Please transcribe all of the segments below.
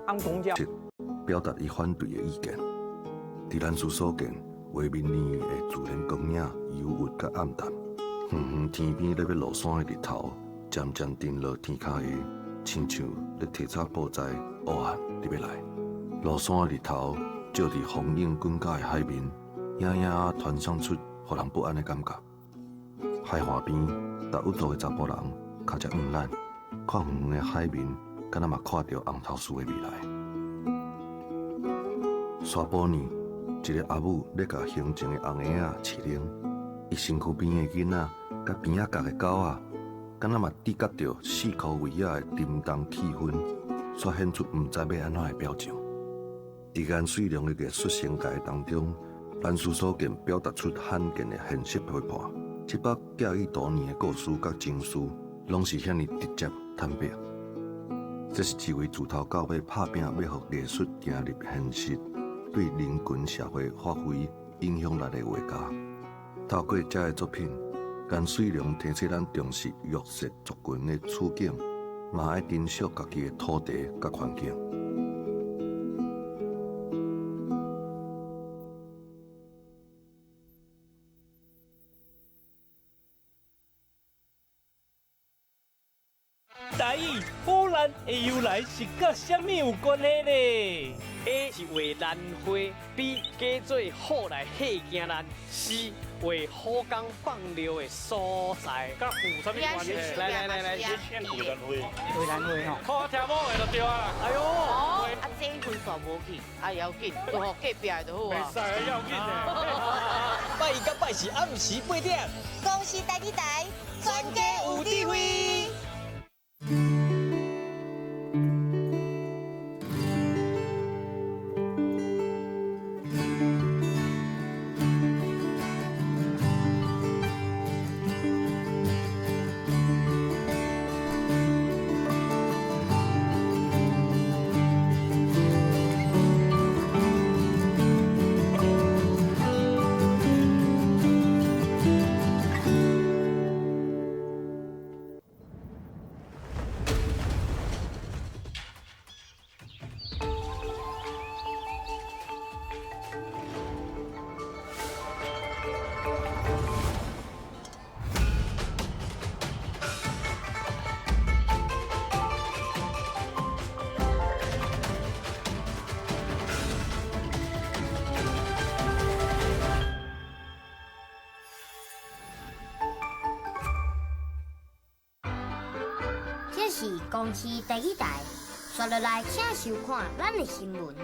按公价表达伊反对的意见。伫咱司所见，画面里的自然光影忧郁甲暗淡，远远天边咧要落山的日头，渐渐沉落天骹下，亲像咧提早报知乌暗你要来。落山的日头照伫风影滚甲的海面，隐隐啊传送出互人不安的感觉。海岸边，踏有度的查甫人脚只软懒，看远远的海面，敢若嘛看到红头丝的未来。沙坡呢，一个阿母咧甲形情的红鞋仔饲奶，伊身躯边的囡仔，甲边仔角的狗仔，敢若嘛知觉到四khu围仔的沉重气氛，煞现出毋知要安怎的表情。伫颜水龙的艺术生涯当中，咱司所见表达出罕见的现实批判。这部寄予多年的故事甲情绪，拢是遐尼直接坦白。这是一位自头到尾拍拼要互艺术行入现实，对人群社会发挥影响力的画家。透过这个作品，颜水龙提醒咱重视弱势族群的处境，嘛爱珍惜家己的土地甲环境。台语忽然的由来是甲什么有关系呢 ？A 是画兰花 ，B 加做虎来吓惊咱 ，C 画虎江放流的所在。甲虎什么关系？来，你欠虎兰花。回兰花吼，靠听某的就对啊。哎呦，哦，啊，这分煞无去，啊要紧，就互隔壁的就好啊。袂使要紧的。拜一甲拜四暗时8点，恭喜台语台，全家有智慧。这是公司第一台，刷落来请收看咱的新闻。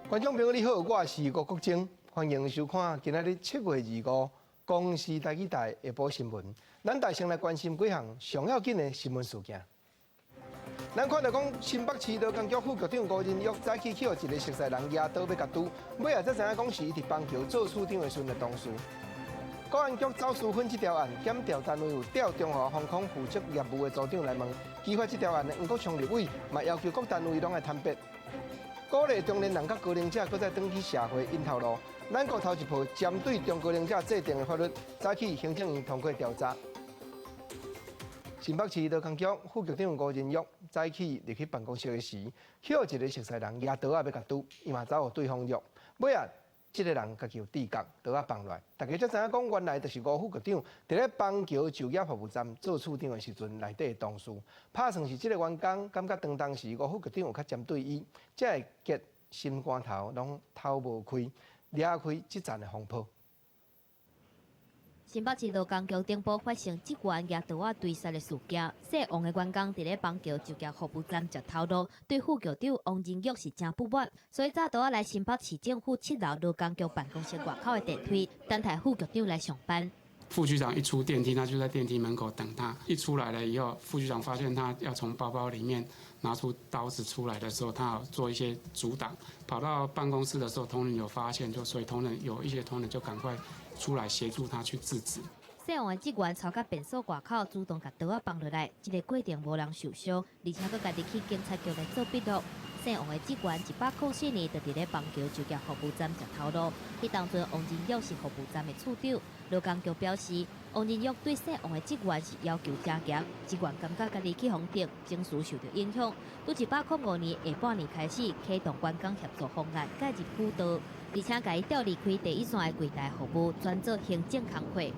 观众朋友你好，我是郭国正，欢迎收看今仔日7月25公视台语台下晡新闻。咱大先来关心几项上要紧的新闻事件。咱看到讲新北市劳工局副局长吴仁玉早起去互一个熟识人抓刀要甲堵，尾仔才知影讲是伊伫棒球做处长的时阵的同事。公安局走私分这条案，检调单位有调中华航空负责业务的组长来问，揭发这条案的黄国昌立委嘛要求各单位拢来坦白。鼓励中年人甲高龄者搁再回去社会，因头路。咱国头一步针对中高龄者制定的法律，早起行政院通过调查。新北市劳工局副局长吴仁玉早起入去办公室的时，去互一个熟识人拿刀要甲堵，伊嘛走互对方约。尾仔，这个人家己有知觉，刀放落来，大家才知影讲，原来就是吴副局长伫咧邦桥就业服务站做处长的时阵内底的同事。拍算是这个员工感觉当时吴副局长有较针对伊，才会结心肝头拢透无开，掠开这站的风波。新北市劳工局顶部发生职员拿刀仔对杀的事件，姓王的员工伫咧邦桥就业服务站接头路，对副局长王仁玉是真不满，所以早刀仔来新北市政府7楼劳工局办公室外口的电梯，等待副局长来上班。副局长一出电梯，他就在电梯门口等他。一出来了以后，副局长发现他要从包包里面拿出刀子出来的时候，他要做一些阻挡。跑到办公室的时候，同仁有发现，所以有一些同仁就赶快出来协助他去制止。涉案的职员超到便所外口，主动把刀仔放落来，这个过程无人受伤，而且佫家己去警察局来做笔录。涉案的职员100块4年，就伫咧邦桥就业服务站食头路。迄当阵，王金玉是服务站的处长。劳工局表示，王金玉对涉案的职员是要求加严，职员感觉家己去封顶，情绪受到影响。从105年下半年开始，启动员工协作方案，介入辅导，而且甲伊调离开第一线的柜台服务，专做行政工作。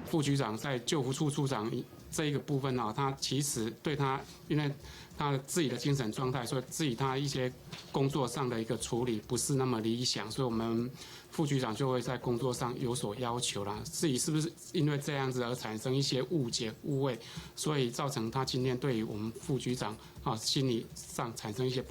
副局长在救护处处长这一个部分他其实对他，因为他自己的精神状态，所以自己他一些工作上的一个处理不是那么理想，所以我们副局长就会在工作上有所要求啦。自己是不是因为这样子而产生一些误解、误会，所以造成他今天对于我们副局长心理上产生一些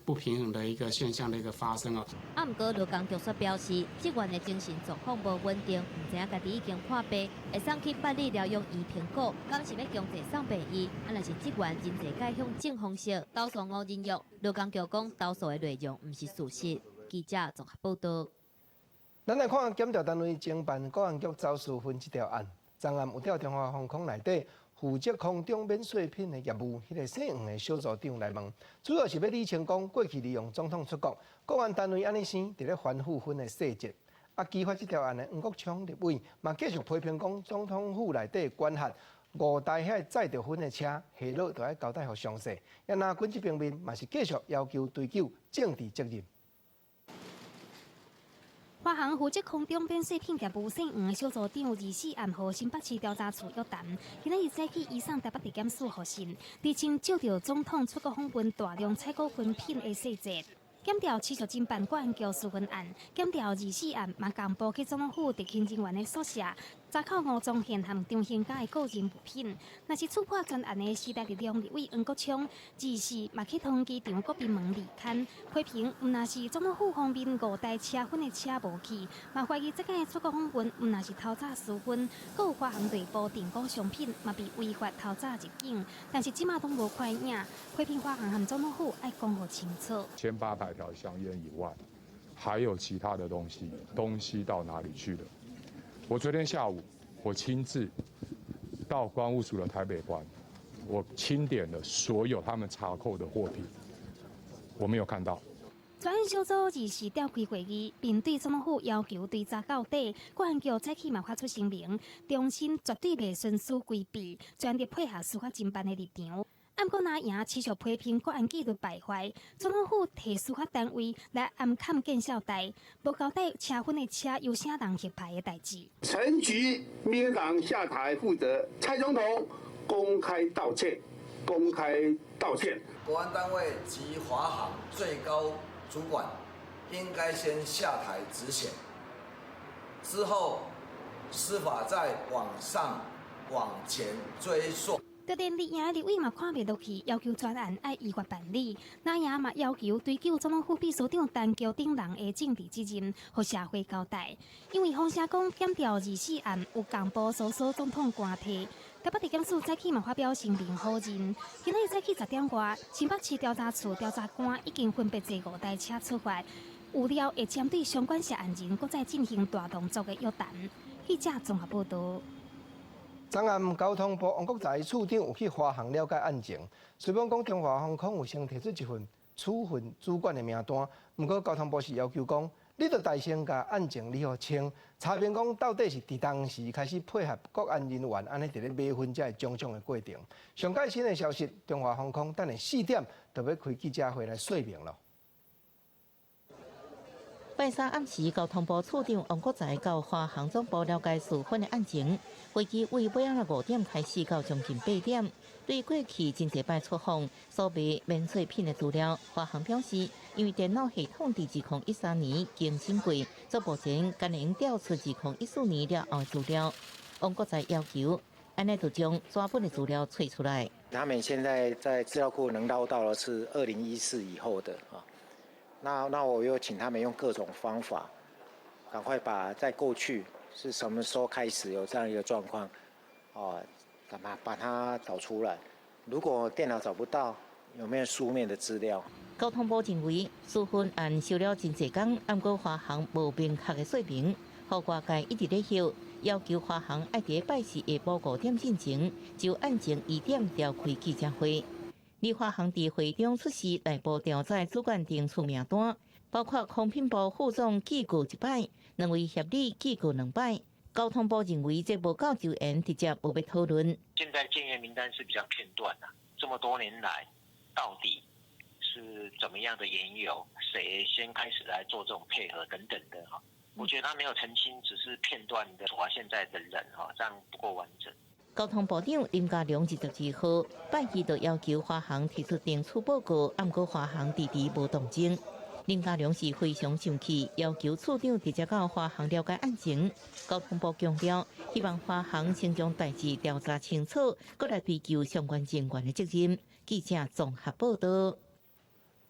不平衡的一个现象的一个发生哦。不过劳工局所表示，职员的精神状况无稳定，唔知影家己已经破病，会送去办理疗养医评估，讲是要强制送病医。若是职员真侪改向正方式投诉吴仁玉，劳工局讲投诉的内容唔是事实。记者综合报道。咱来看检调单位侦办国安局走私分这条案，昨暗有调中华航空内底负责空中免税品的业务，迄个姓黄的小组长来问，主要是要理清讲过去利用总统出国，国安单位安尼生伫咧反复分的细节。揭发这条案的黄国昌立委嘛继续批评讲，总统府内底管辖5台遐载着粉的车，下落就要交代互详细。也拿军职平民嘛是继续要求追究政治责任。华航负责空中免税品业务姓黄的小组长24暗号新北市调查处约谈，今日早起移送台北地检署复讯，厘清照着总统出国访问大量采购粉品的细节。检调持续侦办国安局私分案，检调24案嘛公布去总统府特勤人员的宿舍，查扣5宗现含张兴家的个人物品。若是触破专案的时代力量立委黄国昌，24嘛去通机场国宾门离勘，批评毋若是总统府方面5台车粉的车无去，嘛怀疑这间出国访问毋若是偷早私分，阁有华航内部订购商品嘛被违法偷早入境，但是即马都无看影，批评华航和总统府爱讲互清楚。1800条香烟以外，还有其他的东西到哪里去了？我昨天下午，我亲自到关务署的台北关，我清点了所有他们查扣的货品，我没有看到。专案小组24召开会议，并对总统府要求追查到底。国安局早起嘛发出声明，重申绝对袂徇私规避，全力配合司法侦办的立场。不过，那也持续批评国安纪律败坏，总统府替司法单位来暗砍见效代，无交代车粉的车由啥人核牌的代志。陈局民进党下台负责，蔡总统公开道歉，公开道歉。国安单位及华航最高主管应该先下台执行，之后司法再往前追溯。特定立营的立委嘛看袂落去，要求专案要依法办理。那也嘛要求追究总统府秘书长陈桥等人的政治责任，和社会交代。因为风声讲检调24案有公布搜索总统官邸，台北地检署早起嘛发表声明否认。今日早起10点外，新北市调查处调查官已经分别坐5台车出发，有料会针对相关涉案人，搁再进行大动作的约谈。记者综合报道。昨暗交通部王国才处长有去华航了解案情，虽然讲中华航空有先提出一份处分主管的名单，不过交通部是要求讲，你着大先甲案情理好清，查明讲到底是伫当时开始配合国安人员安尼伫咧买分才会种种的过程。上最新的消息，中华航空等下4点就要开记者会来说明了。拜三暗时，交通部处长王国才到华航总部了解事发的案情。飞机为尾仔5点开始到将近8点。对过去真侪摆出访所卖免税品的资料，华航表示，因为电脑系统伫2013年更新过，所目前仅能调出2014年了后的资料。王国才要求，安尼就将全部的资料取出来。他们现在在资料库能捞到的是2014以后的啊。那我又请他们用各种方法，赶快把在过去是什么时候开始有这样一个状况？把它找出来。如果电脑找不到，有没有书面的资料？交通部认为，处分案收了真济工，不过华航无明确的说明，互外界一直在休，要求华航爱在拜四下晡5点进前，就案情疑点召开记者会。李华航在会中出示内部调查主管定处名单，包括空品部副总记过1摆，2位协理记过2摆。交通部认为这无够就言，直接有要讨论。现在建员名单是比较片段的，这么多年来，到底是怎么样的缘由？谁先开始来做这种配合等等的哈？我觉得他没有澄清，只是片段的说现在的人哈，这样不够完整。交通部长林佳龙22号拜二就要求华航提出定处报告，不过华航迟迟无动静。林佳龙是非常生气，要求处长直接到华航了解案情。交通部强调，希望华航先将代志调查清楚，再来追究相关人员的责任。记者综合报道。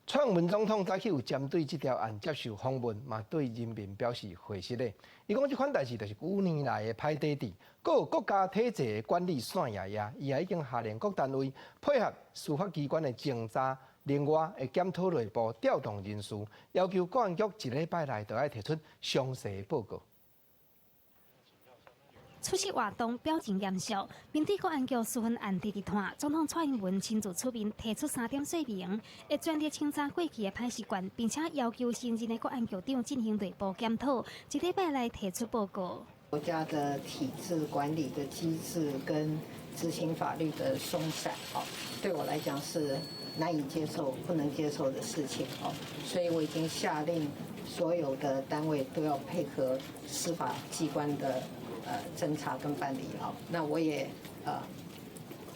蔡英文总统早起有针对这条案接受访问，嘛对人民表示会释的。伊讲这款代志就是5年来的歹底底，各有国家体制的管理线爷爷，伊也已经下令各单位配合司法机关的侦查。另外，会检讨内部调动人事，要求公安局1礼拜内就要提出详细报告。出席活动表情严肃，面对国安局处分案第2段，总统蔡英文亲自出面提出3点说明，会全力清查过去的歹习惯，并且要求新任的国安局长进行内部检讨，1礼拜内提出报告。国家的体制管理的机制跟执行法律的松散，对我来讲是难以接受、不能接受的事情，所以我已经下令所有的单位都要配合司法机关的侦查跟办理。那我也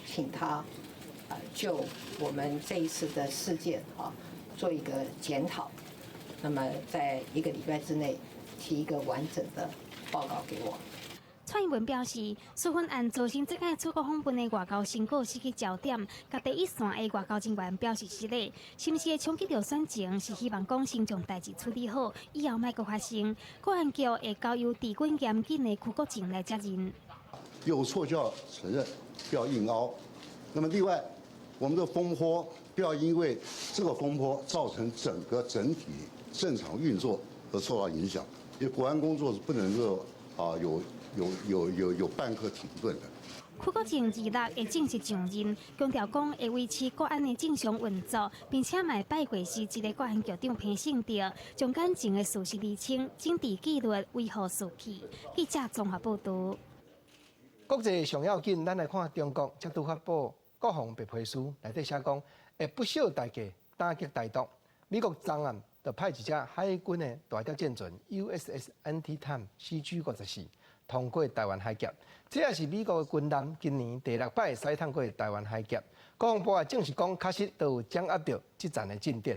请他就我们这一次的事件做一个检讨，那么在1个礼拜之内提一个完整的报告给我。蔡英文表示，处分案造成这届出国访问的外交成果失去焦点，甲第一线的外交人员表示失礼，是毋是会冲击到选情？是希望讲先将代志处理好，以后莫阁发生。国安局会交由治军严谨的区国警来责任。有错就要承认，不要硬凹。那么另外，我们的风波不要因为这个风波造成整体正常运作而受到影响，因为国安工作是不能够有半刻停顿的。区国警26会正式上任，强调讲会维持国安的正常运作，并且卖拜会时一个国安局长评审着，将感情的事实厘清，整治纪律，维护士气。记者综合报道。国际上要紧，咱来看中国则拄发布国防白皮书，内底写讲会不惜代价打击台独。美国昨暗就派一只海军的大条舰船 USS Antietam CG-54通过台湾海峡，这也是美国的军舰今年第6摆驶通过台湾海峡。国防部也证实讲，确实都有掌握到这站的进展。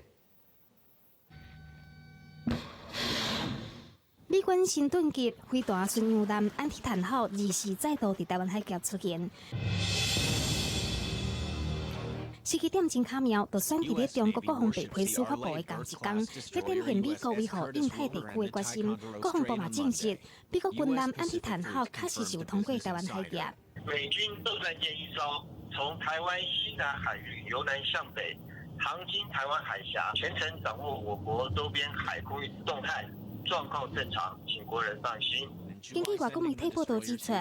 美军新盾级飞弹巡洋舰安提坦号24再度伫台湾海峡出现。17点钟卡苗，就选伫咧中国国防白皮书发布的同一天，咧展现美国维护印太地区的决心。国防部嘛证实，美国军舰安提坦号确实是有通过台湾海峡。美军陆战舰1艘从台湾西南海域由南向北航经台湾海峡，全程掌握我国周边海空域动态，状况正常，请国人放心。根据外国媒体报道指出，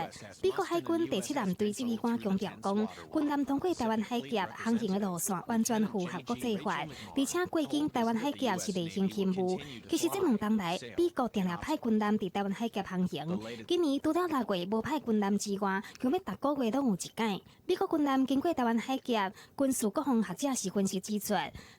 美国海军第7舰队指挥官强调讲，军舰通过台湾海峡航行的路线完全符合国际法，而且过境台湾海峡是例行任务。其实这2年来，美国定定派军舰伫台湾海峡航行，今年除了6月无派军舰之外，后面逐个月拢有一届。美国军舰经过台湾海峡，军事国防学者是分析指出，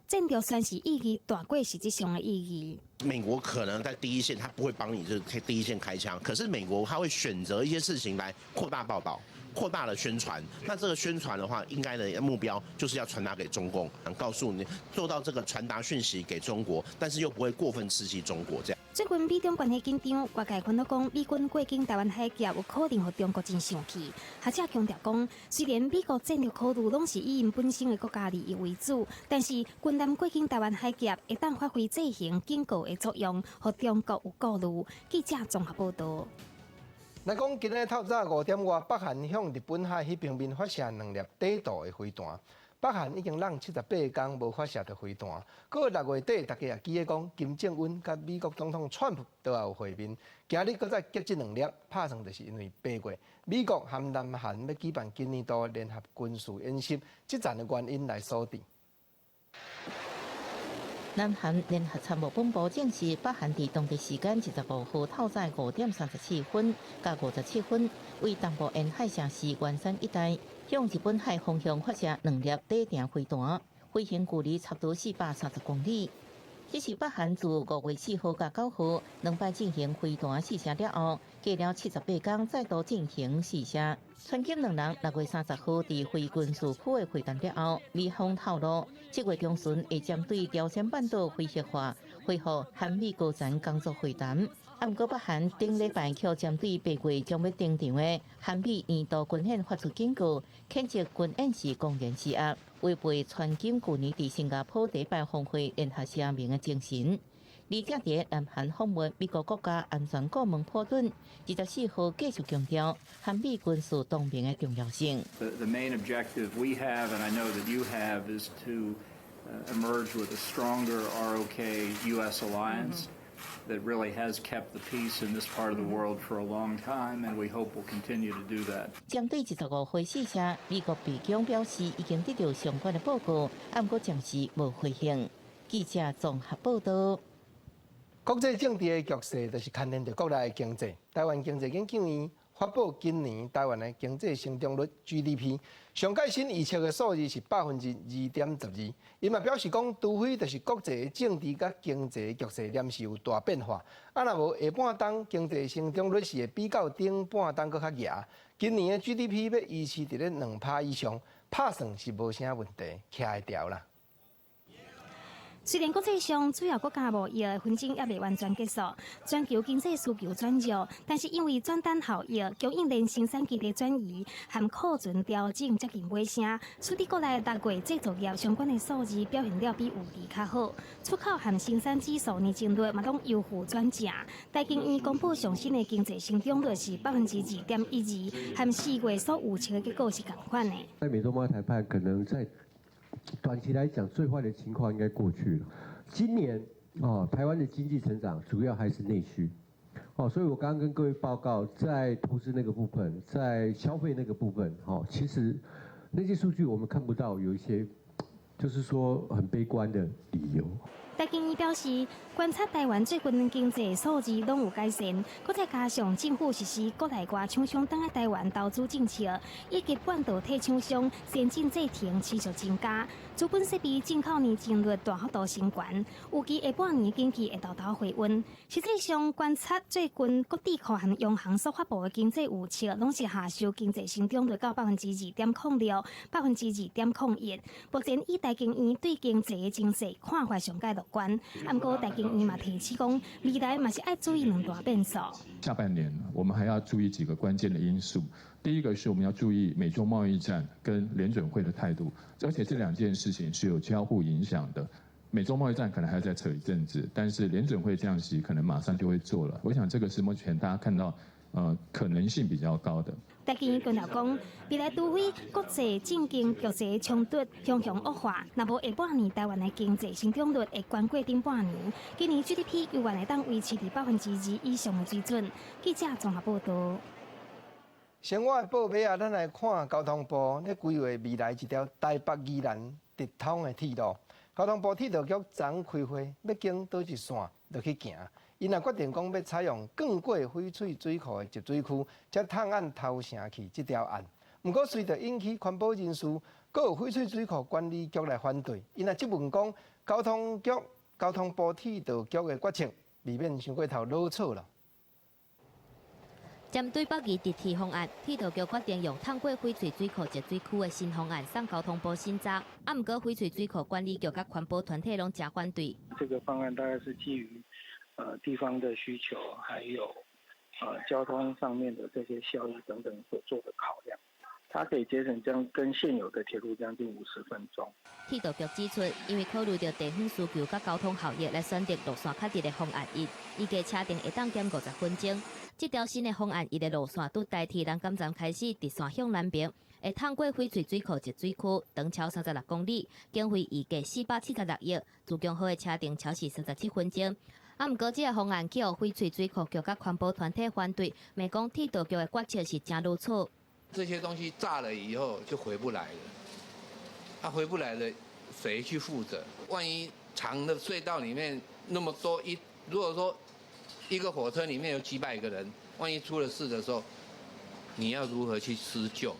战略宣示意义大过实质上的意义。美国可能在第一线，他不会帮你这第一线开枪，可是美国他会选择一些事情来扩大报道、扩大了宣传。那这个宣传的话，应该的目标就是要传达给中共，告诉你做到这个传达讯息给中国，但是又不会过分刺激中国这样。最近美中关系紧张，外界看到讲美军过境台湾海峡有可能和中国真生气。学者强调讲，虽然美国战略考虑拢是以因本身的国家利益为主，但是军舰过境台湾海峡会当发挥制衡警告的作用，和中国有顾虑。记者综合报道。来讲，今日透早5点外，北韩向日本海迄平面发射2粒低度的飞弹。北韩已经让78天无发射到飞弹。过6月底，大家也记得讲，金正恩甲美国总统川普都有会面。今日搁再击这2粒，拍算就是因为8月美国和南韩要举办今年度联合军事演习，这战的原因来锁定。南韩联合参谋本部证实，北韩伫当地时间15号透早5点37分甲57分，为东部沿海城市元山一带向日本海方向发射2粒低程飞弹，飞行距离差不多430公里。这是北韩自5月4号甲9号2摆进行飞弹试射了后，过了78天再度进行试射。川金2人6月30号伫非军事区的会谈了后，美方透露7月中旬会针对朝鲜半岛非核化恢复韩美高层工作会谈。不过，北韩顶礼拜却针对8月将要登场的韩美年度军演发出警告，谴责军演是公然施压，违背川金去年伫新加坡第1摆峰会联合声明的精神。而且伫南韩访问美国国家安全顾问波顿24号继续强调韩美军事同盟的重要性。The main objective we have, and I know that you have, is to emerge with a stronger ROK U.S. alliance that really has kept the peace in this part of the world for a long time, and we hope will continue to do that. 针对15号试射，美国白宫表示已经得到相关的报告，不过暂时无回应。记者综合报道。国际政治的局势，就是牵连到国内的经济。台湾经济研究院发布今年台湾的经济成长率 GDP 上届新预测的数字是2.12%。伊嘛表示讲，除非就是国际的政治甲经济局势临时有大变化，若无下半冬经济成长率是会比较顶半冬搁较弱。今年的 GDP 要维持伫咧2%以上，拍算是无啥问题，徛会调啦。虽然国际上主要国家贸易的纷争也未完全结束，全球经济需求转弱，但是因为转单效益、供应链生产基地转移和库存调整接近尾声，使得国内6月制造业相关的数字表现了比有地较好，出口和生产指数年增率嘛拢由负转正。台经院公布上新的经济成长率是2.12%，和4月所预测的结果是同款的。在美洲贸易谈判可能在短期来讲，最坏的情况应该过去了。今年台湾的经济成长主要还是内需，所以我刚刚跟各位报告，在投资那个部分，在消费那个部分，其实那些数据我们看不到有一些，就是说很悲观的理由。台经院表示，观察台湾最近经济数字拢有改善，搁再加上政府实施国内外厂商等来台湾投资政策，以及半导体厂商先进制程持续增加，资本设备进口年增率大幅度升悬，预计下半年经济会豆豆回温。实际上，观察最近各地区和央行所发布的经济预测，拢是下修经济成长率到2.06%、2.01%。目前以台经院对经济的情势看法上界乐观，不过台经院嘛提起讲，未来嘛是要注意2大变数。下半年我们还要注意几个关键的因素。第一个是我们要注意美中贸易战跟联准会的态度，而且这2件事情是有交互影响的。美中贸易战可能还要再扯一阵子，但是联准会降息可能马上就会做了。我想这个是目前大家看到可能性比较高的。台经院强调讲，未来除非国际政经局势冲突向恶化，若无下半年台湾的经济成长率会高过顶半年。今年 GDP 有望会当维持伫2%以上的水准。记者综合报道。生活的报尾啊，咱来看交通部咧规划未来一条台北宜兰直通的铁路。交通部铁道局昨开会，要经倒一线就去行。因也决定讲要采用更过翡翠水库的集水区，才探案头城去这条案。不过随着引起环保人士，阁有翡翠水库管理局来反对，因也质问讲交通部铁道局的决策，未免伤过头老草了。针对北宜直铁方案，铁道局决定用探过翡翠水库集水区的新方案送交通部审查，不过翡翠水库管理局甲环保团体拢加反对。这个方案大概是基于地方的需求，还有交通上面的这些效益等等所做的考量。它可以节省跟现有的铁路将近50分钟。铁道局指出，因为考虑到地方需求甲交通效益来选择路线较直的方案1，预计车程会当减50分钟。这条新的方案1的路线，拄代替南港站开始，直线向南边，会通过翡翠水库集水区，长超36公里，经费预计476亿，自强号的车程超时47分钟。毋过，这个方案去互翡翠水库局甲环保团体反对，美讲铁道局的决策是真如错。这些东西炸了以后就回不来了，它回不来了，谁去负责？万一长的隧道里面那么多如果说一个火车里面有几百个人，万一出了事的时候，你要如何去施救？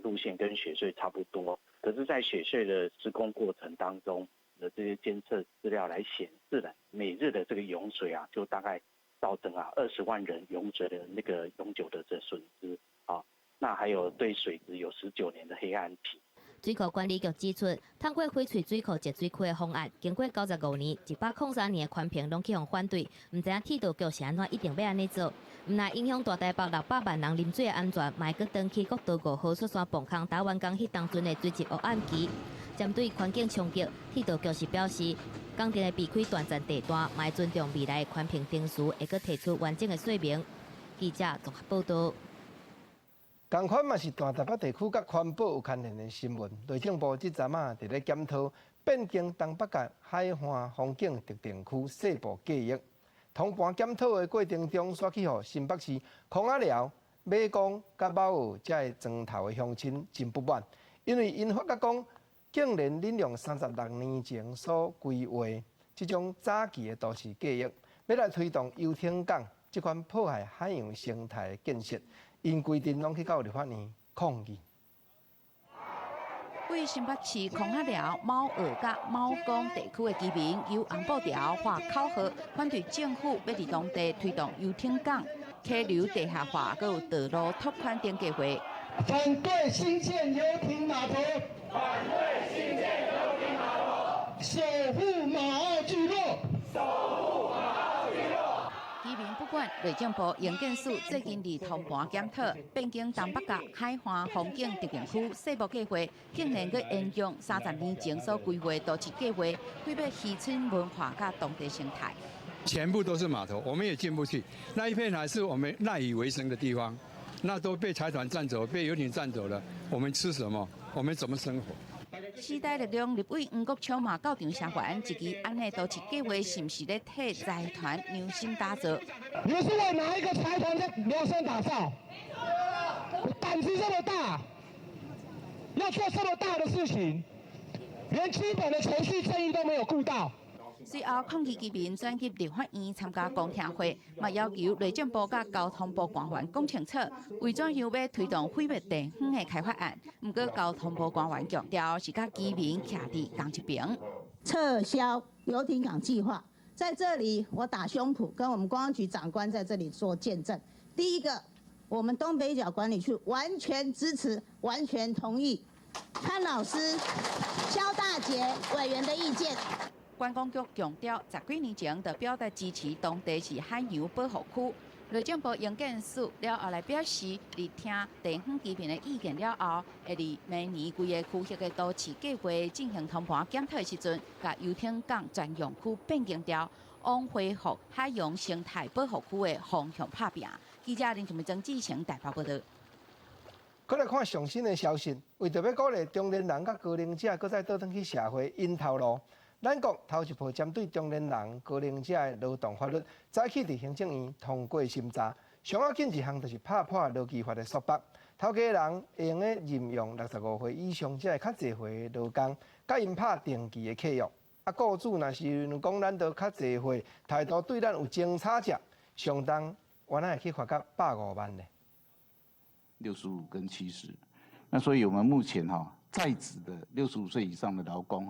路线跟雪隧差不多，可是，在雪隧的施工过程当中的这些监测资料来显示的，每日的这个涌水啊，就大概造成20万人涌水的那个永久的这损失啊。那还有对水质有19年的黑暗期。水库管理局指出，通过翡翠水库集水区的方案，经过95年、103年的宽评，拢去互反对。唔知影铁道局是安怎一定要安尼做？唔但影响大台北600万人啉水的安全，嘛会搁登去国道5号雪山磅空打完工迄当阵的水质黑暗期。针对环境冲击，铁道局是表示，工程的避开短暂地段，嘛会尊重未来的宽评定数，会搁提出完整的说明。记者综合报道。同款嘛是大台北地区甲环保有牵连的新闻。内政部即阵啊，伫咧检讨变更东北角海岸风景特定区细部计划。通盘检讨的过程中，选去互新北市孔仔寮、马公甲马澳遮个庄头的乡亲真不满，因为因发觉讲，竟然引用36年前所规划即种早期的都市计划，要来推动游艇港即款破坏海洋生态的建设。因规定拢去到立法院抗议。为新北市孔仔寮、猫澳甲猫公地区的居民由红布条画口号，反对政府要伫当地推动游艇港、客流地下化，佮有道路拓宽等计划。反对新建游艇码头，反对新建游艇码头，守护马澳聚落，守护马澳聚落。居民不管内政部营建署最近伫通盘检讨变更东北角海岸风景特定区细部计划，竟然去沿用30年前所规划都市计划，为要渔村文化甲当地生态。全部都是码头，我们也进不去。那一片还是我们赖以为生的地方，那都被财团占走，被游艇占走了。我们吃什么？我们怎么生活？时代力量立委黄国昌嘛到场声援，一支安内都市计划是不是咧替财团量身打造？你们是为哪一个财团在量身打造？胆子这么大，要做这么大的事情，连基本的程序正义都没有顾到。随后，抗议居民转去立法院参加公听会，嘛要求内政部甲交通部官员讲清楚，为怎样要推动毁灭地方的开发案。不过，交通部官员强调是甲居民徛伫同一边。撤销游艇港计划，在这里我打胸脯，跟我们公安局长官在这里做见证。第一个，我们东北角管理处完全支持，完全同意潘老师、肖大姐委员的意见。观光局强调，10几年前就表达支持当地是海洋保护区。内政部营建署了后来表示，伫听地方居民的意见了后，会伫明年规个区域的都市计划进行通盘检讨的时阵，甲游艇港专用区变更掉，往恢复海洋生态保护区的方向拍拼。记者林俊明、曾志成台北报道。再来看上新的消息，为着要鼓励中年人甲高龄者，搁再倒转去社会，因头路。咱国头一步针对中年人、高龄者的劳动法律，早起伫行政院通过审查。上要紧一项就是拍破劳基法的束缚，头家人会用咧任用65岁以上者较侪岁的劳工，甲因拍定期的契约。啊，雇主若是讲咱都较侪岁，态度对咱有争吵者，上当原来会去罚到150万呢。65跟70，那所以我们目前在职的65岁以上的劳工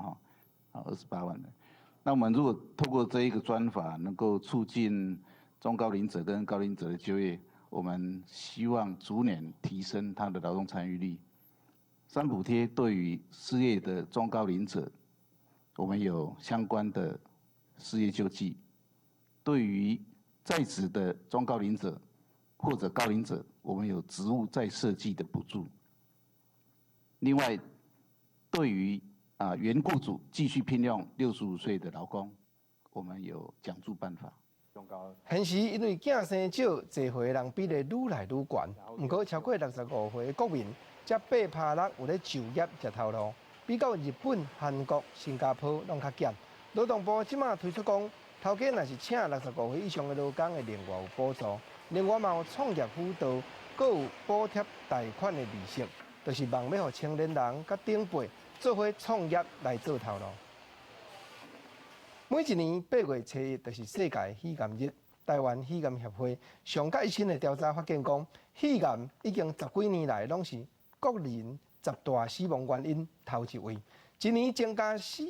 28万人。那我们如果透过这一个专法，能够促进中高龄者跟高龄者的就业，我们希望逐年提升他的劳动参与率。3补贴对于失业的中高龄者，我们有相关的失业救济；对于在职的中高龄者或者高龄者，我们有职务再设计的补助。另外，对于原雇主继续聘用65岁的劳工，我们有奖助办法。现时因为囝生少，坐回人比例愈来愈悬。不过超过65岁的国民，才8%有咧就业才头路。比较日本、韩国、新加坡拢较减。劳动部即马推出讲，头家若是请65岁以上的劳工的，另外有补助，另外嘛有创业辅导，阁有补贴贷款的利息，就是望要互青年人甲长辈做伙创业来做头路。每一年8月初1就是世界肺癌日。台湾肺癌协会上届新的调查发现讲，肺癌已经10几年来拢是国人10大死亡原因头一位。一年增加死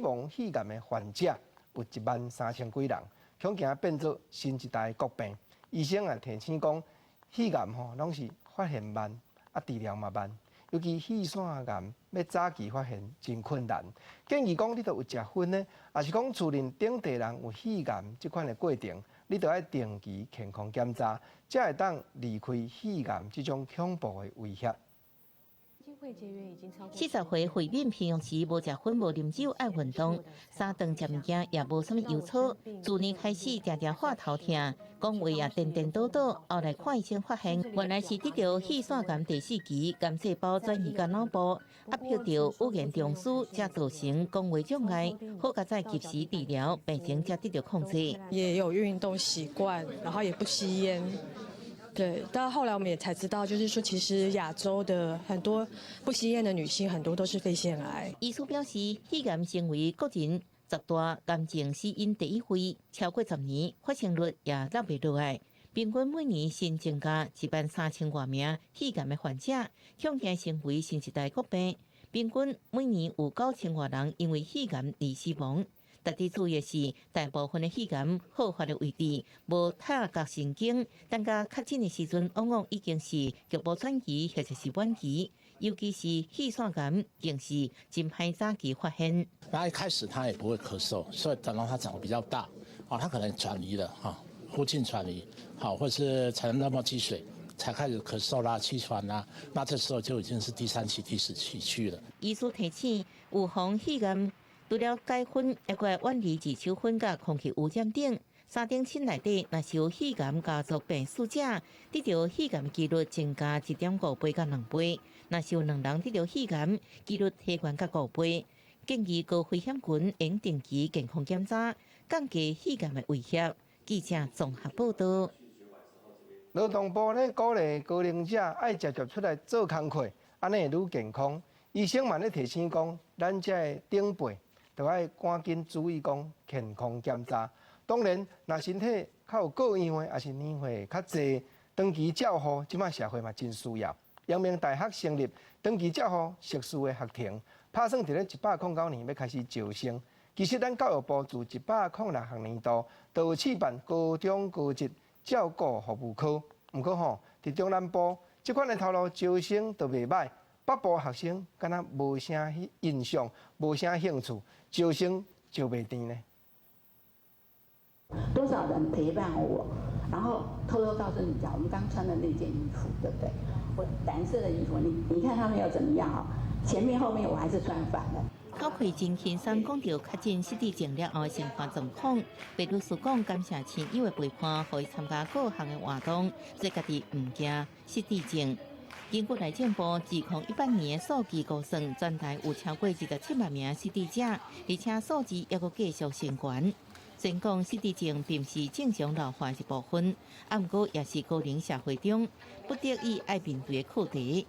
亡肺癌的患者有13000几人，恐惊变做新一代国病。医生也提醒讲，肺癌拢是发现慢，治疗嘛慢。尤其肺腺癌要早期发现真困难，建议讲你都有食薰呢，也是讲厝邻顶地人有肺癌这款的过程，你都要定期健康检查，才会当离开肺癌这种恐怖的威胁。40岁慧敏平常时无食薰无啉酒，爱运动，三顿食物件也无啥物油草。自年开始常常话头痛，讲话也颠颠倒倒。后来看医生发现，原来是得到肺腺癌第4期，癌细胞转移到脑部，压迫到有严中枢，才造成讲话障碍。好在在及时治疗，病情才得到控制。也有运动习惯，然后也不吸烟。对，但后来我们也才知道，就是说，其实亚洲的很多不吸烟的女性，很多都是肺腺癌。医师表示，肺癌成为国人10大癌症死因第1位，超过10年，发生率也落不落来。平均每年新增加13000多名肺癌的患者，恐惊成为新一代国病。平均每年有9000多人因为肺癌而死亡。特别注意的是，大部分的肺癌好发的位置无太角神经，等到确诊的时阵，往往已经是局部转移或者是晚期，尤其是肺腺癌，更是真歹早期发现。那一开始他也不会咳嗽，所以等到他长得比较大，他可能转移了附近转移，或是才能那么积水。才开始咳嗽啦、气喘啦，那这时候就已经是第3期、第4期去了。医师提醒，预防肺癌，除了戒薰，还该远离二手烟甲空气污染等。3点7内底，若是有肺癌家族病史者，得到肺癌几率增加1.5倍到2倍；若是有2人得到肺癌，几率提悬到5倍。建议高危险群应定期健康检查，降低肺癌的威胁。记者综合报道。劳动部咧鼓励高龄者爱直接出来做工课，安尼会愈健康。医生嘛咧提醒讲，咱这个长辈就要赶紧注意讲健康检查。当然，若身体较有各样的，也是年岁较济，长期照护，即卖社会嘛真需要。阳明大学成立长期照护硕士的学庭，打算伫咧109年要开始招生。其实咱教育部自106学年度就有试办高中高职照顾服务科，不过伫中南部即款的头路招生都袂歹，北部学生敢若无啥印象，无啥兴趣，招生招袂甜呢。多少人陪伴我，然后偷偷告诉你讲，我们刚穿的那件衣服，对不对？我蓝色的衣服，你看他们又怎么样前面后面我还是穿反了。高奎真轻松讲到确诊失智症了后的生活状况，白律师讲感谢亲友的陪伴，可以参加各项的活动，使家己唔惊失智症。根据内政部2018年的数据估算，全台有超过17万名失智者，而且数字还佫继续升悬。先讲失智症并不是正常老化一部分，不过也是高龄社会中不得已爱面对的课题。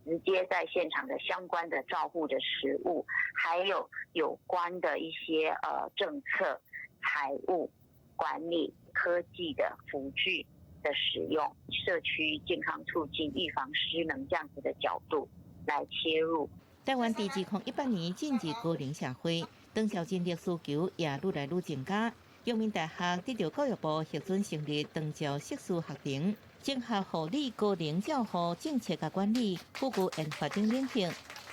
直接在现场的相关的照护的实务，还有有关的一些政策、财务管理、科技的辅具的使用，社区健康促进、预防失能这样子的角度来切入。台湾伫2018年进入高龄社会，长照人力需求也愈来愈增加。阳明大学得到教育部核准成立长照硕士学庭。整合护理、高龄照护政策甲管理，富具研发等领域。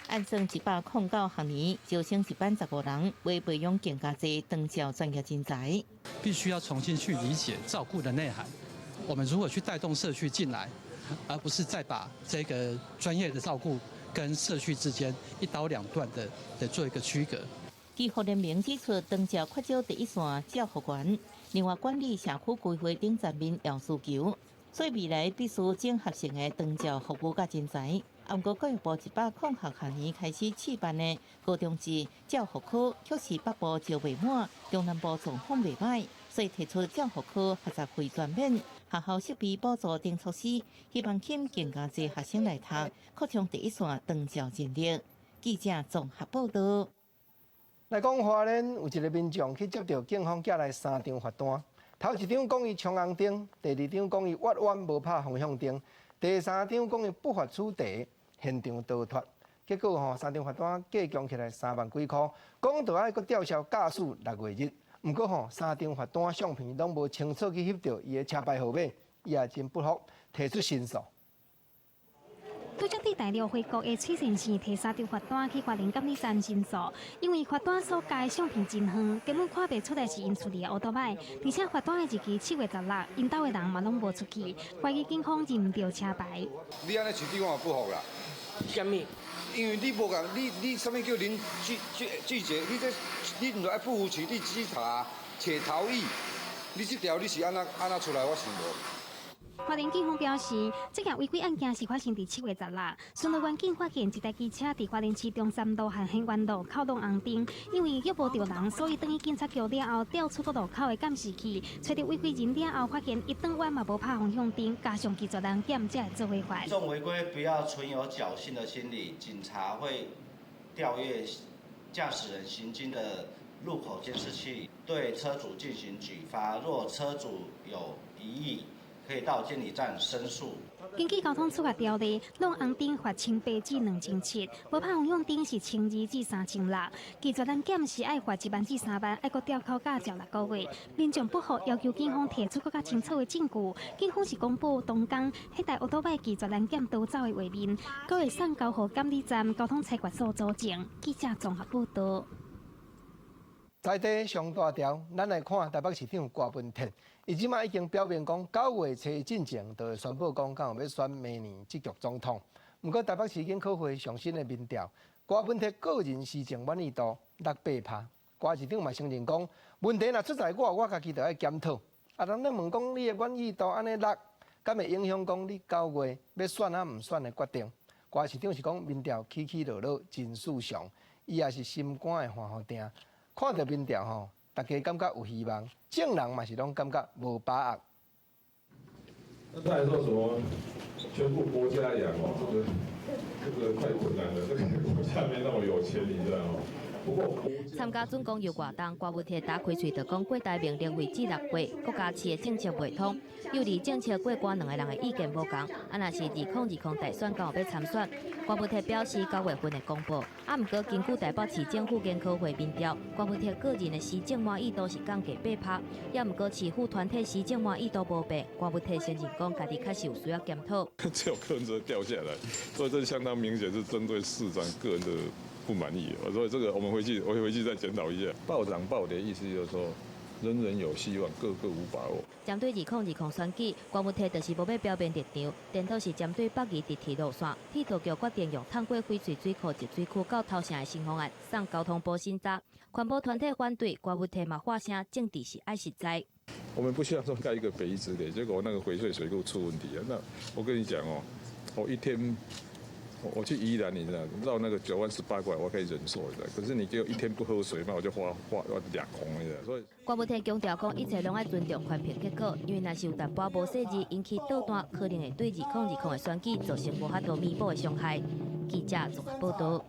按算109学年，招生1班15人，为培养更加多长照专业人才。必须要重新去理解照顾的内涵，我们如何去带动社区进来，而不是再把这个专业的照顾跟社区之间一刀两断的做一个区隔。基护联盟指出，当照扩招第一线照护员，另外管理社区规划等层面要需求，所以未来必须整合性的当照服务甲人才。不过，教育部106学年开始试办的高中职照护科，却是北部招未满，中南部状况未歹，所以提出照护科学习费全免。学校设备补助等措施，希望吸引更加侪学生来读，扩充第一线当照人力。记者综合报道。来讲，花莲有一个民众去接到警方寄来3张罚单，头一张讲伊冲红灯，第二张讲伊弯弯无拍方向灯，第三张讲伊不法取缔，现场逃脱。结果3张罚单计共起来3万几块，讲着爱搁吊销驾驶6月日。不过3张罚单相片拢无清楚去翕到伊的车牌号码，伊也真不服，提出申诉。拄则伫大陆回国的崔先生提3张罚单去花莲监理站申诉，因为罚单所加的相片真远，根本看袂出来是因处理的乌托邦，而且罚单的日期7月16，因兜的人嘛拢无出去，怀疑警方认唔到车牌。你安尼处理我也不服啦。什么？因为你无讲，你什么叫零拒绝？你唔爱不服气，你只查逃逸，你这条你是安那出来？我想无。花莲警方表示，这件违规案件是发生伫7月16日，巡逻员警发现一台机车伫花莲市中山路和兴园路扣动红灯，因为约无到人，所以等于警察局了后调出路口的监视器，找到违规人了后，发现一转弯嘛无拍方向灯，加上技术人检才会做违法。这种违规不要存有侥幸的心理，警察会调阅驾驶人行经的路口监视器，对车主进行举发。若车主有疑义，可以到监理站申诉。根据交通处罚条例，弄红灯罚1800至2700，无拍方向灯是1200至3600，技术人检是爱罚1万至3万，爱搁吊扣驾照6个月。民众不服，要求警方提出更加清楚的证据。警方是公布东港迄台奥多麦技术人检逃走的画面，搁会送交予监理站交通裁决所佐证。记者综合报道。在地上大条，咱来看台北市长郭文哲，伊即马已经表明讲9月初进前就会宣布讲，敢有要选明年这局总统。不过台北市已经考获上新的民调，郭文哲个人施政满意度68%。郭市长嘛承认讲，问题若出在我家己就要检讨。人咧问讲，你的满意度安尼落，敢会影响讲你9月要选啊唔选的决定？郭市长是讲民调起起落落真正常，伊也是心肝的欢好定。看到民调大家感觉有希望，正人嘛是拢感觉无把握。那再来说什么全部国家养这个太困难了，这个国家没那么有钱，你知道吗？参加总共有活动，郭文哲打开嘴就讲，过台命令为至6月，国家市的政策未通，又离政策过关2个人的意见无同。若是2020大选刚好要参选，郭文哲表示9月份会公布。不过根据台北市政府研考会民调，郭文哲个人的施政满意度是降低8%，也不过市府团体施政满意度无变。郭文哲承认讲，家己确实有需要检讨。只有柯文哲掉下来，所以这相当明显是针对市长个人的不满意，所以这个我会回去再检讨一下。报长报的意思就是说，人人有希望，个个无把握。针对2020选举，郭文哲就是无要表面立场，电头是针对北宜直铁路线，铁道局决定用通过翡翠水库集水区到头城的新方案，送交通部审查。环保团体反对，郭文哲嘛发声，政治是爱实在。我们不希望说盖一个北宜直铁，结果那个翡翠水库出问题啊。那我跟你讲我一天。我去宜兰，你知道绕那个9万18块，我可以忍受的。可是你给我一天不喝水嘛，我就花2空的。所以郭文哲强调讲，一切拢爱尊重环评结果，因为若是有淡薄无细致引起倒弹，可能会对2020的选举造成无法度弥补的伤害。记者综合报道。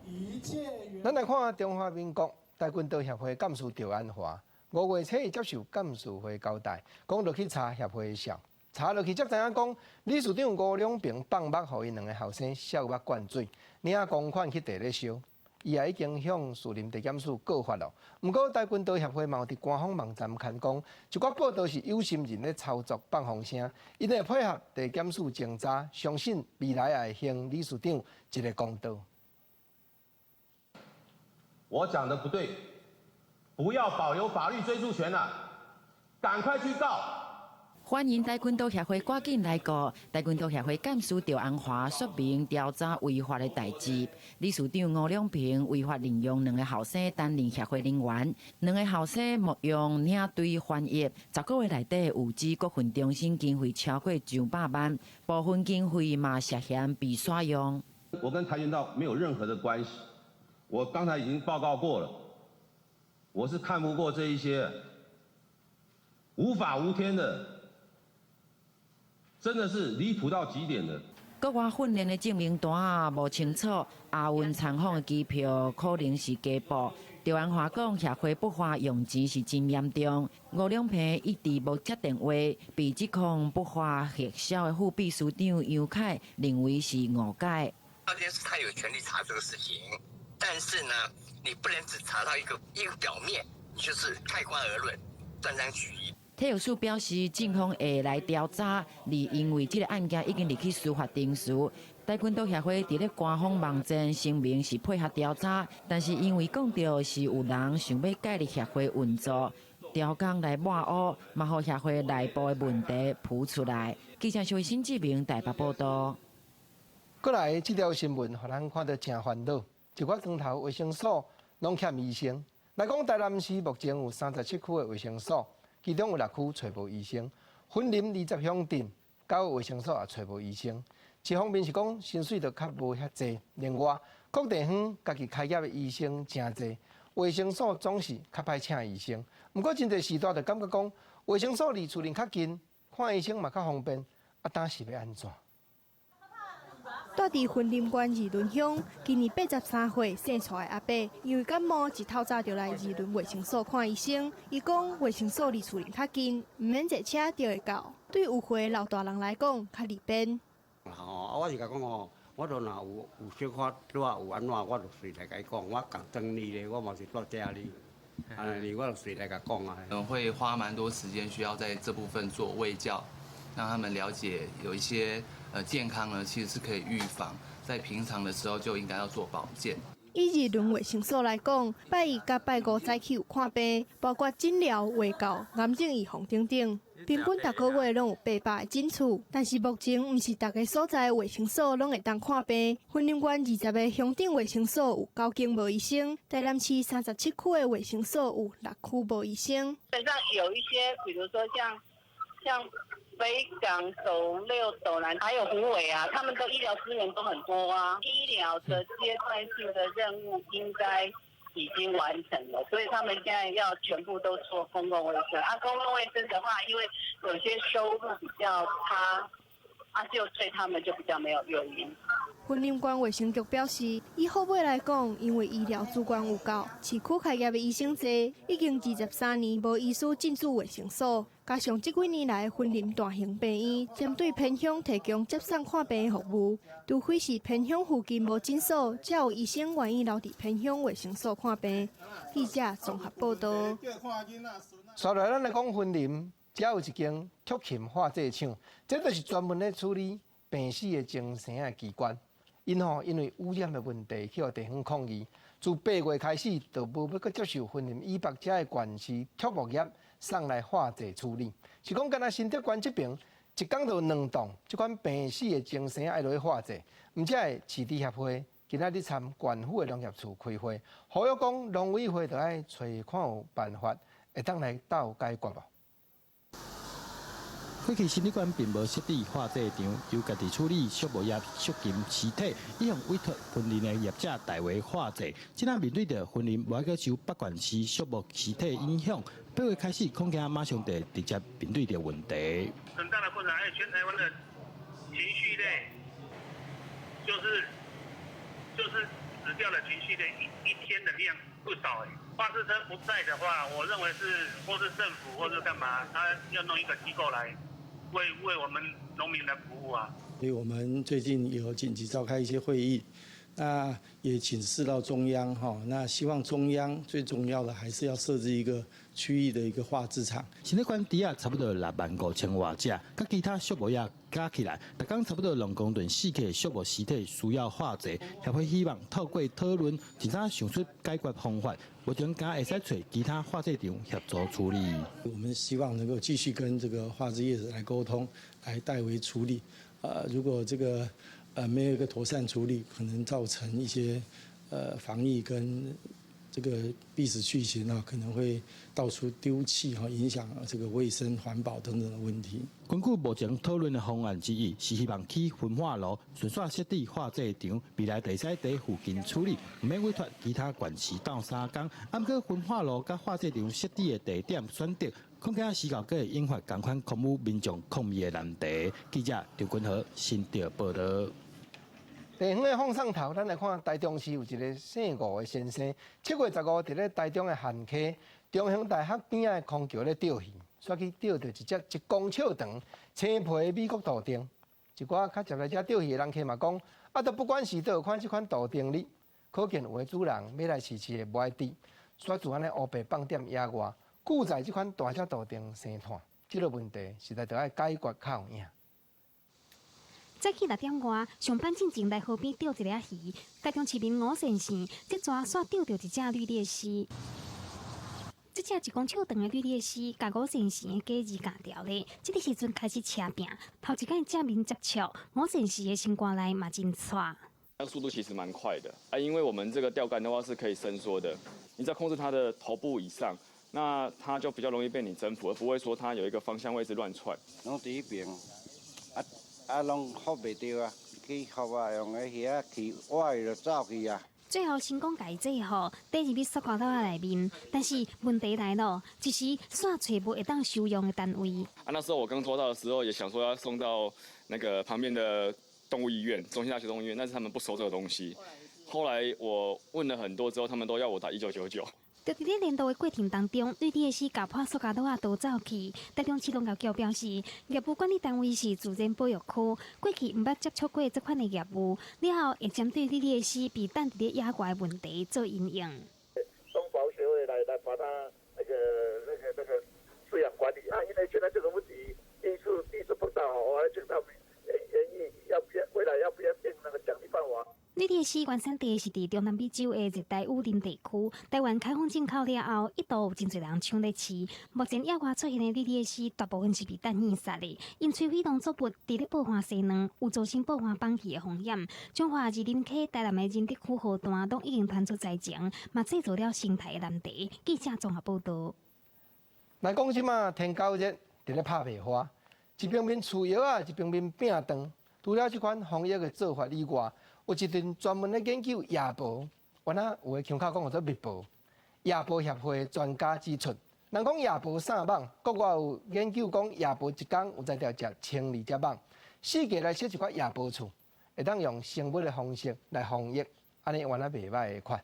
咱来看中华民国台军道协会干事赵安华，5月初接受干事会交代，讲落去查协会的账。查落去才知影讲，理事长吴良平放目，互因2个后生笑目灌水，领公款去地咧烧。伊也已经向士林地检署告发了。不过台军道协会嘛有伫官方网站看讲，一寡报道是有心人咧操作放风声，因会配合地检署侦查，相信未来也会还理事长一个公道。我讲的不对，不要保留法律追诉权了，赶快去告。欢迎跆拳道协会赶紧来过。跆拳道协会干事赵安华说明调查违法的代志。理事长吴良平违法任用2个后生担任协会人员，2个后生冒用领队翻译，10个月内底有资国训中心经费超过900万，部分经费嘛涉嫌被耍用。我跟跆拳道没有任何的关系，我刚才已经报告过了，我是看不过这一些无法无天的。 真的是离谱到极点的。国外训练的证明单啊无清楚，亚运参访的机票可能是假报。赵安华讲，协会不法用钱是真严重。吴良平一直无接电话，被指控不法核销的副秘书长杨凯认为是误解。赵天是他有权利查这个事情，但是呢，你不能只查到一个表面，你就是盖棺而论，断章取义。 体育署表示，警方会来调查，因为这个案件已经入去司法程序。跆拳道协会伫咧官方网站声明是配合调查，但是因为讲到是有人想要介入协会运作，调工来抹黑，嘛互协会内部的问题浮出来。记者徐新志明台北报道。过来这条新闻，互咱看到真烦恼，一寡光头卫生所拢欠医生。来讲，台南市目前有37区的卫生所。 其中有6区找无医生，云林20乡镇9个卫生所也找无医生。一方面是讲薪水就较无遐济，另外各地方家己开业的医生真济，卫生所总是较歹请医生。不过真侪时代就感觉讲卫生所离厝邻较近，看医生嘛较方便，啊，当是要安怎？ 住伫云林县二仑乡，今年83岁生出的阿伯，因为感冒，一透早就来二仑卫生所看医生。伊讲卫生所离厝邻较近，唔免坐车就会到。对有岁老大人来讲，较利便。我是甲讲哦，我都若有小可拄啊有安怎，我就随来甲伊讲。我讲等你咧，我嘛是住家里，我就随来甲讲啊。会花蛮多时间，需要在这部分做卫教，让他们了解有一些。 健康呢，其实是可以预防，在平常的时候就应该要做保健。以二仑卫生所来讲，拜一甲拜五早起有看病，包括诊疗、卫教、癌症预防等等，平均每个月拢有800个诊次。但是目前毋是大家所在的卫生所拢会当看病。云林县20个乡镇卫生所有9间无医生，台南市37区的卫生所有6区无医生。基本上有一些，比如说像。 北港、斗六、斗南还有虎尾啊，他们的医疗资源都很多啊。医疗的阶段性的任务应该已经完成了，所以他们现在要全部都做公共卫生。公共卫生的话，因为有些收入比较差，就对他们就比较没有诱因。 云林县卫生局表示，以后尾来讲，因为医疗资源有够，市区开业的医生多，已经23年无医师进驻卫生所。加上这几年来，云林大型病院针对偏乡提供接送看病的服务，除非是偏乡附近无诊所，才有医生愿意留伫偏乡卫生所看病。记者综合报道。再来，咱来讲云林，只有一间曲琴化剂厂，这就是专门咧处理病死的精神的机关。因为污染的问题去互地方抗议，自8月开始，就无要阁接受云林以北遮的县市畜牧业送来化剂处理。是讲，敢若新德县这边一工就2栋，这款病死的精神爱落去化剂。毋只的市地协会今仔日参县府的农业处开会，呼吁讲农委会就爱找看有办法，会当来斗解决无。 过去新德县并无设置化剂场，由家己处理畜牧业畜禽尸体，以向委托云林的业者代为化剂。即下面对着云林无个受北县市畜牧尸体影响，8月开始恐惊马上得直接面对着问题。很大的困难，还有全台湾的情绪类，就是死掉的情绪类一天的量不少化石车不在的话，我认为是或是政府或是干嘛，他要弄一个机构来。 为我们农民来服务啊！所以我们最近有紧急召开一些会议，那也请示到中央哈，那希望中央最重要的还是要设置一个区域的一个化制场。新的关猪啊，差不多65000外只，甲其他畜牧业加起来，每工差不多2公吨4克畜牧尸体需要化制。协会希望透过讨论，尽早想出解决方法，目前敢会使找其他化制厂协助处理。我们希望能够继续跟这个化制业者来沟通，来代为处理。如果这个没有一个妥善处理，可能造成一些防疫跟这个必死去行啊，可能会到处丢弃哈，影响这个卫生环保等等的问题。根据目前讨论的方案之一，是希望起焚化炉，顺续设置化制场，未来会使在附近处理，唔免委托其他县市斗3工。按过焚化炉甲化制场设置的地点选择，恐惊时候会引发同款空污民众抗议的难题。记者张君和新潮报道。地方的放送头，咱来看台中市有一个姓吴的先生，7月15伫咧台中的汉溪中兴大学边仔的空桥咧钓鱼，煞去钓到一只1公尺长、青皮的美国杜丁。一寡较接来遮钓鱼的人客嘛讲，都不管是倒款这款杜丁哩，可见有的主人要来饲的无爱滴，煞自安尼乌白放点野外，故在这款大只杜丁生炭，这个问题实在得要解决较有影。早起6点外，上班进前来河边钓一粒鱼。台中市民吴先生即抓煞钓到一只绿鬣蜥。这只1公尺长的绿鬣蜥，甲吴先生的家己夹掉咧。这个时阵开始车拼，头一间正面接触，吴先生的心肝内嘛真喘。那速度其实蛮快的啊，因为我们这个钓竿的话是可以伸缩的，你只要控制它的头部以上，那它就比较容易被你征服，而不会说它有一个方向位置乱窜。拢第一边拢学袂着啊，去学啊，用个遐去挖就走去啊。最后成功解制后，第二笔塑胶袋内面，但是问题来了，一时煞找无会当收容的单位。那时候我刚抓到的时候，也想说要送到那个旁边的动物医院，中心大学动物医院，但是他们不收这个东西。后来我问了很多之后，他们都要我打1999。就伫咧联络的过程当中，绿鬣蜥咬破塑胶袋逃走去。台中市农业局表示，业务管理单位是自然保育区，过去毋捌接触过这款的业务，了后会针对绿鬣蜥被等伫咧野外的问题做应用。动保协会来把它那个饲养管理啊，因为现在这个问题第一次碰到，我还请他们研议未来要不要定那个奖励办法。绿鬣蜥原产地是伫中南美洲的热带雨林地区，台湾开放进口了后，一度有真侪人抢咧饲。目前野外出现的绿鬣蜥，大部分是被等硬杀的，因喙非常作物，伫咧爆化细卵，有造成爆化放弃的风险。中华二林溪台南的人德区河段都已经传出灾情，嘛制造了生态的难题。记者综合报道。来讲即马天9热，伫咧拍卖花，一边面除药啊，一边面饼长。除了这款防疫的做法以外，有一阵专门咧研究夜婆，原来有诶腔口讲叫做密婆。夜婆协会专家指出，人讲夜婆3网，国外有研究讲夜婆一工有在条食12只网，4个来设一块夜婆厝，会当用生物的方式来防疫，安尼原来袂歹的款。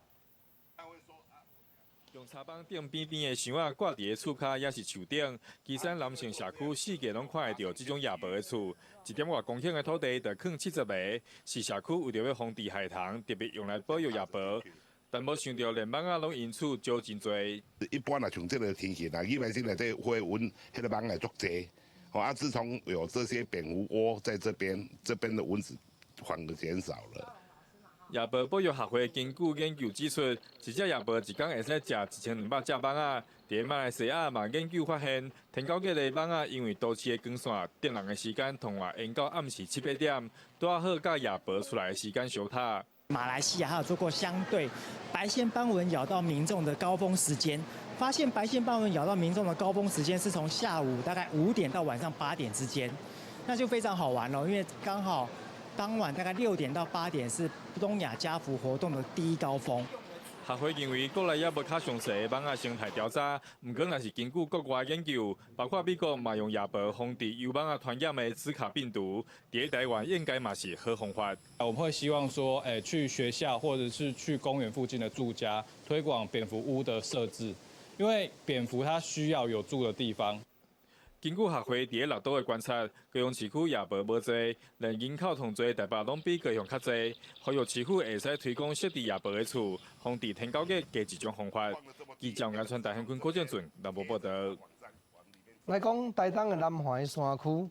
用茶帮顶边边的箱仔挂伫个厝骹，也是树顶。基山南城社区4个拢看会到这种夜婆的厝，1点外公顷的土地就垦70个，是社区为着要防治害虫，特别用来保育夜婆。但无想到连网仔拢因此招真多。一般啊，像这个天气啊，一般性内底会蚊，迄个网也足多。啊，自从有这些蝙蝠窝在这边的蚊子反而减少了。夜婆保育协会根据研究指出，一只夜婆一天会使食1200只网仔。伫马来西亚嘛研究发现，天9日的网仔因为都市的光线电人的时间同话延到暗时7、8点，拄好甲夜婆出来的时间相差。马来西亚还有做过相对白线斑蚊咬到民众的高峰时间，发现白线斑蚊咬到民众的高峰时间是从下午大概5点到晚上8点之间，那就非常好玩了，因为刚好。当晚大概6点到8点是东亚家福活动的第一高峰。协会认为国内也无较详细的网仔生态调查，不过若是根据国外研究，包括美国嘛用夜婆防治由网仔传染的兹卡病毒，伫台湾应该嘛是好方法。我们会希望说，去学校或者是去公园附近的住家推广蝙蝠屋的设置，因为蝙蝠它需要有住的地方。根据学会伫6岛的观察，高雄市区也无济，连人口同侪台北拢比高雄较济。呼吁市区会使推广设置夜泊的厝，防治天高价加一种方法。记者安川大汉区郭建俊南部报道。来讲台东的南环山区，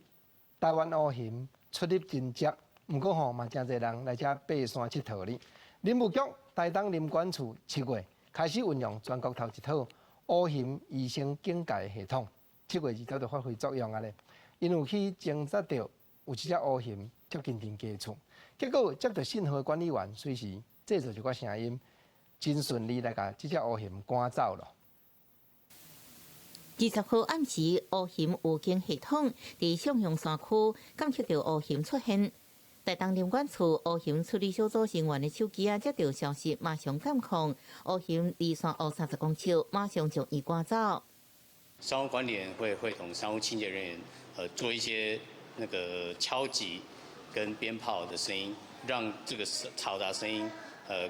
台湾乌熊出入真少，不过嘛真侪人来这爬山佚佗哩。林务局台东林管处7月开始运用全国头一套乌熊医生警戒系统。7月2日就发挥作用啊咧，因有去侦察到有一只乌熊接近人家厝，结果接到信号管理员随时制造一寡声音，真顺利来甲这只乌熊赶走了。20号暗时，乌熊预警系统伫向阳山区监测到乌熊出现。台东林管处乌熊处理小组成员的手机接到消息，马上监控乌熊离山后30公尺，马上将伊赶走。山务管理员会同山务清洁人员，做一些那个敲击跟鞭炮的声音，让这个嘈杂声音，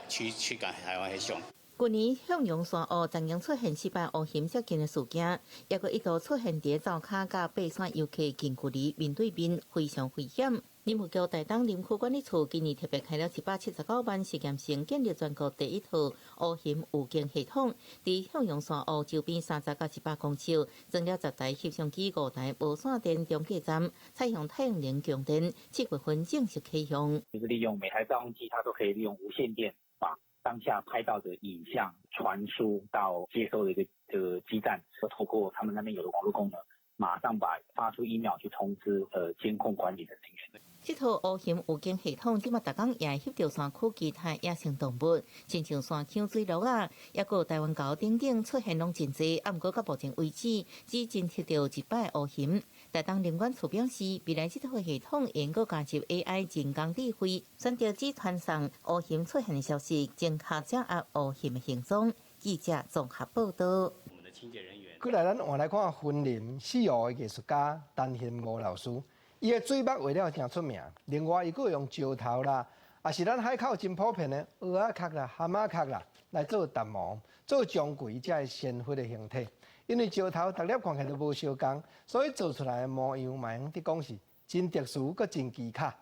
驱赶海湾黑熊。去年向阳山后曾经出现失败乌熊接近的事件，也佫一度出现伫灶骹甲爬山游客近距离面对面，非常危险。林务局台东林区管理处今年特别开了179万实验性建立全国第一套乌熊预警系统，伫向阳山后周边30到18公尺，装了10台摄像机、5台无线电中继站，采用太阳能供电，7月份正式启用。就是利用每台照相机，它都可以利用无线电把当下拍到的影像传输到接收的一个基站，透过他们那边有的网络功能，马上发出email去通知监控管理的人员。这套乌熊预警系统，即马逐工也会翕到山区其他野生动物，亲像山羌、水鹿啊，也有台湾狗等等出现拢真济，啊，毋过到目前为止，只侦测到1摆乌熊。台东林管处表示，未来这套系统应该加入 AI 人工智慧，选择只传送乌熊出现的消息，正确掌握乌熊的行踪。记者综合报道。我们的清洁人员。过来，咱换来看森林四湖的艺术家陈宪武老师。伊的水墨画了真出名，另外伊佫用石头啦，也是咱海口真普遍的蚵仔壳啦、蛤蟆壳啦来做淡模，做将柜才会鲜活的形体。因为石头逐粒看起来都无相共，所以做出来的模样嘛，用伫讲是真特殊佮真奇卡。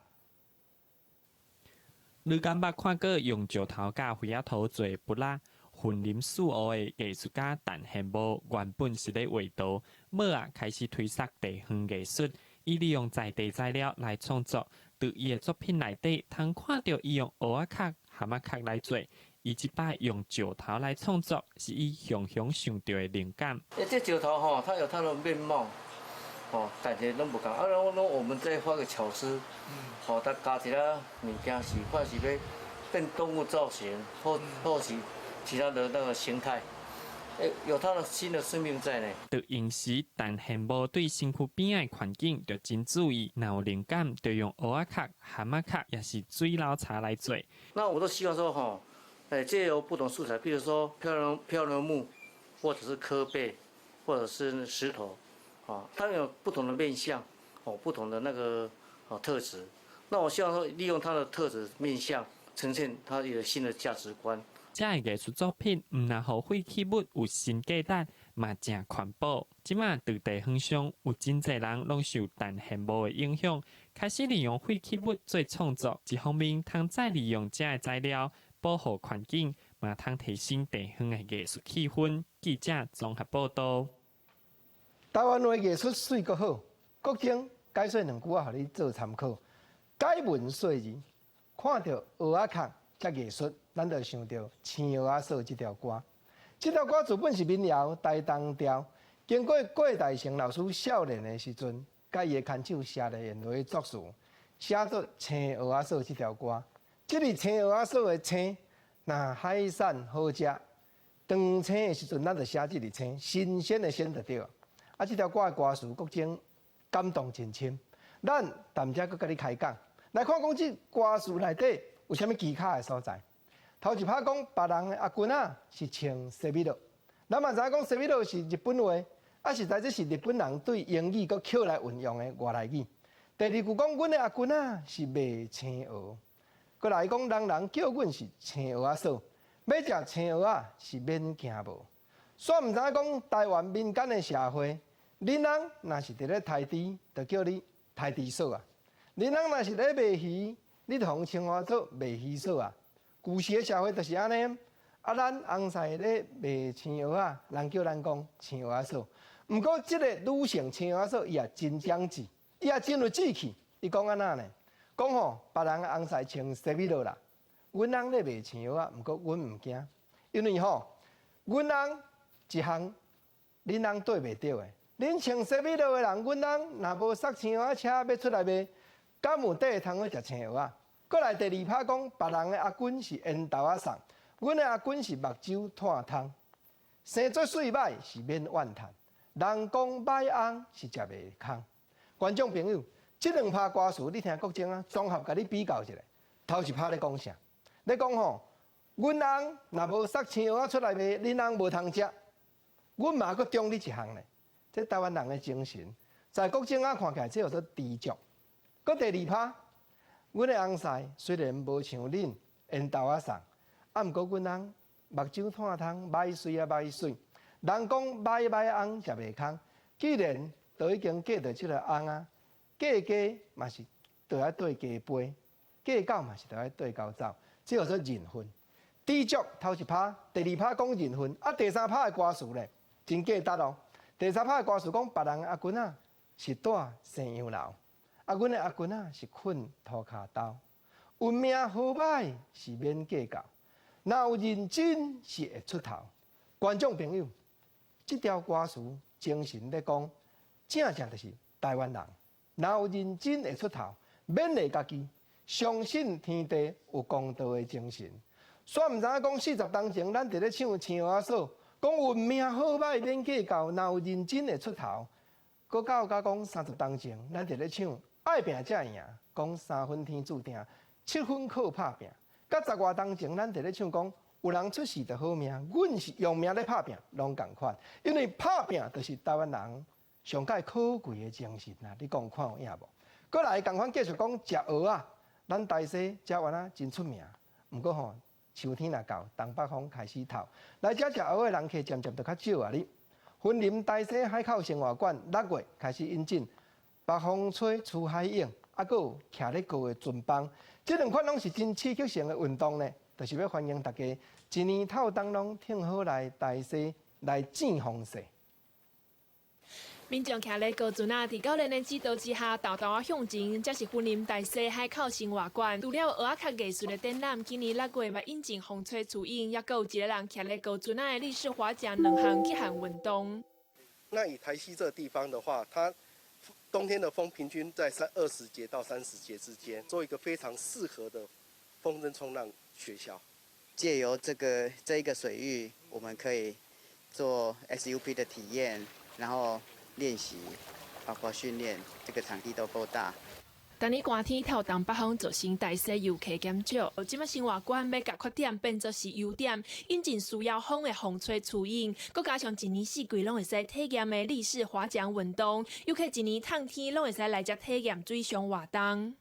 你敢捌看过用石头甲灰仔土做布拉？森林四湖的艺术家陈宪武原本是咧画图，尾啊开始推测地方艺术。伊利用在地材料来创作，伫伊的作品内底，通看到伊用蚵仔壳、蛤蟆壳来做。伊即摆用石头来创作，是伊常常想到的灵感。这石头吼，它有它的面貌，哦，但是拢不共。啊，然后我们再画个巧思，哦，它加一个物件是看是要变动物造型，或是其他的那个形态。有它的新的生命在呢。在用时，陈宪武对身躯边的环境就真注意，若有灵感，就用蚵仔壳、蛤蟆壳，也是水老茶来做。那我都希望说哈，借由不同素材，比如说漂流木，或者是柯贝，或者是石头，啊，它有不同的面相，哦，不同的那个特质。那我希望说，利用它的特质面相，呈现它一个新的价值观。这个艺术作品毋但互废弃物有新价值，嘛正环保。即马在地方上有真侪人拢受陈宪武的影响，开始利用废弃物做创作。一方面，通再利用这个材料保护环境，嘛通提升地方的艺术气氛。记者综合报道。台湾的艺术水阁好，国政解说2句话，互你做参考。解文说字，看到蚵仔壳才艺术。咱就想到《青蚵仔嫂》这条歌，这条歌自本是民谣台东调，经过郭大成老师少年的时阵，甲伊的牵手写来言落作词，写作《青蚵仔嫂》这条歌。这里青蚵仔嫂的青，那海产好食，长青的时阵，咱就写这里青，新鲜的鲜就对。啊，这条歌的歌词国情感动真深，咱淡仔搁甲你开讲，来看讲这歌词内底有啥物奇卡的所在。头一拍讲别人的阿君啊是穿西米露，咱嘛知影讲西米露是日本话，啊实在这是日本人对英语搁捡来运用的外来语。第二句讲阮的阿君啊是卖青蚵，搁来讲人叫阮是青蚵仔嫂，要食青蚵仔是免惊无。煞毋知影讲台湾民间的社会恁人若是伫咧台猪，就叫你台猪嫂啊；恁人若是咧卖鱼，你就互称我做卖鱼嫂啊。旧时的社会就是安尼。啊，咱红婿咧卖青蚵仔，人叫咱讲青蚵仔嫂。毋过，即个女性青蚵仔嫂伊也真讲志，伊也真有志气。伊讲安那呢？讲吼，别人的红婿穿西米露啦，阮人咧卖青蚵仔，毋过阮毋惊，因为吼，阮人一项恁人对袂着的。恁穿西米露的人，阮人若无塞青蚵仔车要出来卖，敢有底通去食青蚵仔？过来第二趴讲，别人的阿君是烟豆仔送。阮的阿君是目睭炭汤，生做水歹是免怨叹，人讲歹翁是食袂空。观众朋友，即两拍歌词你听国情啊，综合甲你比较一下。头一拍咧讲啥？咧讲吼，阮翁若无塞青蚵仔出来卖，恁翁无通食。阮嘛阁中你一项咧，这台湾人的精神，在国情啊看起来这叫做知足。阁第二拍，阮的红婿虽然无像恁烟豆仔送。啊，毋过阮人目睭炭汤，歹水啊歹水。人讲歹翁食袂空，既然都已經嫁到即個翁啊，嫁家嘛是都要對家杯，嫁狗嘛是都要對狗走，這叫做人婚。知足頭一拍，第二拍講人婚，啊第三拍的歌詞咧真簡單哦。第三拍的歌詞講別人阿君啊是住西洋樓，啊阮的阿君啊是困土骹兜，運命好歹是免計較。若有認真是會出頭，觀眾朋友，這條歌詞精神咧講，正就是台灣人。若有認真會出頭，勉勵家己，相信天地有公道的精神。煞毋知影講40當前，咱佇咧唱青蚵仔嫂，講運命好歹免計較，若有認真會出頭。閣到甲講30當前，咱佇咧唱愛拼才會贏，講3分天注定，7分靠拍拼。甲10外當前，咱佇咧唱講，有人出世就好命，阮是用命咧拍拼，攏共款。因為拍拼就是台灣人上界可貴的精神啊！你講看有影無？過來共款繼續講食蚵仔，咱台西食完啊真出名。毋過吼，秋天若到，東北風開始透，來這食蚵仔的人客漸漸就較少啊！你雲林台西海口生活館6月開始引進北風吹出海影，啊，閣有徛咧高的船幫。這兩款攏是真刺激性的運動呢，就是要歡迎大家一年透冬攏挺好來台西來見風勢。民眾徛咧高船啊，伫教練的指導之下，豆豆啊向前，這是雲林台西海口生活館。除了蚵仔殼藝術的展覽，今年6月嘛引進風吹雛影，也有一個人徛咧高船啊的立式划槳兩項結合運動。那以台西這個地方的話，它冬天的風平均在20節到30節之間，做一個非常適合的風箏衝浪學校。借由這一個水域，我們可以做 SUP 的體驗，然後練習，包括訓練，這個場地都夠大。今年寒天透東北風造成台西遊客減少，今麥生活館要甲缺點變作是優點，引進需要風的風吹雛影，佮加上一年四季攏會使體驗的立式划槳運動，遊客一年燙天攏會使來遮體驗水上活動。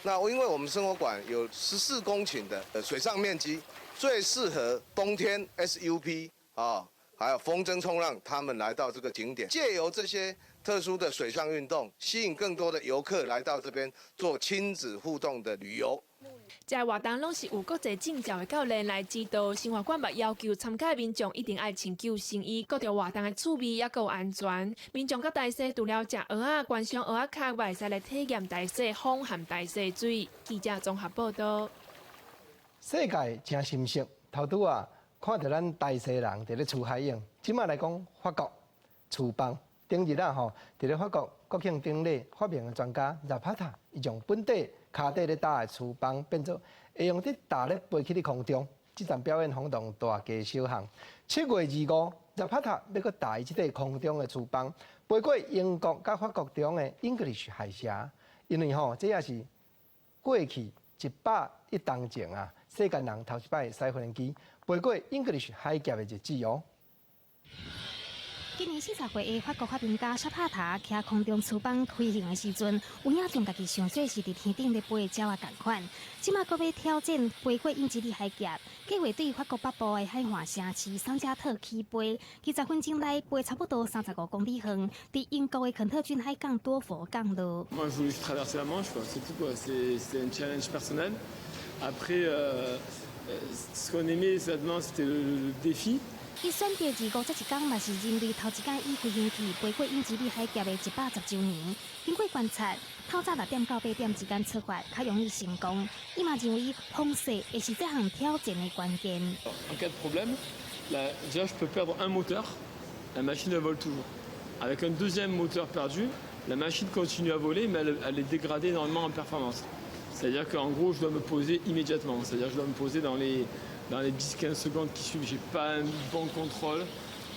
那因為我們生活館有14公頃的水上面積，最適合冬天 SUP 啊，還有風箏衝浪，他們來到這個景點，借由這些特殊的水上運動，吸引更多的遊客來到這邊做親子互動的旅遊。這活動攏是有國際證照的教練來指導，生活館嘛要求參加的民眾一定愛穿救生衣，各條活動的趣味也夠安全。民眾到台西除了食蚵仔，觀賞蚵仔殼，會使來體驗台西風和台西水。記者綜合報道。世界真深色，頭拄啊看到咱台西人佇咧出海泳，即馬來講法國廚房。頂日啊吼，佇咧法國國慶典禮，發明嘅專家納帕塔，伊用本地骹底咧打嘅廚房變做會用啲大咧飛起喺空中。這場表演轟動大街小巷。7月25，納帕塔要擱打伊即個空中嘅廚房，飛過英國甲法國中嘅 English 海峽，因為吼，這也是過去101當前啊，世界人頭一擺使飛機飛過 English 海峽嘅日子哦。今年40岁的法国发明家沙帕塔骑空中翅膀飞行的时阵，有影将家己想做是伫天顶咧飞鸟啊共款。即马搁要挑战飞过英吉利海峡，计划对法国北部的海岸城市桑加特起飞，20分钟内飞差不多35公里远，伫英国的肯特郡海港多佛降落。Moi, je voulais juste traverser la Manche, quoi. C'est tout, quoi. C'est un challenge personnel. Après, ce qu'on aimait là-dedans, c'était le défi. 伊选择251天，嘛是人类头一间以飞行器飞过英吉利海峡的110周年。经过观察，透早6点到8点之间出发，较容易成功。伊嘛认为风势会是这项挑战的关键。En cas de problème, déjà, je peux perdre un moteur, la machine elle vole toujours. Avec un deuxième moteur perdu, la machine continue à voler, mais elle est dégradée énormément en performance. C'est-à-dire qu'en gros, je dois me poser immédiatement. C'est-à-dire que je dois me poser dans les 10-15 secondes qui suivent. J'ai pas un bon contrôle,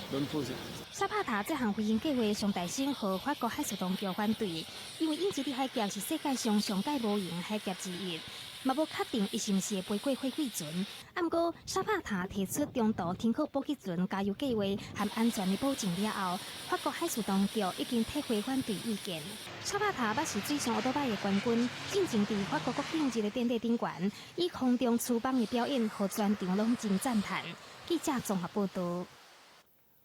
je dois me poser. 沙帕塔这项飞行计划上大省和法国海事当局反对，因为英吉利海峡是世界上上界无形海峡之一，嘛无确定伊是毋是会飞过火炬船。啊，不过沙帕塔提出中途停靠补给船加油计划和安全的保证了后，法国海事当局已经撤回反对意见。沙帕塔捌是水上奥多摆的冠军，进前伫法国国庆日的典礼顶悬，以空中翅膀的表演，和全场拢真赞叹。记者综合报道。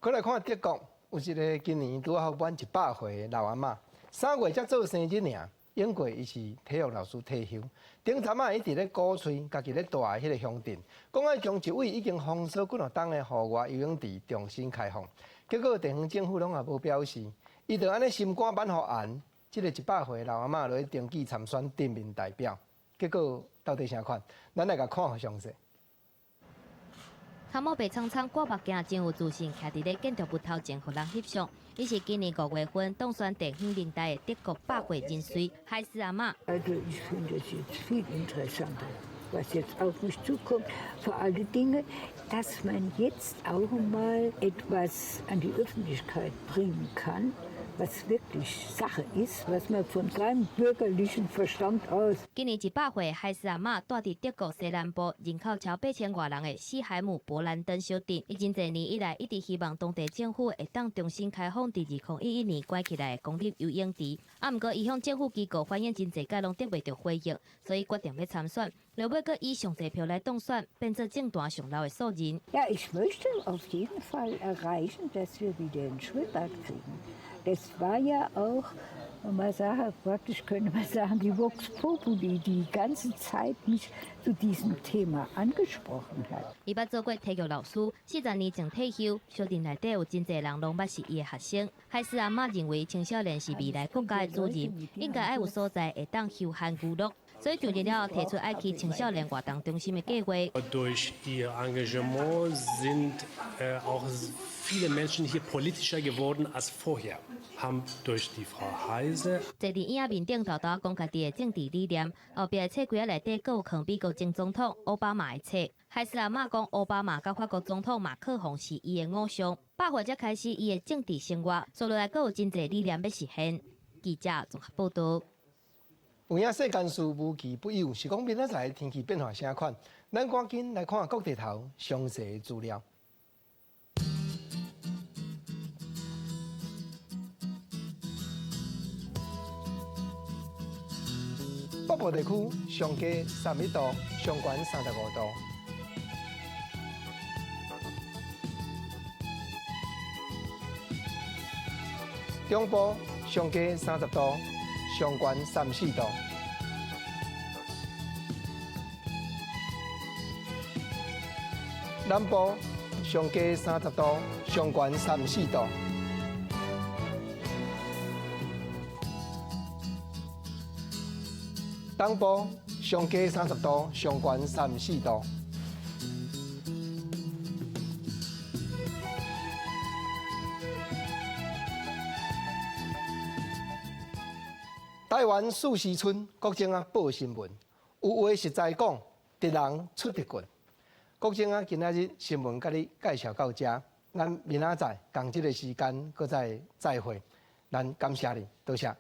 过来看德国，有一个今年拄好满100岁的老阿嬷，3月才做生日尔。英国伊是体育老师退休，顶阵啊，伊伫咧鼓吹家己咧大迄个乡镇，讲要将一位已经封锁几落冬的户外游泳池重新开放。结果地方政府拢也无表示，伊就安尼心肝蛮互严。即个100岁的老阿嬷落去登记参选镇民代表，结果到底啥款？咱来甲看下详细。头毛白苍苍，挂目镜，真有自信，徛伫咧建筑物头前，互人翕相。伊是今年5月份当选地方领导的德国百岁人瑞海斯阿嬷。Also ich finde es jetzt viel interessanter, was jetzt auf mich zukommt. Vor allen Dingen, dass man jetzt auch mal etwas an die Öffentlichkeit bringen kann, was wirklich Sache ist, was man von seinem bürgerlichen Verstand aus. 今年100岁海斯阿嬷住伫德国西南部，人口超8000外人的西海姆勃兰登小镇。伊真侪年以来一直希望当地政府会当重新开放伫2011年关起来的公立游泳池。啊，毋过伊向政府机构反映真侪届拢得袂到回应，所以决定要参选。落尾阁以上侪票来当选，变做政坛上老的素人。Ja, ich möchte auf jeden Fall erreichen, dass wir wieder ein Schwimmbad kriegen. Das war ja auch, praktisch könnte man sagen, die Vox Populi, die ganze Zeit mich zu diesem Thema angesprochen hat. 伊捌做过体育老师，40年前退休，小镇内底有真侪人拢捌是伊的学生。海斯阿嬷认为青少年是未来国家的主人，应该爱有所在会当休闲娱乐。所以就日了提出爱去青少年活动中心的计划。Durch ihr Engagement sind auch viele Menschen hier politischer geworden als vorher. Haben durch die Frau Heise 坐伫影面顶豆豆讲家己的政治理念，后壁的册柜内底阁有藏美国前总统奥巴马的册。海斯阿嬷讲，奥巴马甲法国总统马克宏是伊的偶像。8月才开始伊的政治生活，所落来阁有真侪理念要实现。记者综合报道。有影世间事无奇不有，是讲明仔载天气变化啥款？咱赶紧来看各地头详细资料。北部地区上低31度，上悬35度。中部上低30度，上悬34度。南部上低30度，上悬34度。东部上低30度，上悬34度。台湾四时村国政啊报新闻，有话实在讲，敌人出敌棍。国政啊今仔日新闻甲你介绍到这，咱明仔载同一个时间搁再会，咱感谢你，多谢。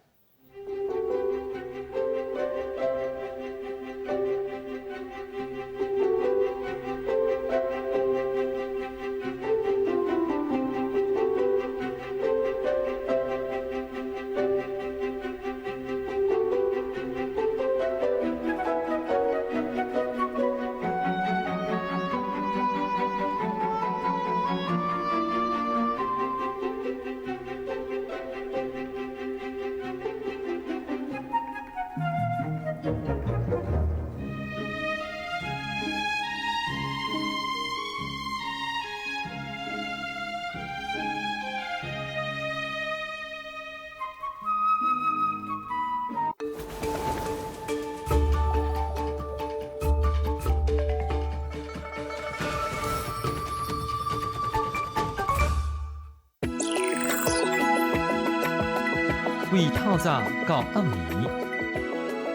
为透早到暗暝，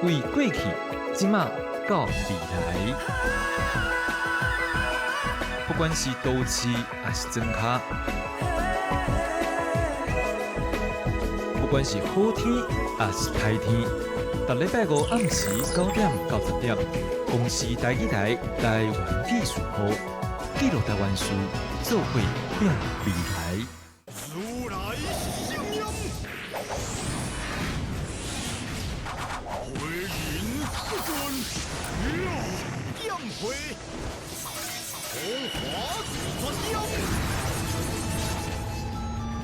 为过去即马到未来。不管是都市还是庄脚，不管是好天还是歹天，逐礼拜五暗时9点到10点，公视台语台台湾技术部记录台湾事，做伙变未来。如来圣音，回云不尊，宴会，风华绝音。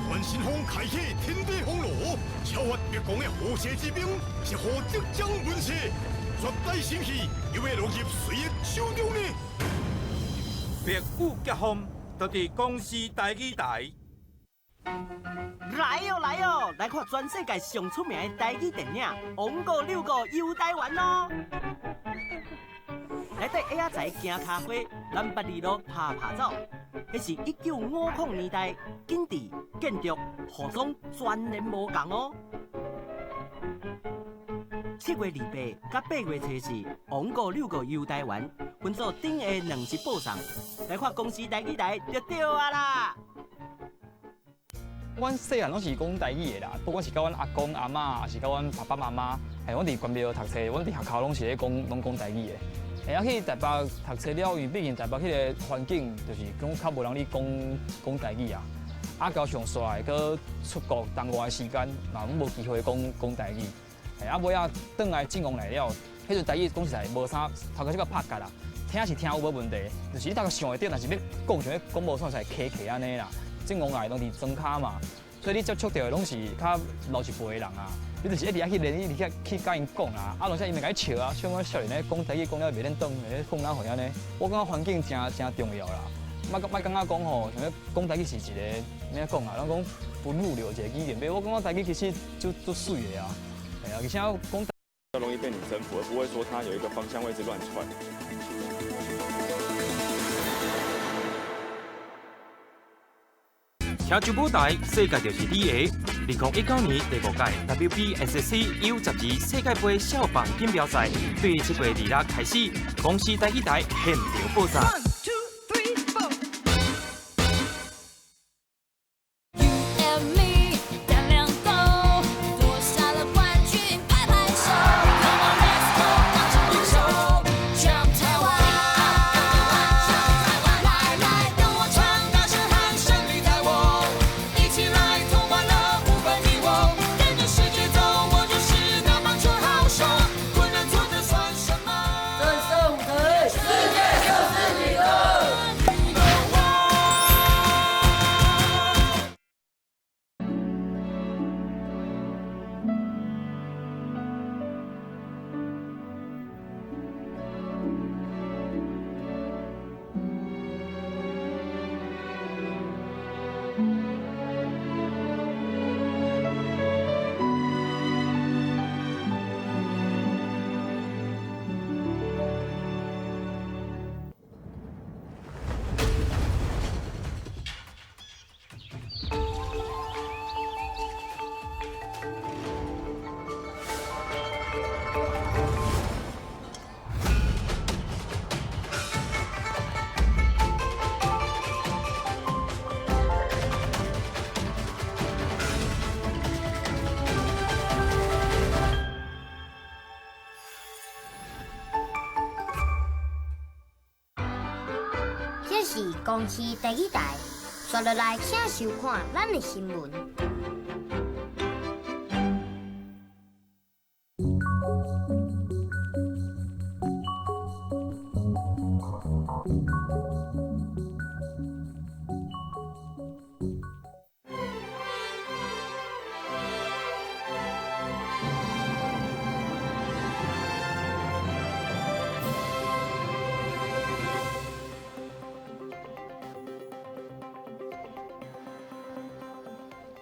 关新风开启天地风炉，超越别国的河蛇之兵，是何即将问世，绝代神器又要落入谁的手中呢？别府结婚，就伫公司台语台。来哟来哟，来看全世界上出名的台语电影《王国六国游台湾》咯！内底矮仔行脚花，南北二路拍走。迄是1950年代景致、建筑、服装全然无同哦。7月28甲8月初4，王国六国游台湾，分做顶下2集播送。来看公司台语台就对啊啦！阮细汉拢是讲台语的啦，不管是甲阮阿公阿嬷，还是甲阮爸爸妈妈，阮伫关庙读册，阮伫学校拢是咧讲台语的。去台北读册了，因为毕竟台北迄个环境就是讲较无人咧讲台语啊。到上煞个出国东外的时间，嘛无机会讲台语。尾仔转来进攻来了，迄阵台语讲实在无啥，头壳即个拍格啦，听是听有无问题，就是你大概想会到，但是要讲像讲无煞是客安尼啦。进攻来拢伫庄脚嘛，所以你接触到的拢是较老一辈的人啊。你就是一直去练，一直去甲因讲啊，拢是因为甲伊笑啊，像我少年咧讲台语讲了袂认懂，讲哪会安尼？我感觉环境真重要啦。莫感觉讲吼，像讲台语是一个咩讲啊？咱讲分入流一个语言，我感觉台语其实就水的啊。而且讲比较容易被你征服，而不会说它有一个方向位置乱窜。听住舞台，世界就是你的。2019年第5届 WBSC U12世界杯少棒锦标赛，对7月26日开始，公视台语台现场播送。是公视台语台，刷落来请收看咱的新闻。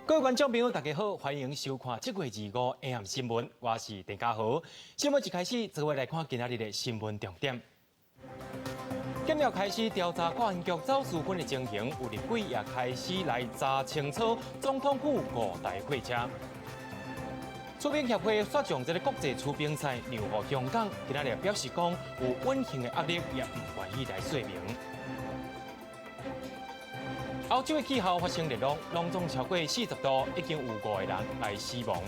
各位观众朋友，大家好，欢迎收看7月25 AM 新闻，我是陈家豪。新闻一开始，这位来看今日的新闻重点。检调开始调查国安局走私分的情形，有立委也开始来查清楚总统府5台货车。出兵协会率将这个国际出兵赛留予香港，今仔日表示讲有稳定的压力，也唔愿意来说明。欧洲的气候发生热浪，拢总超过40度，已经有5个人来死亡。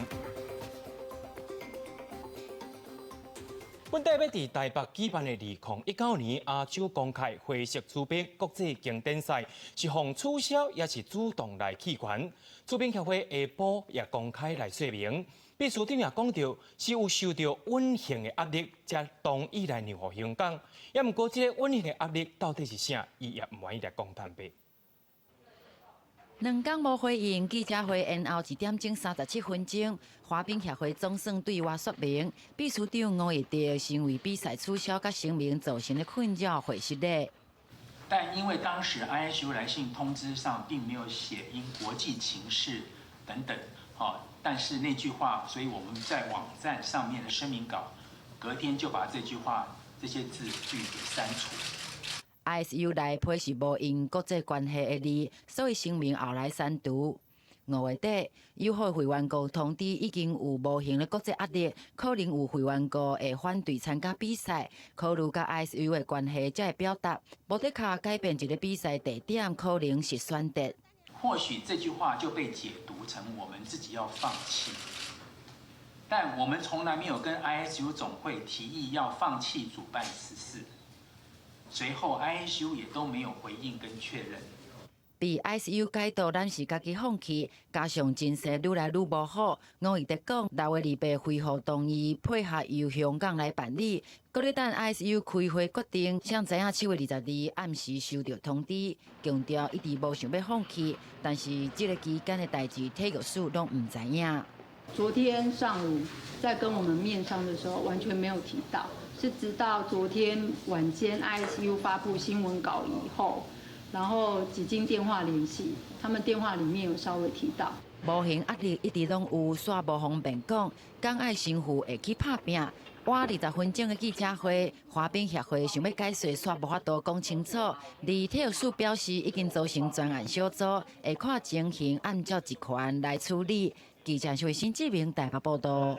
本地要伫台北举办的2019年亚洲公开灰色出兵国际经典赛，是奉取消也是主动来弃权。出兵协会下晡也公开来说明，秘书长也讲到是有受到稳定的压力，才同意来让予香港。也毋过，这个稳定的压力到底是啥？伊也唔愿意来讲坦白。2天无回应，记者会延后1点钟37分钟。滑冰协会总算对外说明，秘书长吴奕迪因为比赛取消甲声明造成的困扰会失礼。但因为当时 ISU 来信通知上并没有写因国际情势等等，但是那句话，所以我们在网站上面的声明稿，隔天就把这句话这些字句给删除。ISU 内批是无因国际关系的字，所以声明后来删除。5月底，友好会员国通知已经有无形的国际压力，可能有会员国会反对参加比赛，考虑甲 ISU 的关系才会表达。无得卡改变一个比赛地点，可能是选择。或许这句话就被解读成我们自己要放弃，但我们从来没有跟 ISU 总会提议要放弃主办此事。随后 ISU 也都没有回应跟确认。被 ISU 解读，咱是家己放弃，加上情势愈来愈无好。吴奕迪讲，6月2日恢复同意配合由香港来办理，搁咧等 ISU 开会决定。想知影7月22暗时收到通知，强调一直无想要放弃，但是这个期间的代志，体育署拢唔知影。昨天上午在跟我们面商的时候，完全没有提到。是直到昨天晚间 ISU 发布新闻稿以后，然后几经电话联系，他们电话里面有稍微提到。无形压力一直拢有，煞无方便讲，讲爱身负会去拍拼。我20分钟的记者会，滑冰协会想要解说，煞无法度讲清楚。而体育署表示，已经组成专案小组，会看情形，按照一款来处理。记者是新志明台北报道。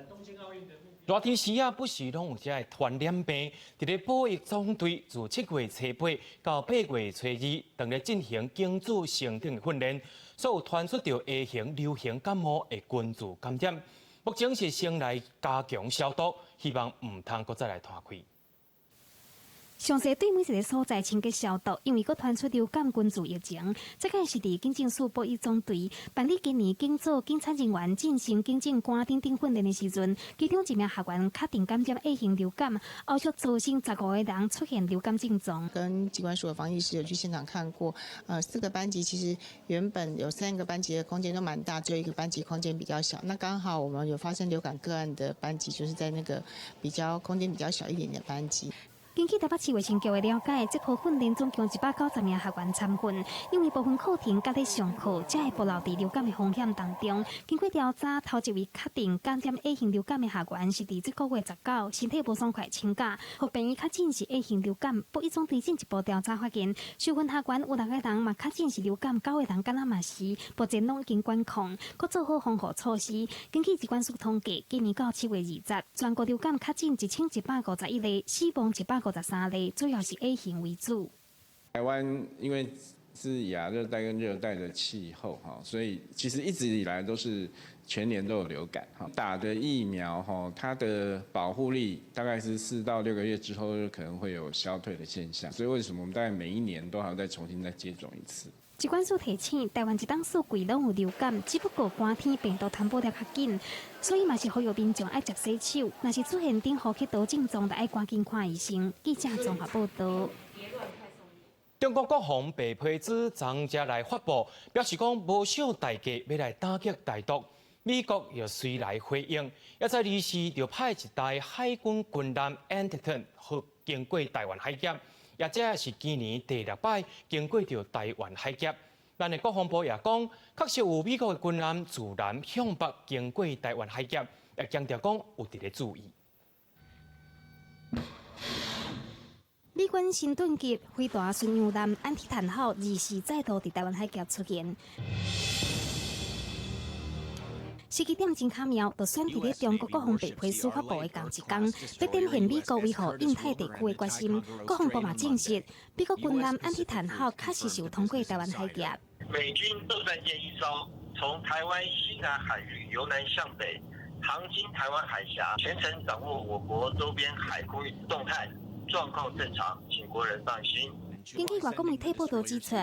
热天时啊，不时拢有这个传染病。伫咧保育总队自7月初8到8月初2，当咧进行经主成长的训练，所有传出着 A 型流行感冒的菌株感染，目前是先来加强消毒，希望唔通搁再来拖开。详细对每一个所在清洁消毒，因为佫传出流感菌株疫情。这个是伫警政署保育总队办理今年警组警察人员进行警政官等训练的时阵，其中1名学员确定感染 A 型流感，后续造成15个人出现流感症状。跟机关署的防疫师有去现场看过，4个班级其实原本有3个班级的空间都蛮大，只有1个班级空间比较小。那刚好我们有发生流感个案的班级，就是在那个空间比较小一点的班级。根据台北市卫生局的了解，这项训练总共190名学员参训，因为部分课程甲咧上课，才会暴露伫流感的风险当中。经过调查，头一位确定感染 A 型流感的学员是伫这个月19，身体不爽快请假，互病医确诊是 A 型流感。保育总队进一步调查发现，受训学员有6个人嘛确诊是流感，9个人敢若嘛是，目前拢已经管控，佮做好防护措施。根据机关署统计，今年到7月20日，全国流感确诊1151例，死亡153例，主要是 A 型为主。台湾因为是亚热带跟热带的气候哈，所以其实一直以来都是全年都有流感哈。打的疫苗哈，它的保护力大概是4到6个月之后可能会有消退的现象，所以为什么我们大概每1年都还要再重新再接种一次？机关署提醒，台湾一档数据拢有流感，只不过寒天病毒传播得较紧，所以嘛是呼吁民众爱接洗手。若是出现任何吸毒症状，就爱赶紧看医生。记者综合报道。中国国防白皮子昨才来发布，表示讲无少代价要来打击台独。美国又随来回应，也在2时就派一台海军军舰 Antietam 经过台湾海峡。也这是今年第6摆经过着台湾海峡。咱的国防部也讲，确实有美国的军舰自南向北经过台湾海峡，也强调讲有伫咧注意。美军新盾级飞弹巡洋舰安提坦号2时再度伫台湾海峡出现。时机点真巧妙，就选伫咧中国国防备批司法部的同一天，要展现美国维护印太地区的决心。国防部嘛证实，美国军舰安提坦号确实是有通过台湾海峡。美军陆战舰一艘从台湾西南海域由南向北，航经台湾海峡，全程掌握我国周边海空域动态，状况正常，请国人放心。根据外国媒体报道指出，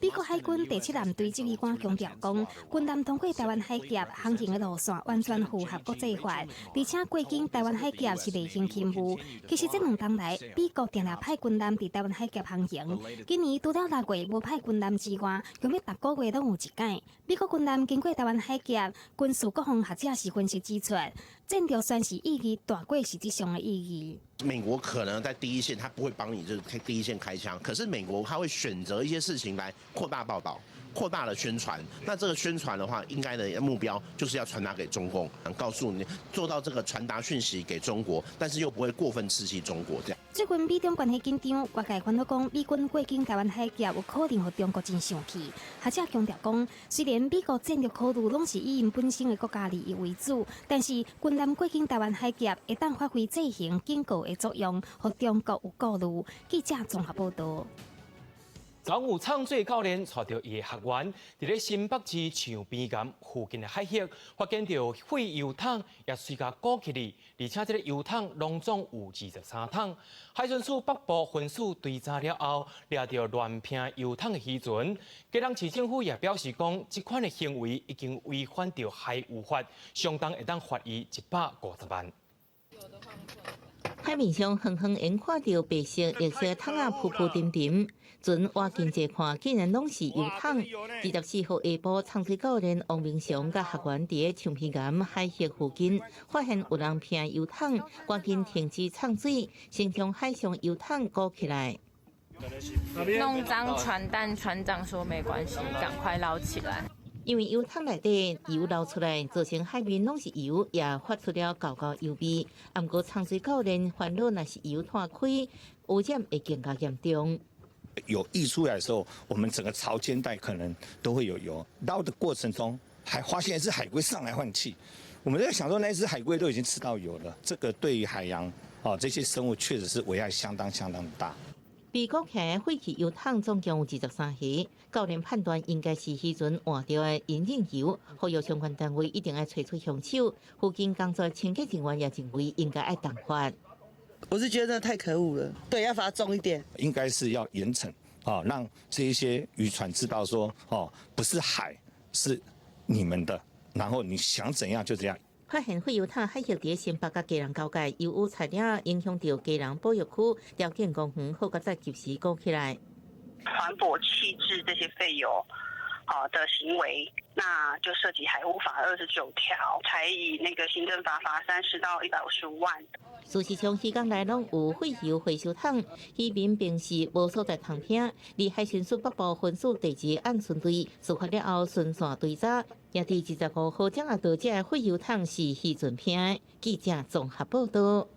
美国海军第7舰队指挥官强调讲，军舰通过台湾海峡航行的路线完全符合国际法，而且过境台湾海峡是例行勤务。其实这2年来，美国定定派军舰伫台湾海峡航行。今年除了6月无派军舰之外，永远逐个月拢有一届。美国军舰经过台湾海峡，军事国防学者是分析指出，战略宣示意义大过实质上的意义。美国可能在第一线，他不会帮你就是第一线开枪，可是美国他会选择一些事情来扩大报道、扩大的宣传。那这个宣传的话，应该的目标就是要传达给中共，告诉你做到这个传达讯息给中国，但是又不会过分刺激中国这样。最近美中关系紧张，外界烦恼讲美军过境台湾海峡有可能和中国真生气。学者强调讲，虽然美国战略考虑拢是以因本身的国家利益为主，但是军舰过境台湾海峡会当发挥制衡警告的作用，和中国有顾虑。记者综合报道。昨有创水教练带着伊的学员，伫咧新北市象边岩附近的海域，发现到废油桶也随甲鼓起哩，而且这个油桶拢总有23桶。海巡署北部分署追查了后，抓到乱拼油桶的时阵，基隆市政府也表示讲，这款的行为已经违反到海务法，相当会当罚伊150万。海面上远远沿看到白色、绿色桶仔浮浮沉沉，船划近一看，竟然拢是油桶。24号下晡，长水教练王明祥甲学员伫咧象鼻岩海域附近，发现有人拼油桶，赶紧停止唱水，先将海上油桶鼓起来。弄脏船但船长说没关系，赶快捞起来。因为油桶内底油流出来，造成海面拢是油，也发出了高高油味。不过长水教练烦恼，若是油摊开，污染会更加严重。有溢出来的时候，我们整个潮间带可能都会有油。捞的过程中，还发现一只海龟上来换气。我们在想说，那只海龟都已经吃到油了，这个对于海洋这些生物确实是危害相当大。被告起来废弃油桶总共有23盒，教练判断应该是迄阵换掉的引引油，呼吁相关单位一定要找出凶手。附近工作清洁人员也认为应该要重罚。我是觉得太可恶了，对，要罚重一点。应该是要严惩让这一些渔船知道说不是海，是你们的，然后你想怎样就怎样。发现废油桶海域伫新北甲基隆交界，油污材料影响到基隆保育区条件公园，好甲再及时鼓起来。船舶弃置这些废油的行为，那就涉及海务法29条，才以那个行政罚30到155万。事实上，渔港内拢有废油回收桶，渔民平时无所在通听。而海巡署北部分署第2案巡队事发了后，顺线追查，也伫25号掌握到这个废油桶是渔船拼的。记者综合报道。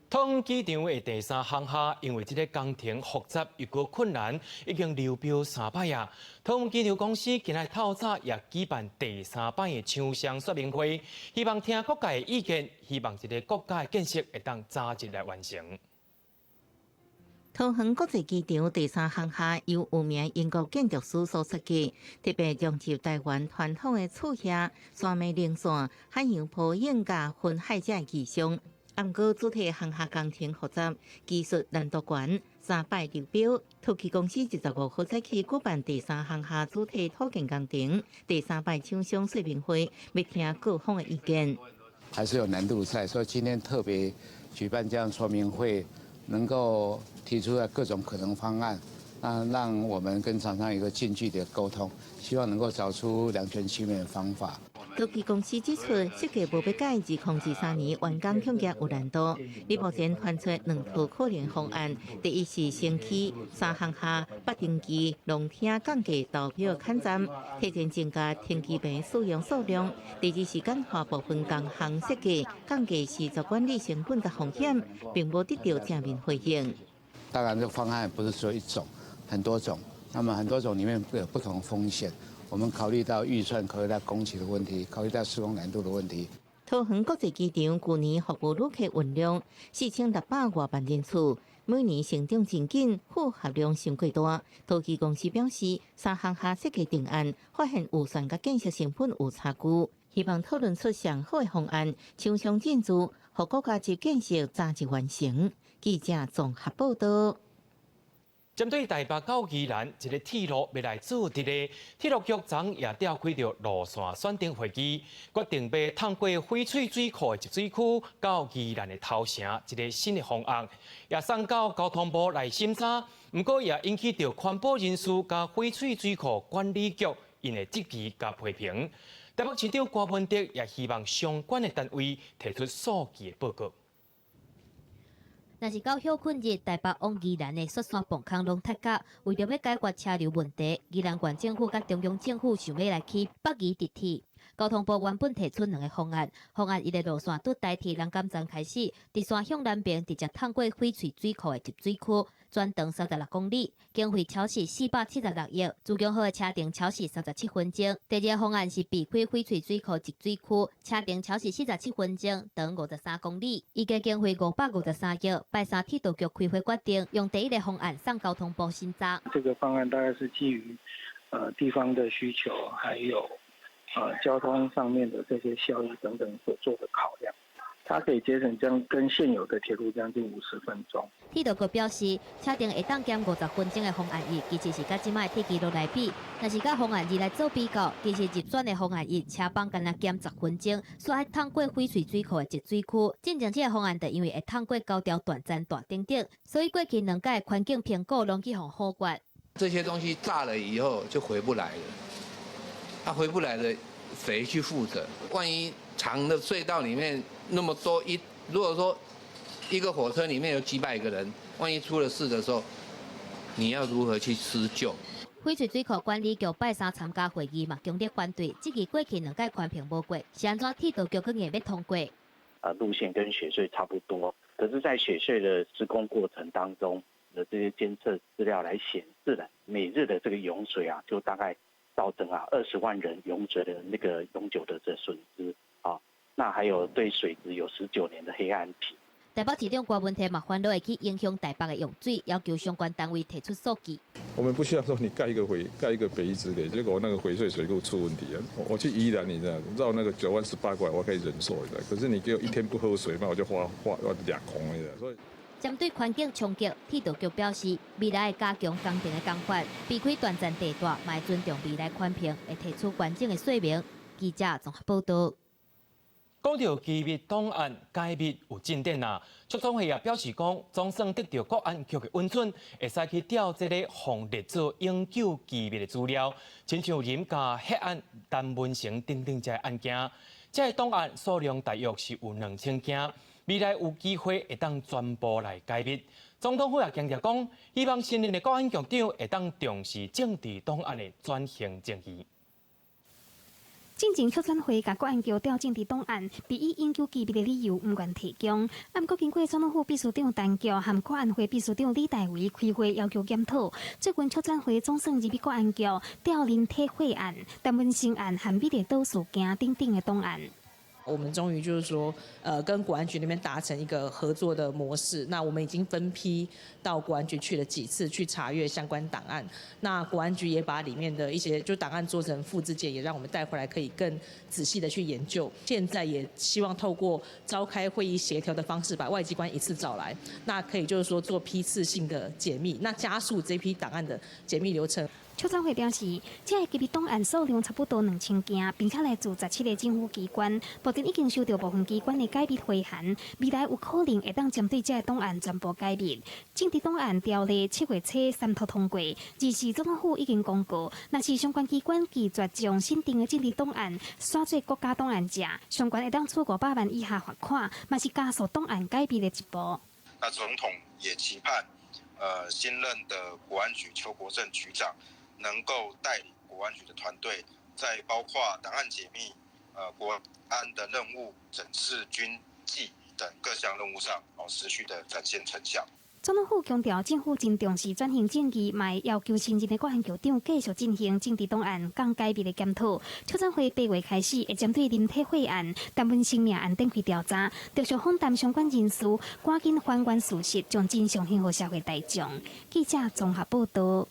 通机场的第3航厦，因为这个工程复杂又过困难，已经流标3摆啊。通机场公司今日透早也举办第3摆的厂商说明会，希望听各界的意见，希望这个国家的建设会当早日来完成。桃园国际机场第3航厦由有名英国建筑师所设计，特别融入台湾传统的厝瓦、山脉零线、海洋坡应甲分海者的技术。不过，主体航厦工程复杂，技术难度高，3摆流标。土气公司25号早起举办第3航厦主体土建工程第3摆厂商说明会，要听各方的意见。还是有难度在，所以今天特别举办这样说明会，能够提出各种可能方案，让我们跟厂商有一个近距离的沟通，希望能够找出两全其美的方法。土气公司指出，设计无要改2023年完工抢劫有难度。你目前传出2套可能方案，第一是先起3航厦8定期龙厅降价投票砍站，提前增加停机坪使用数量；第二是简化部分工项设计，降低施作管理成本甲风险，并无得到正面回应。当然，这个方案不是只有一种，很多种。那么很多种里面有不同风险。我们考虑到预算，考虑到工期的问题，考虑到施工难度的问题。桃园国际机场去年服务旅客运量4600多万人次，每年成长真紧，负荷量伤过大。桃机公司表示，3项下设计定案，发现预算甲建设成本有差距，希望讨论出上好的方案，抢上进度，互国家级建设早日完成。记者综合报道。针对台北到宜兰一个铁路要来做的咧，铁路局昨也召开着路线选定会议，决定要通过翡翠水库的集水区到宜兰的头城一个新的方案，也送到交通部来审查。不过也引起着环保人士甲翡翠水库管理局因的质疑甲批评。台北市长郭文德也希望相关的单位提出数据的报告。若是到休困日，台北往宜兰的雪山磅空拢塌角，为着要解决车流问题，宜兰县政府甲中央政府想要来起北宜直铁。交通部原本提出2个方案，方案一个路线拄代替南港站开始，直线向南边直接通过翡翠水库的集水区，全长36公里，经费超市476亿，自强号的车程超时37分钟。第2个方案是避开翡翠水库集水区，车程超时47分钟，长53公里，预计经费553亿。拜三铁道局开会决定，用第1个方案送交通部审查。这个方案大概是基于地方的需求，还有交通上面的这些效益等等所做的考量，它可以节省跟现有的铁路将近50分钟。铁道局表示，车程会当减50分钟的方案1，其实是甲即卖铁路来比，若是甲方案2来做比较，其实入选的方案1车帮干那减10分钟，所以通过翡翠水库的集水区。进前这个方案就因为会通过高条短站大顶顶，所以过去2届环境评估拢去互好决。这些东西炸了以后就回不来了。他回不来的，谁去负责？万一长的隧道里面那么多如果说一个火车里面有几百个人，万一出了事的时候，你要如何去施救？翡翠水库管理局拜三参加会议嘛，强烈反对，这个过去2届宽屏无过，是安怎铁道局去硬要通过？路线跟雪隧差不多，可是，在雪隧的施工过程当中的这些监测资料来显示的，每日的这个涌水啊，就大概造成20万人涌水的那个永久的这损失啊，那还有对水质有19年的黑暗期。台北市长郭文天嘛，烦恼会去影响台北的用水，要求相关单位提出数据。我们不需要说你盖一个北宜直的，结果那个翡翠水库出问题啊！我去宜兰，你知道绕那个9万18块，我可以忍受一下。可是你给我1天不喝水，那我就花2空了。所以，针对环境冲击，铁道局表示，未来会加强工程的工法，避开短暂地段，嘛会尊重未来宽屏，会提出完整的说明。记者综合报道。讲到机密档案解密有进展啊，促统会也表示讲，总算得到国安局的允准，会使去调这个防列做永久机密的资料，亲像林家血案、陈文成等等这案件，这个档案数量大约是有2000件，未来有机会会当全部来解密。总统府也强调讲，希望新任的国安局长会当重视政治档案的转型正义。进前促转会甲国安局调政治档案，被以永久机密的理由唔愿提供。不过经过总统府秘书长陈菊和国安会秘书长李大为开会要求检讨，这份促转会总算入禀国安局调人体会案、陈文成案和美丽岛事件等等的档案。我们终于就是说，跟国安局那边达成一个合作的模式。那我们已经分批到国安局去了几次，去查阅相关档案。那国安局也把里面的一些就档案做成复制件，也让我们带回来可以更仔细的去研究。现在也希望透过召开会议协调的方式，把外机关一次找来，那可以就是说做批次性的解密，那加速这批档案的解密流程。促转会表示，这个机密档案数量差不多2000件，并且来自17个政府机关，目前已经收到部分机关的解密回函，未来有可能会当针对这个档案全部解密。政治档案条例7月初三读通过，24总统府已经公告，若是相关机关拒绝将新定的政治档案刷做国家档案者，相关会当处500万以下罚款，嘛是加速档案解密的一步。那总统也期盼，新任的国安局邱国正局长能够带领国安局的团队，在包括档案解密、国安的任务、整治军纪等各项任务上，持续的展现成效。总统府强调，政府真重视转型正义，嘛要求新任的国安局长继续进行政治档案更解密的检讨。筹展会8月开始，会针对林体血案、谈文生命案展开调查，陆续访谈相关人士，赶紧还原事实，将真相献给社会大众。记者综合报道。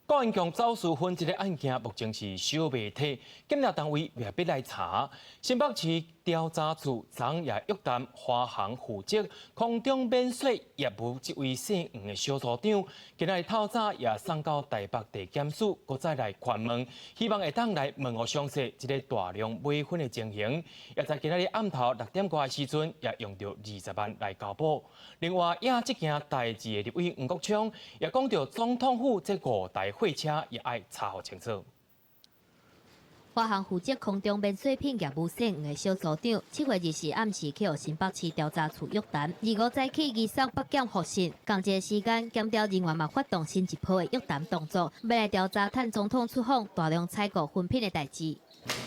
高安强走私分这个案件，目前是小媒体检察单位也必来查。新北市调查处昨也约谈华航负责空中免税业务这位姓黄的小组长，今日透早也送到台北地检署，搁再来询问，希望会当来问个详细这个大量买分的情形。也在今日暗头6点多的时阵，也用到20万来交保。另外，也这件代志的立委黄国昌也讲到，总统府这5台货车也爱查好清楚。华航负责空中免税品业务姓黄的小组长，7月24暗时去予新北市调查处约谈，25早起移送北检复讯。同一个时间，检调人员嘛发动新一波的约谈动作，要来调查趁总统出访大量采购分品的代志。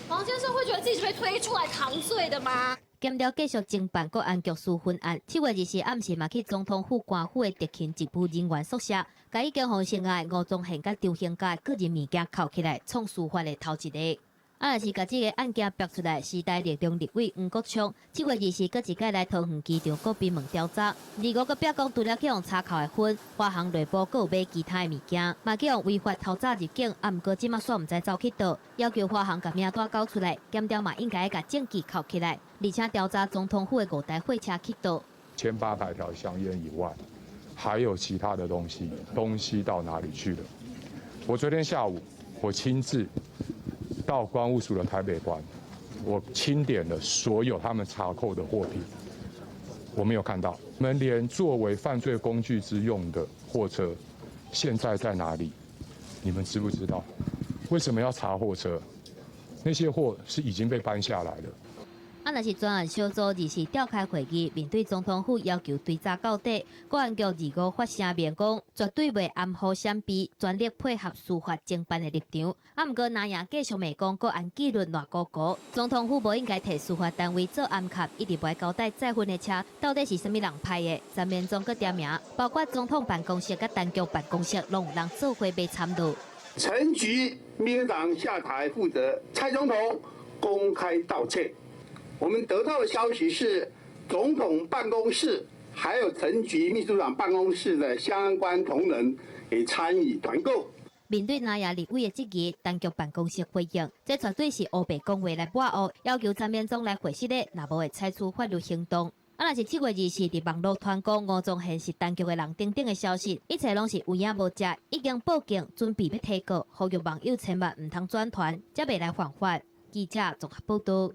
黄先生会觉得自己是被推出来扛罪的吗？检调继续侦办国安局私分案，7月24暗时嘛去总统府官府的特勤职务人员宿舍，甲已经互涉案吴宗宪甲张兴家个人物件扣起来，创司法的头一个。若是甲这个案件爆出来，时代力量立委黄国昌7月24搁一届来桃园机场国宾门调查，25个表讲除了去用查扣的分，华航内部搁有买其他的物件，嘛去用违法偷早入境，毋过即马煞毋知走去倒，要求华航甲名单交出来，检调嘛应该甲证据扣起来，而且调查总统府的5台货车去倒。1800条香烟以外，还有其他的东西到哪里去了？我昨天下午我亲自到关务署的台北关，我清点了所有他们查扣的货品，我没有看到。我们连作为犯罪工具之用的货车，现在在哪里？你们知不知道？为什么要查货车？那些货是已经被搬下来了。若是专案小组24召开会议，面对总统府要求追查到底，国安局25发声明讲，绝对袂暗号闪避，全力配合司法侦办的立场。毋过那也继续骂讲，国安纪律偌高高，总统府无应该替司法单位做暗卡，一直袂交代载分的车到底是甚物人派的。陈明忠佮点名，包括总统办公室佮单局办公室，拢有人做伙被参与。陈局秘书长下台负责，蔡总统公开道歉。我们得到的消息是，总统办公室还有陈局秘书长办公室的相关同仁也参与团购。面对那亚立委的质疑，当局办公室回应，这绝对是黑白讲话来抹黑，要求陈明忠来回释的，若无会采取法律行动。若是7月24伫网络传讲吴宗宪是当局的人等等的消息，一切拢是有影无迹，已经报警，准备要提告，呼吁网友千万唔通转传，才袂来犯法。记者综合报道。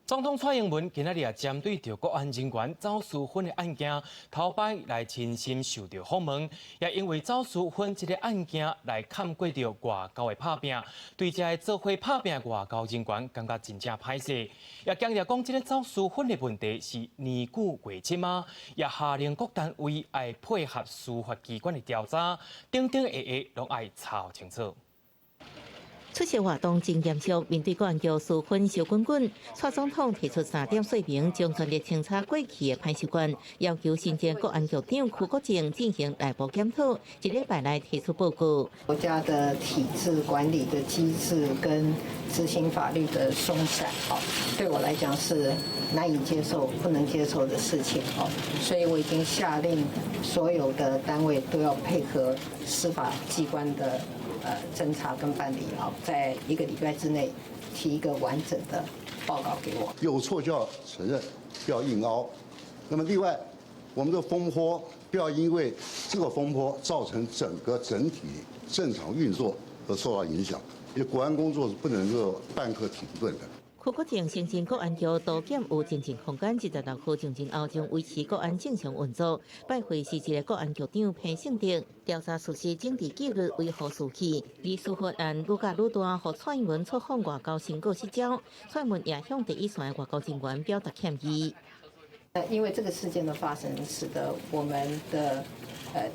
总统蔡英文今仔日也针对着国安人员走私分的案件，头摆来亲身受到访问，也因为走私分这个案件来看过着外交的拍拼，对这个做伙拍拼的外交人员感觉真正歹势，也强调讲这个走私分的问题是年久月深吗？也下令各单位爱配合司法机关的调查，等等拢爱查清楚。出席活动真严肃，面对国安局私分小滚滚，蔡总统提出3点说明，将全力清查过去的歹习惯，要求新任国安局长邱国正进行内部检讨，1礼拜内提出报告。国家的体制管理的机制跟执行法律的松散，对我来讲是难以接受、不能接受的事情，所以我已经下令所有的单位都要配合司法机关的侦查跟办理，在1个礼拜之内提一个完整的报告给我。有错就要承认，不要硬凹。那么另外，我们的风波不要因为这个风波造成整体正常运作而受到影响，因为国安工作是不能够半刻停顿的。邱国正承认国安局督检有真正空间，16号上任后将维持国安正常运作。拜会时，一个国安局长潘胜德调查事实政治纪律为何事起，而司法案愈加愈大，互蔡英文出访外交成果失焦。蔡英文也向第一线的外交人员表达歉意。因为这个事件的发生，使得我们的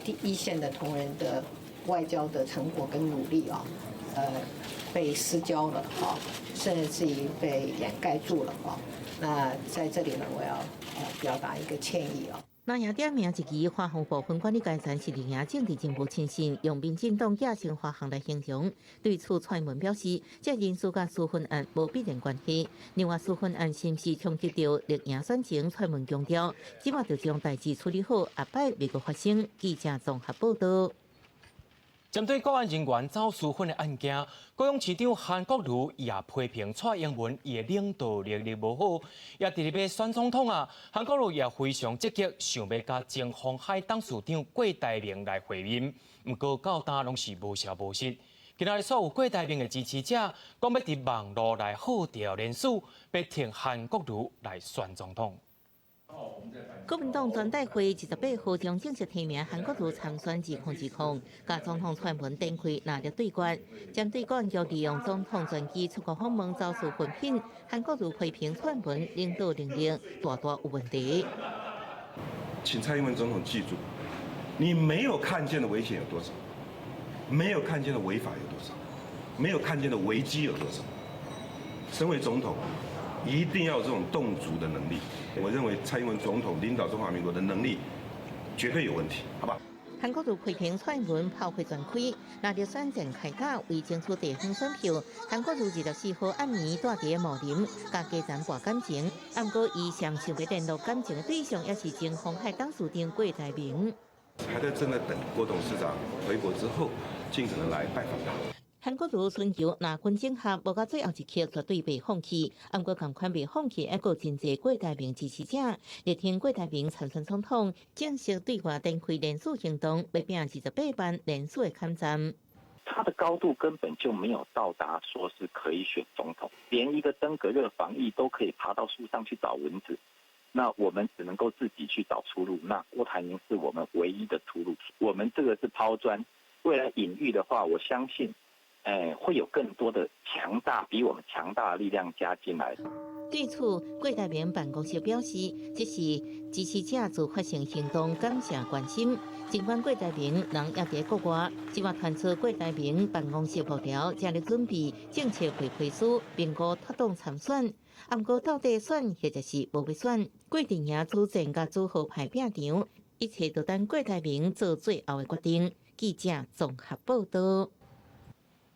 第一线的同仁的外交的成果跟努力被失焦了甚至于被掩盖住了那在这里呢，我要表达一个歉意南亚点名一支华航部分管理阶层是领营政治进步亲信，用民进党野性华航来形容。对此，蔡文表示，这人事甲私婚案无必然关系。另外，私婚案是毋是冲击到立营选情？蔡文强调，即马就将代志处理好，下摆袂阁发生。记者综合报道。针对国安人员走私婚的案件，高雄市长韩国瑜也批评蔡英文伊的领导力无好，也伫咧要选总统啊。韩国瑜也非常积极，想要甲前鸿海董事长郭台铭来会面，不过到今拢是无消无息。今仔日所有郭台铭的支持者，讲要伫网络来号召联署，要挺韩国瑜来选总统。国民党全代会28号将正式提名韩国瑜参选2020，甲总统蔡文展开热烈对决。针对国安局利用总统专机出国访问走私婚品，韩国瑜批评蔡文领导能力大大有问题。请蔡英文总统记住，你没有看见的危险有多少，没有看见的违法有多少，没有看见的危机有多少。身为总统，一定要有这种动足的能力。我认为蔡英文总统领导中华民国的能力绝对有问题，好吧？韩国瑜批评蔡文炮火全开，热烈选战开打，为争取地方选票。韩国瑜24号暗暝住伫茂林，甲家长博感情。不过，伊上想要联络感情的对象，也是前鸿海董事长郭台铭。还正在等郭董事长回国之后，尽可能来拜访他。韩国瑜寻求拿军政合，无到最后一刻绝对袂放弃。不过同款袂放弃，还有真侪郭台铭支持者力挺郭台铭参选总统，正式对外展开联署行动，要拼28万联署的抗战。他的高度根本就没有到达说是可以选总统，连一个登革热防疫都可以爬到树上去找蚊子。那我们只能够自己去找出路。那郭台铭是我们唯一的出路。我们这个是抛砖，未来隐喻的话，我相信。会有更多的强大比我们强大的力量加进来。对此，郭台铭办公室表示，这是支持者自发性行动，感谢关心。尽管郭台铭人也在国外，即马传出郭台铭办公室幕僚正在准备政策会批书，并告推动参选。不过到底选或者是无要选，郭定也主战甲组合派拼场，一切都等郭台铭做最后的决定。记者综合报道。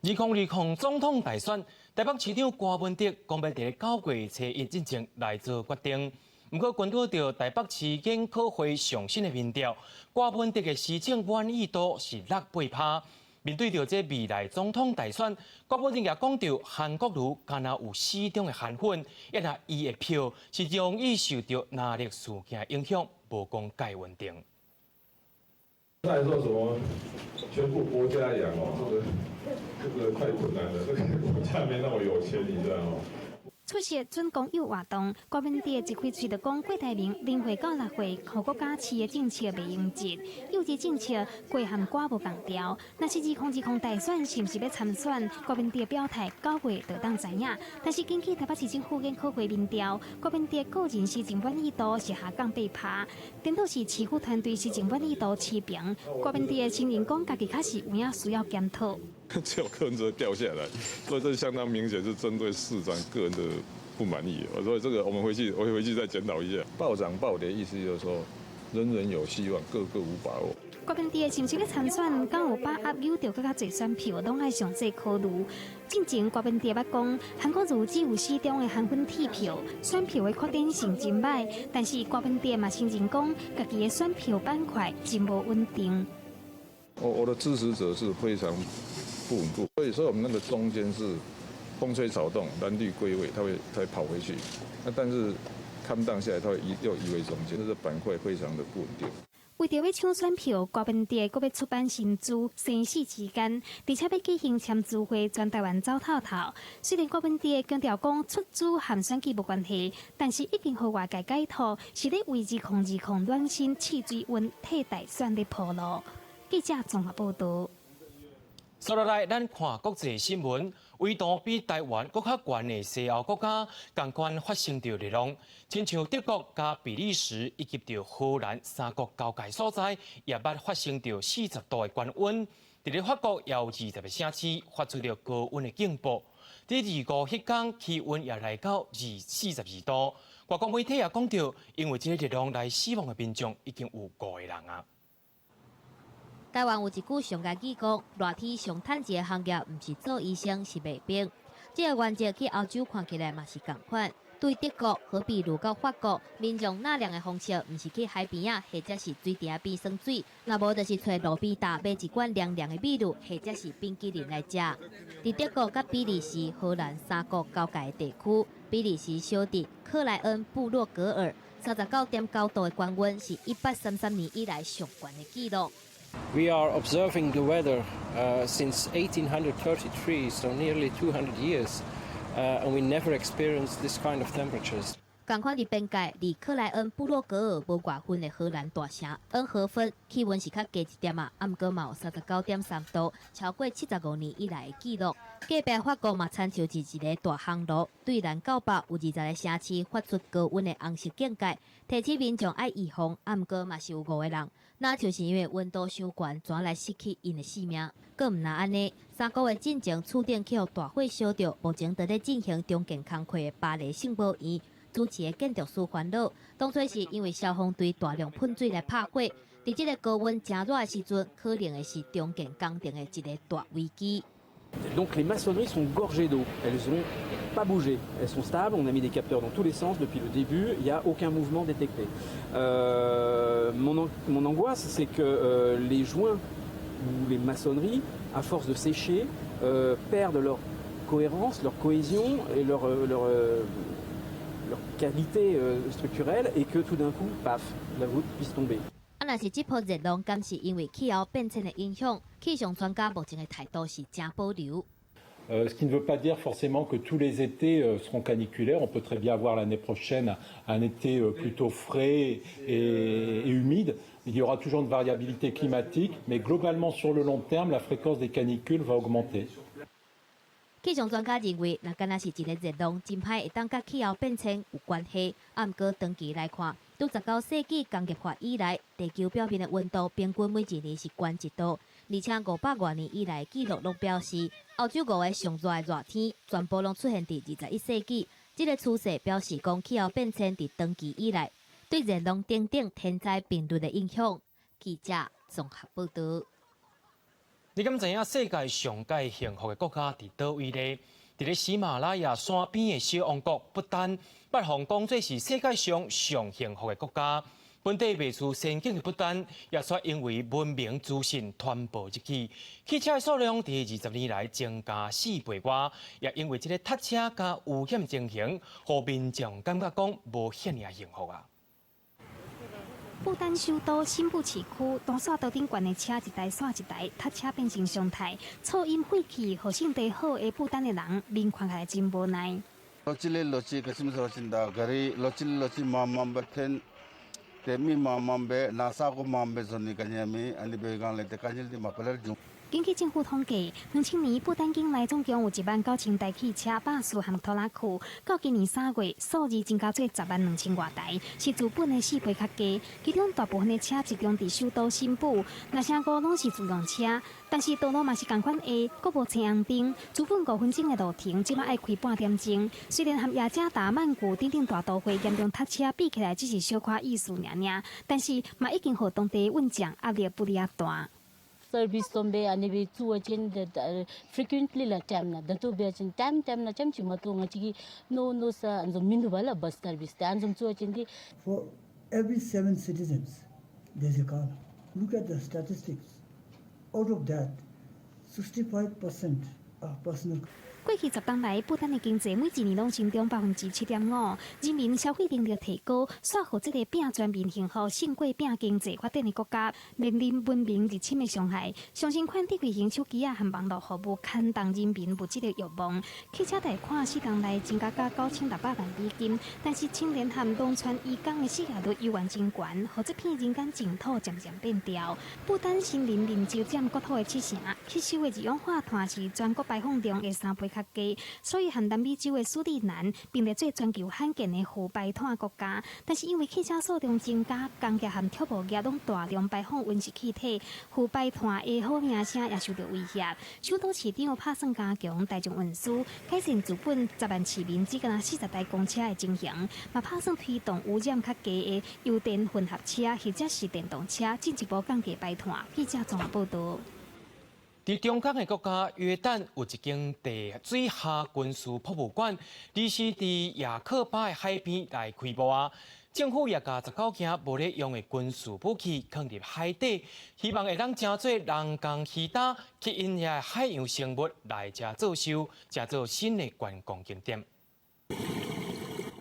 2020总统大选，台北市长郭文哲讲要在9月初1之前来做决定。不过，根据到台北市研考会上新的民调，郭文哲的市政满意度是68%。面对着这未来总统大选，郭文哲也讲到韩国瑜敢若有死忠的韩粉，一若伊的票是容易受到哪力事件影响，无讲介稳定。再说什么全部国家养哦，这个太困难了，这个国家没那么有钱，你知道吗？出席准公有活动，郭文哲一开嘴就讲郭台铭0岁到6岁，和国家市的政策袂用值，幼稚政策郭和郭无共调。若是2020大选是毋是要参选，郭文哲表态9月就当知影。但是根据台北市政府研考会民调，郭文哲个人施政满意度是下降8%，颠倒是市府团队施政满意度持平。郭文哲承认讲家己确实有影需要检讨。只有柯文哲掉下来，所以这相当明显是针对市长个人的不满意。所以这个我会回去再检讨一下。暴涨暴跌意思就是说，人人有希望，个个无把握。郭文哲是毋是咧参选，敢有把握有着更加侪选票，拢爱详细考虑。进前郭文哲捌讲，韩国瑜只有4中的韩粉铁票，选票的确定性真歹。但是郭文哲嘛承认讲，家己的选票板块真无稳定。我的支持者是非常不稳固，所以我们那个中间是风吹草动，蓝绿归位，他会跑回去。那但是看荡下来，他会又移为中间，这个板块非常的不稳定。为着要抢选票，郭文哲阁要出版新书《生死之间》，而且要举行签字会，全台湾走透透。虽然郭文哲强调讲出资和选举无关系，但是已经和外界解脱，是咧为2020暖身试水温替大选的铺路。记者综合报道。接落来，咱看国际新闻。纬度比台湾更较悬的西欧国家，同款发生着热浪，亲像德国、加比利时以及着荷兰3国交界所在，也捌发生着40度的高温。伫咧法国也有20个城市发出了高温的警报。伫25迄天，气温也来到42度。外国媒体也讲到，因为这个热浪来死亡的民众已经有5个人啊。台湾有一句上家语讲，热天上趁钱的行业，毋是做医生是卖兵。这个原则去欧洲看起来嘛是同款。对德国、荷比如到法国，民众纳凉的方式，毋是去海边啊，或者是水池边耍水，那无就是找路边搭买一罐凉凉的米露，或者是冰淇淋来食。伫德国甲比利时、荷兰三国交界地区，比利时小弟克莱恩布洛格尔39.9度的高温是1833年以来上悬的纪录。We are observing the weather since 1833, so nearly 200 years, and we never experienced this kind of temperatures. 同款伫边界，离克莱恩布洛格尔无外远的荷兰大城恩和芬，气温是较低一点啊，毋过嘛有39.3度，超过75年以来的纪录。隔壁法国嘛，参像是一个大烘炉，对南到北有20个城市发出高温的红色警戒，提醒民众爱预防。毋过嘛是有5个人，那就是因为温度伤悬，转来失去因的性命。阁毋那安尼，3个月进前厝顶去互大火烧着，目前正在进行中健康会的巴黎圣保院。主持的建筑师烦恼，当初是因为消防队大量喷水来拍火，伫这个高温正热的时阵，可能会是中建工程的一个大危机。Donc les maçonneries sont gorgées d'eau, elles n'ont pas bougé, elles sont stables, on a mis des capteurs dans tous les sens depuis le début, il n'y a aucun mouvement détecté. Mon angoisse, c'est que les joints ou les maçonneries, à force de sécher, perdent leur cohérence, leur cohésion et leur qualité structurelle et que tout d'un coup, paf, la voûte puisse tomber. 若是这波热浪，敢是因为气候变迁的影响？气象专家目前的态度是真保留。Ce qui ne veut pas dire forcément que tous les étés seront caniculaires. On peut très bien avoir l'année prochaine un été plutôt frais et humide. Il y aura toujours une variabilité climatique, mais globalement sur le long terme, la fréquence des canicules va augmenter. 气象专家认为，若敢若是一个热浪，真歹会当甲气候变迁有关系。毋过长期来看，自19世纪工业化以来，地球表面的温度平均每一年是悬1度，而且500多年以来记录拢表示，欧洲5个上热的热天，全部拢出现伫21世纪。这个趋势表示讲气候变迁伫长期以来对热浪等等天灾频率的影响。记者综合报道。你敢知影世界上界幸福的国家伫倒位呢？伫咧喜马拉雅山边的小王国，不但被奉讲做是世界上上幸福的国家，本地未出先进的不但，也煞因为文明资讯传播入去，汽车的数量伫20年来增加4倍多，也因为这个塞车加污染情形，互民众感觉讲无遐尔幸福啊。不丹首都新布市区，大厦头顶悬的车一台煞一台，塞车变成常态，噪音废气，互性地好的不丹的人，面看起来真无奈。根据政府统计，2000年不丹境内总共有19000台汽车、巴士和拖拉库，到今年3月，数字增加做102000多台，是自本的4倍较低。其中大部分的车集中伫首都新布，那些个拢是自用车，但是道路嘛是同款下，佫无青红灯，原本5分钟的路程，即马要开半点钟。虽然和雅加达、曼谷等等大都会严重塞车比起来，只是小可意思尔，但是嘛已经互当地运将压力不哩大。Service tombe ani be tuwa chen frequently la time na dato be chen time na cham chima to ngachi no sa anzom mindu bala bus service ta anzom tuwa chen di. For every 7 citizens there's a car. Look at the statistics. Out of that, 65% are personal. 过去10年来，不丹的经济每一年拢成长7.5%，人民消费能力提高，煞互这个拼全面幸福胜过拼经济发展的国家，面临文明入侵的伤害。相信款智慧型手机和网络服务牵动人民物质的欲望。汽车贷款4年来增加到9600万美金，但是青年和农村移工的失业率依然真悬，互这片人间净土渐渐变调。不丹森林人就占国土的7成，吸收的二氧化碳是全国排放量的3倍。较低，所以和南美洲的斯里兰并列做全球罕见的负排碳国家。但是因为汽车数量增加，工业和畜牧业拢大量排放温室气体，负排碳的好名声也受到威胁。首都市长打算加强大众运输，改善原本10万市民只敢40台公车的情形，嘛打算推动污染较低的油电混合车或者是电动车，进一步降低排碳。记者综合报道。伫中港的国家约旦有一间地水下军事博物馆，你是伫雅克巴的海边来开幕啊！政府也把19件无咧用的军事武器放入海底，希望会当真做人工鱼胆，吸引遐海洋生物来遮做收，遮做新的观光景点。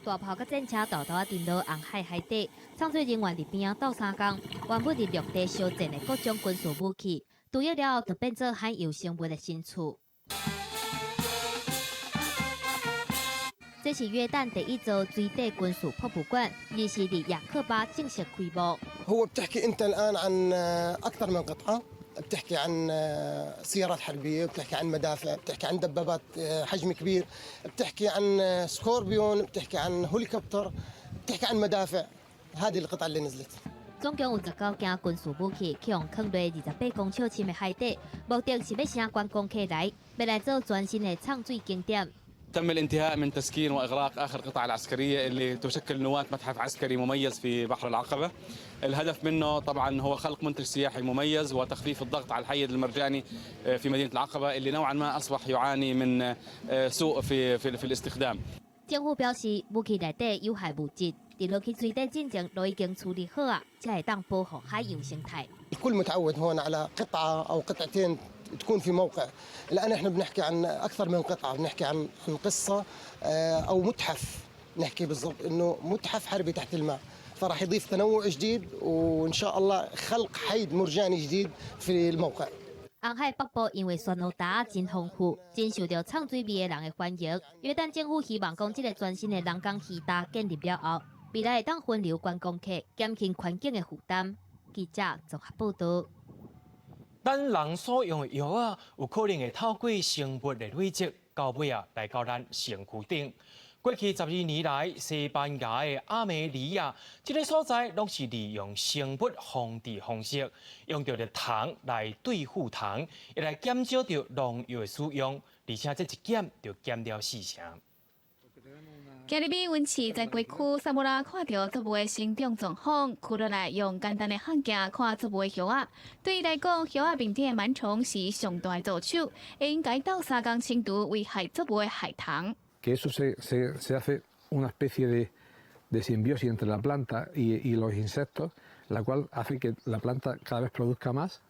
大炮甲战车豆豆沉到红海海底，创作人员伫边仔斗相共，原本伫陆地烧战的各种军事武器。除役了，就变做海洋生物的新厝。这是约旦第一座水底军事博物馆，日是伫雅克巴正式开幕。هو بتحكي أنت الآن عن أكثر من قطعة، بتحكي عن سيارات حربية، بتحكي عن مدافع، بتحكي عن دبابات حجم كبير، بتحكي عن سكوربيون، بتحكي عن هليكوبتر، بتحكي عن مدافع. هذه القطعة اللي نزلت. 总共有19件军事武器，去用放落28公尺深的海底，目的是要请观光客来做全新的畅水景点。 تم الانتهاء من تسكين واغراق اخر القطع العسكريه اللي تشكل نواه متحف عسكري مميز في بحر العقبه. الهدف منه طبعا هو خلق منتج سياحي مميز وتخفيف الضغط على الحيز المرجاني في مدينه العقبه اللي نوعا ما اصبح يعاني من سوء في الاستخدام. 政府表示，武器内底有害物质，伫落去水底进前都已经处理好啊，才会当保护海洋生态。 الكل متعود هون على قطعه او قطعتين تكون في موقع. الآن احنا بنحكي عن أكثر من قطعة، بنحكي عن قصة أو متحف، نحكي بالضبط إنه متحف حربي تحت الماء، فراح يضيف تنوع جديد وإن شاء الله خلق حيد مرجاني جديد في الموقع. 红海北部因为酸路搭真丰富，真受到畅水味的人的欢迎。约旦政府希望讲，这个全新的人工鱼搭建立了后，未来会当分流观光客，减轻环境的负担。记者综合报道。 咱人所用的药啊，有可能会透过生物的累积，到尾啊来到咱身躯顶。过去12年来，西班牙的阿美尼亚这个所在，拢是利用生物防治方式，用到的糖来对付糖，也来减少到农药的使用，而且这一减就减了4成。 今日比温市在过区萨摩拉看到作物的生长状况，去落来用简单的项镜看作物的叶仔。对伊来讲，叶仔面顶的螨虫是上大的助手，会应该斗3工程度危害作物的害虫。Que eso se hace una especie de simbiosis entre la planta y los insectos, la cual hace que la planta cada vez produzca más,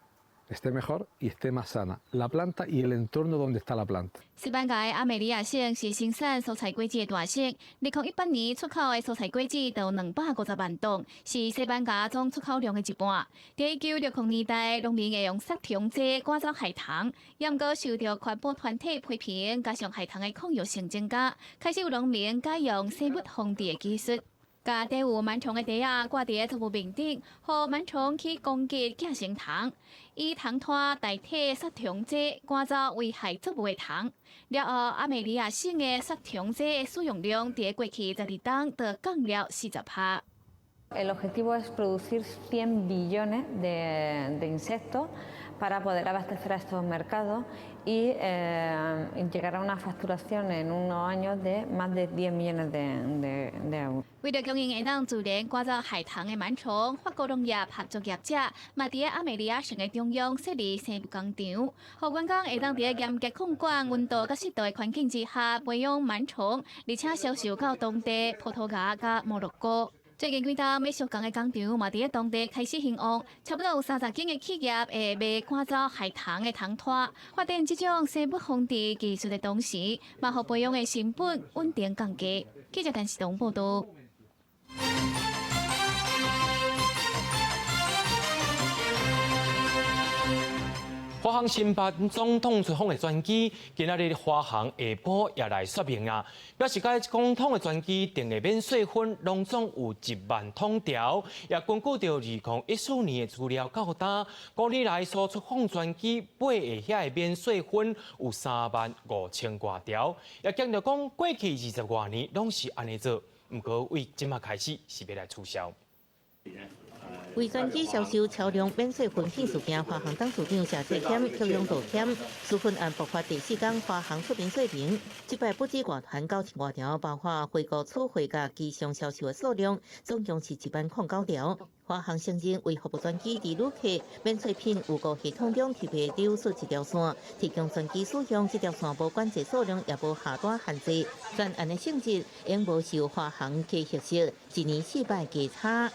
esté mejor y esté más sana. La planta y el entorno donde está la planta. 西班牙的阿美尼亚省是生产蔬菜果子的大省，2018年出口的蔬菜果子到250万吨，是西班牙总出口量的一半。在1960年代，农民会用杀虫剂赶走害虫，不过受到环保团体批评，加上害虫的抗药性增加，开始有农民改用生物防治的技术。 甲底有螨虫的地啊，挂伫作物面顶，互螨虫去攻击寄生虫，以糖拖代替杀虫剂，赶走危害作物的虫。了后，阿美尼亚省的杀虫剂的使用量伫过去12档就降了40%。 El objetivo es producir 100 billones de insectos para poder abastecer a estos mercados y llegar a una facturación en unos años de más de 10 millones de euros. 为了供应会当自然赶走害虫的螨虫，法国农业合作业者嘛伫阿美尼亚省的中央设立生物工厂，互员工会当伫严格控管温度甲湿度的环境之下培养螨虫，而且销售到当地葡萄牙甲摩洛哥。 最近几档美术工的工厂嘛，伫当地开始兴旺，差不多有30间的企业会卖赶走害虫的糖拖，发展这种生物防治技术的同时，嘛，互培养的成本稳定降低。记者陈世东报道。华航新办总统出访的专机，今仔日华航下晡也来说明啊，表示该总统的专机订的免税分拢总有1万桶条，也根据着2014年的资料较单，5年来所出访专机买的遐的免税分有35000多条，也强调讲过去20多年拢是安尼做，不过为今麦开始是要来促销。为专机销售超量免税分片事件，华航董事长谢世谦向阳道歉。事发案爆发第4天，华航出面说明，这摆不止外团9000多条，包括回国处回甲机上销售的数量，总共是109条。华航承认为服务专机伫旅客免税品预购系统中特别留出一条线，提供专机使用。这条线无管制数量，也无下单限制。专案的性质应无受华航给核实，1年4摆价差。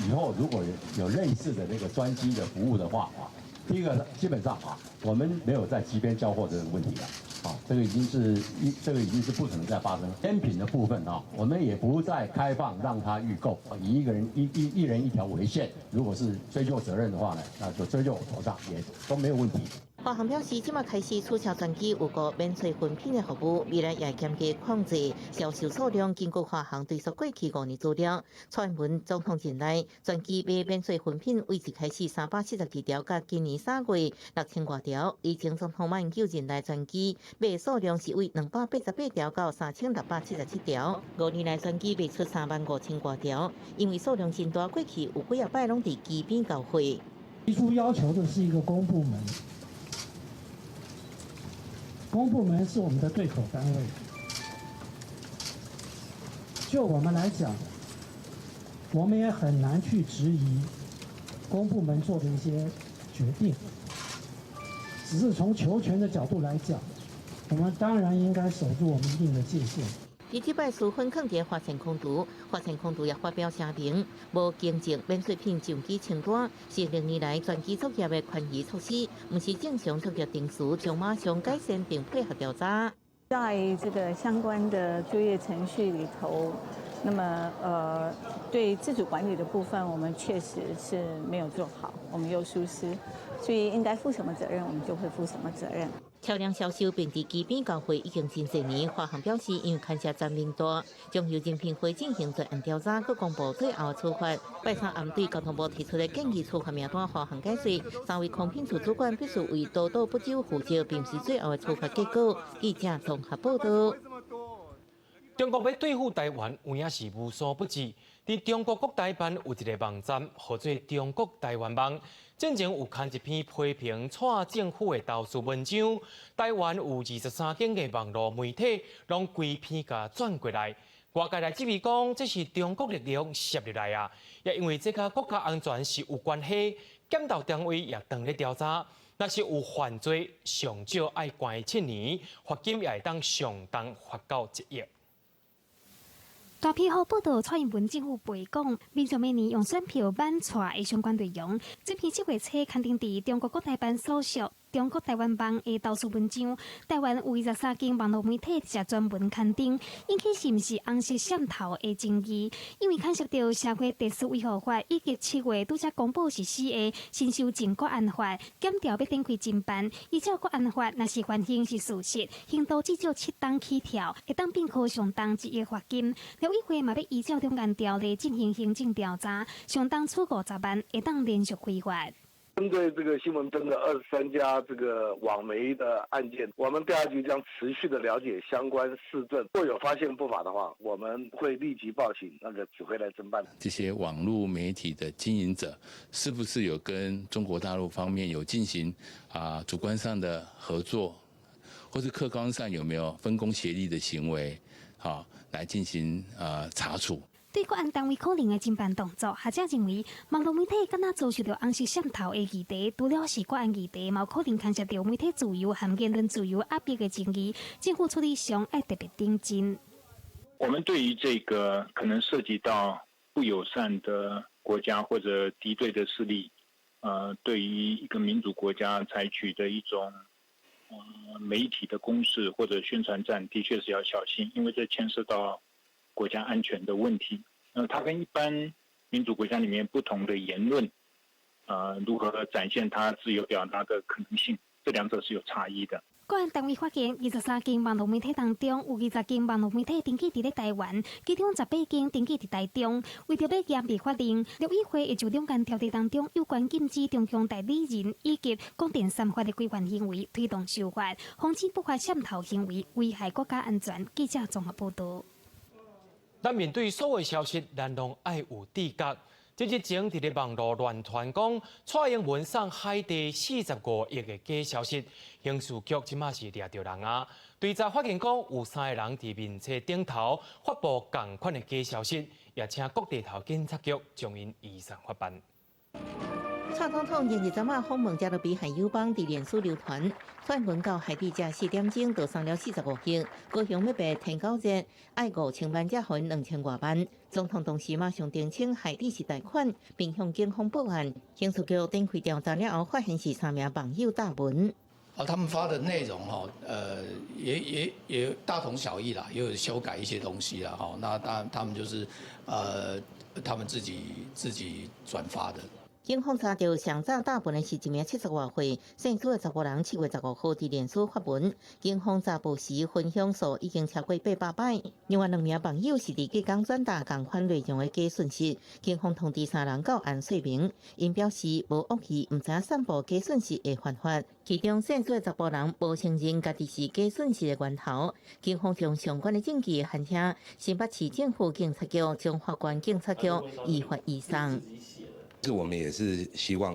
以后如果有类似的那个专机的服务的话第一个基本上我们没有在机边交货这个问题了这个已经是不可能再发生。天品的部分我们也不再开放让他预购，以一人一条为限。如果是追究责任的话呢，那就追究我头上，也都没有问题。华航表示，即马开始促销专机预购免税分片的服务，未来也严格控制销售数量。根据华航追溯过去5年资料，蔡英文总统任内专机买免税分片位置开始372条，到今年3月6000多条。以前总统马英九任内专机买数量是为288条到3677条，5年来专机卖出35000多条。因为数量真大，过去有几啊摆拢伫机边交货。提出要求的是一个公部门。公部门是我们的对口单位，就我们来讲，我们也很难去质疑公部门做的一些决定。只是从求全的角度来讲，我们当然应该守住我们一定的界限。伫即摆私分坑伫发现空图，发现空图也发表声明，无经证免税品上机清单是6年来专机作业的权益措施，不是正常作业定时，将马上改善并配合调查。在这个相关的作业程序里头，那么对自主管理的部分，我们确实是没有做好，我们有疏失，所以应该负什么责任，我们就会负什么责任。超量销售并伫机边交货已经真侪年，华航表示，因为牵涉占面大，将由人评会进行专案调查，佮公布最后的处罚。拜三暗对交通部提出的建议处罚名单，华航解释，3位空品处主管必须为多多不就负责，并是最后的处罚结果。记者综合报道。中国要对付台湾，有影是无所不至。伫中国国台办有一个网站，号做中国台湾网。之前有刊一篇批评蔡政府的投诉文章，台湾有23间的网络媒体，拢规篇甲转过来。外界来质疑讲，这是中国力量涉入来啊，也因为这甲国家安全是有关系。检调单位也当咧调查，若是有犯罪，上少爱关7年，罚金也会当上当罚到1亿。大批号报道蔡英文政府背讲，民众每年用选票挽出的相关内容。这篇7月初刊登伫中国国台办所属中国台湾网的投诉文章，台湾有23间网络媒体直接专门刊登，引起是毋是红色渗透的争议。因为牵涉到社会特殊维护法以及7月拄则公布实施的新修正国安法，检调要展开侦办。依照国安法，若是犯行是事实，刑度至少7档起跳，会当并科上当1亿罚金。陆委会嘛要依照中间条例进行行政调查，上当处50万，会当连续挥发。针对这个新闻登的23家这个网媒的案件，我们调查局将持续的了解相关事证，若有发现不法的话，我们会立即报请那个指挥来侦办。这些网络媒体的经营者是不是有跟中国大陆方面有进行主观上的合作，或是客观上有没有分工协力的行为，来进行查处。对国安单位可能的侦办动作，学者认为，网络媒体敢若遭受到红色渗透的议题，除了是国安议题，嘛有可能牵涉到媒体自由和言论自由压迫的争议，政府处理上要特别盯紧。我们对于这个可能涉及到不友善的国家或者敌对的势力，对于一个民主国家采取的一种媒体的攻势或者宣传战，的确是要小心，因为这牵涉到国家安全的问题。它跟一般民主国家里面不同的言论，如何展现它自由表达的可能性，这两者是有差异的。个案单位发现，23间网络媒体当中，有20间网络媒体登记伫咧台湾，其中18间登记伫台中。为着要严厉法令，陆委会会就两间条例当中有关禁止中共代理人以及广电三法的规范行为推动修法，防止不法渗透行为危害国家安全。记者综合报道。咱面对所有消息，咱拢爱有知觉。即日前伫咧网络乱传讲，蔡英文送海地45亿的假消息，刑事局即马是抓着人啊。对查发现讲有3个人伫面册顶头发布同款的假消息，也请各地头检察局将因移送法办。蔡总统今日早晚访问加勒比海友邦伫脸书流传，蔡英文到海地正4点钟就送了45亿，高雄要被天9日，爱5000万才还2000多万。总统当时马上澄清海地是贷款，并向警方报案。刑事局展开调查了后，发现是3名网友大文。他们发的内容也大同小异啦，也有修改一些东西啦，那他们就是他们自己转发的。警方查到上早大部分是一名70多岁姓朱的查甫人，7月15号伫脸书发文。警方查捕时分享数已经超过800摆。另外2名网友是伫隔空转达同款内容的假讯息，警方通知3人到案说明。因表示无恶意，唔知影散布假讯息会犯法。其中姓朱的查甫人无承认家己是假讯息的源头。警方将相关的证据函请新北市政府警察局、中华关警察局依法移送。我们也是希望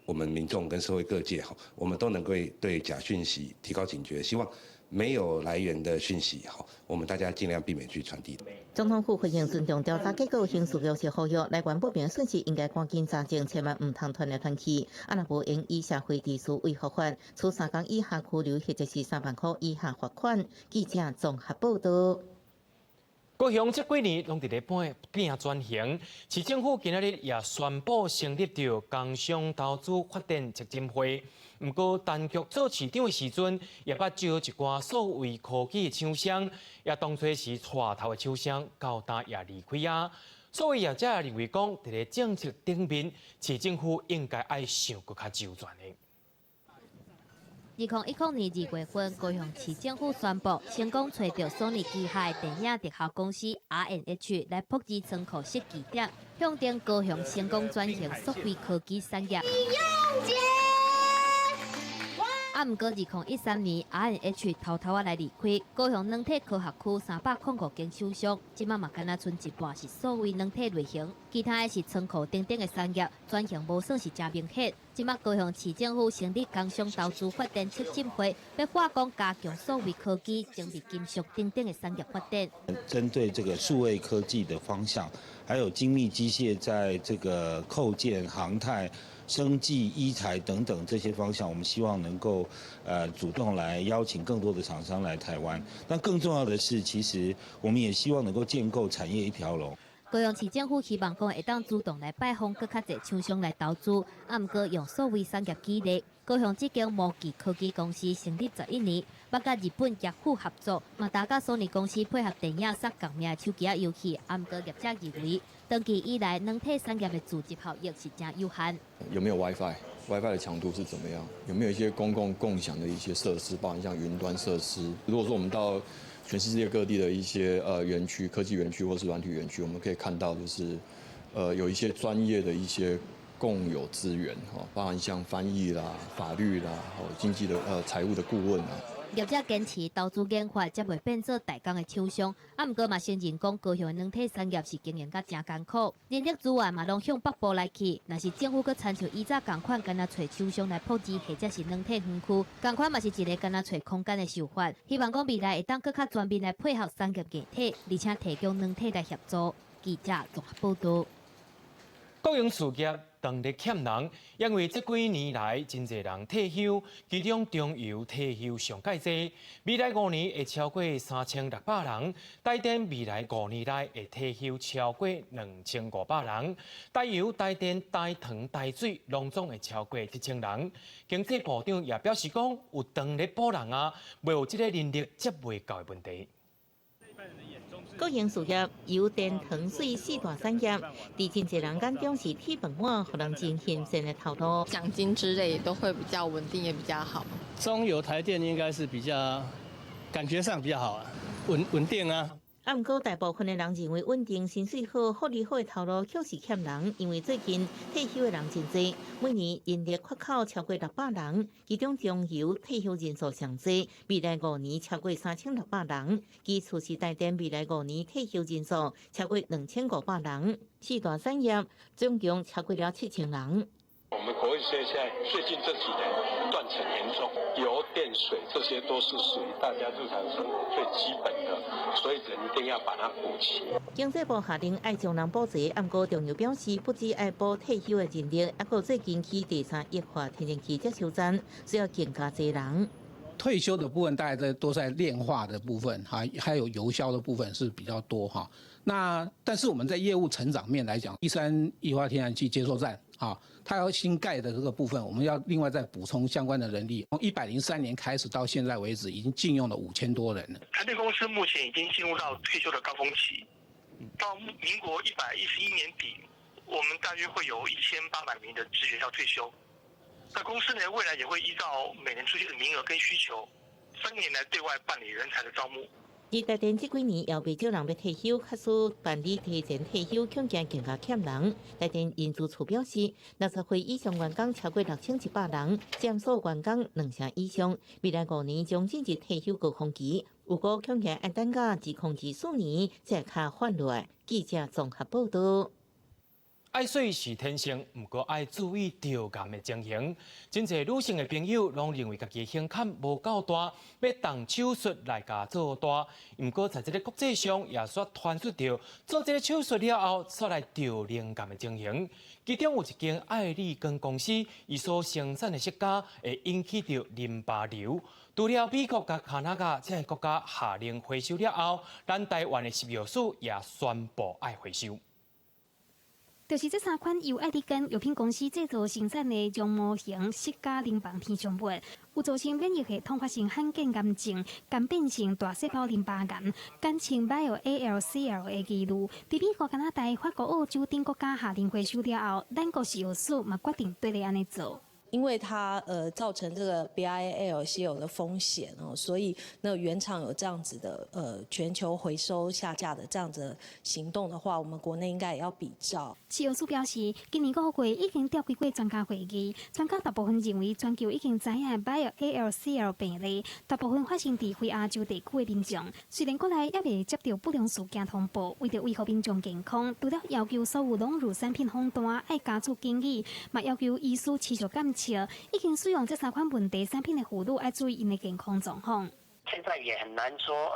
我们民众跟社会各界我们都能够对假讯息提高警觉，希望没有来源的讯息我们大家尽量避免去传递。总统府回应尊重调查结果，刑事局是呼吁来源不明讯息应该赶紧查证，千万唔通传来传去，若无应以社会秩序维护法处3天以下拘留，或者是3万块以下罚款。记者综合报道。高雄这几年拢伫咧变转型，市政府今仔日也宣布成立着工商投资发展基金会。不过，陈局做市长的时阵，也捌招一寡所谓科技的厂商，也当初是带头的厂商，到今也离开啊。所谓业者也认为讲，伫咧政策顶面，市政府应该爱想搁较周全的。2010年2月份，高雄市政府宣布成功找到索尼机械电影特效公司 R&H 来布置仓库设计点，向定高雄成功转型数位科技产业。不过2013年 R&H 偷偷来离开高雄软体科学区305间厂商，即马嘛敢若剩一半是所谓软体类型，其他的是仓库等等的产业转型无算是真明显。即马高雄市政府成立工商投资发展基金会，要化工加强数位科技、精密金属等等的产业发展。针对这个数位科技的方向，还有精密机械在这个扣件、航太、生技、医材等等这些方向，我们希望能够主动来邀请更多的厂商来台湾。但更重要的是，其实我们也希望能够建构产业一条龙。高雄市政府希望讲会当主动来拜访更较侪厂商来投资，不过用数位产业激励。高雄这间模技科技公司成立11年，捌甲日本雅虎合作，嘛搭甲索尼公司配合电影杀共名手机游戏。不过业者认为，长期以来软体产业的组织效益是真有限。有没有 WiFi 的强度是怎么样？有没有一些公共共享的一些设施，包含像云端设施？如果说我们到全世界各地的一些园区、科技园区或是软体园区，我们可以看到就是有一些专业的一些共有资源包含像翻译啦、法律啦、经济的财务的顾问啊。业者坚持投资研发，才袂变做大工的厂商。不过嘛，承认讲高雄的软体产业是经营甲真艰苦，人力资源嘛拢向北部来去。若是政府佮参照以早共款，干那找厂商来布置，或者是软体园区，共款嘛是一个干那找空间的手法。希望讲未来会当更较全面来配合产业硬体，而且提供软体来协助。记者综合报道。国营事业当日欠人，因为这几年来真侪人退休，其中中油退休上介济。未来5年会超过3600人，台电未来5年内会退休超过2500人，台油、台电、台糖、台水拢总会超过1000人。经济部长也表示讲，有当日补人啊，没有这个人力接袂到的问题。国营事业、油电糖水四大产业，在真侪人眼中是铁饭碗，互人真新鲜的头路。奖金之类都会比较稳定，也比较好。中油台电应该是比较感觉上比较好啊，稳定啊。啊，毋过大部分的人认为稳定、薪水好、福利好的头路确实欠人，因为最近退休的人真多，每年人力缺口超过600人，其中中油退休人数上多，未来5年超过3600人，基础是台电未来5年退休人数超过2500人，四大产业总共超过了7000人。我们国营事业现在最近这几年断层严重，油、电、水这些都是属于大家日常生活最基本的，所以人一定要把它补齐。经济部下令爱将人补齐，不过中油表示，不止爱补退休的人力，还有最近期第3液化天然气接收站需要更加多人。退休的部分大概都在炼化的部分哈，还有油销的部分是比较多哈。那但是我们在业务成长面来讲，第3液化天然气接收站啊，它要新盖的这个部分，我们要另外再补充相关的人力。从103年开始到现在为止，已经禁用了5000多人了。台电公司目前已经进入到退休的高峰期，到民国111年底，我们大约会有1800名的职员要退休。那公司呢，未来也会依照每年出现的名额跟需求，3年来对外办理人才的招募。而台电这几年也未少人要退休，卡数办理提前退休，恐惊更加欠人。台电人资处表示，60岁以上员工超过6100人，占所有员工2成以上。未来5年将进入退休高峰期，有过恐惊要等到2024年才卡缓落来。记者综合报道。爱水是天生，不过爱注意着癌的情形。真侪女性的朋友拢认为家己胸坎无够大，要动手术来甲做大。不过在这个国际上，也说传出着做这个手术了后，出来着灵感的情形。其中有一间爱丽根公司，伊所生产的矽胶会引起着淋巴瘤。除了美国甲加拿大这些国家下令回收了后，咱台湾的食药署也宣布爱回收。就是这3款由爱丽根药品公司制造生产的橡模型矽胶淋巴填充物，有造成免疫系统发生罕见癌症、肝变性大细胞淋巴癌，简称 BIOLCL 的记录。在美国、加拿大、法国、澳洲等国家下令回收了后，咱国食药署嘛决定对你安尼做。因为它造成这个 BIOLCL 的风险哦，所以那原厂有这样子的全球回收下架的这样子的行动的话，我们国内应该也要比照。食药署表示，今年5月已经召开过专家会议，专家大部分认为全球已经知影 BIOLCL 病例，大部分发生在非亚洲地区的民众。虽然国内也未接到不良事件通报，为着维护民众健康，除了要求所有拢入产品封单爱加注建议，嘛要求医师持续监测已经使用这3款问题产品的妇女要注意因的健康状况。现在也很难说，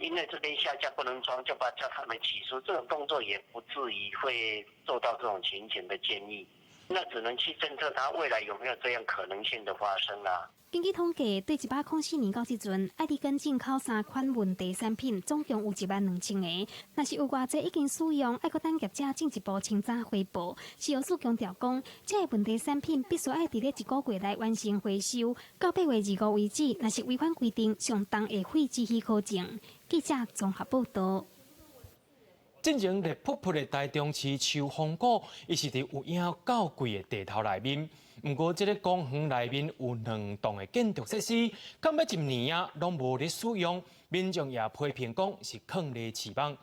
因为这边下架不能装，就把叫他们起诉，这种动作也不至于会做到这种情形的建议。那只能去侦测它未来有没有这样可能性的发生啦。根据统计，对104年到即阵，爱丽根进口3款问题产品，总共有12000个。若是有偌济已经使用，爱搁等业者进一步清查回报。食药署强调讲，这个问题产品必须爱伫咧1个月内完成回收，到8月25为止。若是违反规定，上重会废止许可证。记者综合报道。进前热扑扑的台中市秋风谷，伊是伫有影较贵的地头内面。不过，这个公园内面有2栋的建筑设施，到尾1年啊，拢无咧使用，民众也批评讲是坑咧翅膀。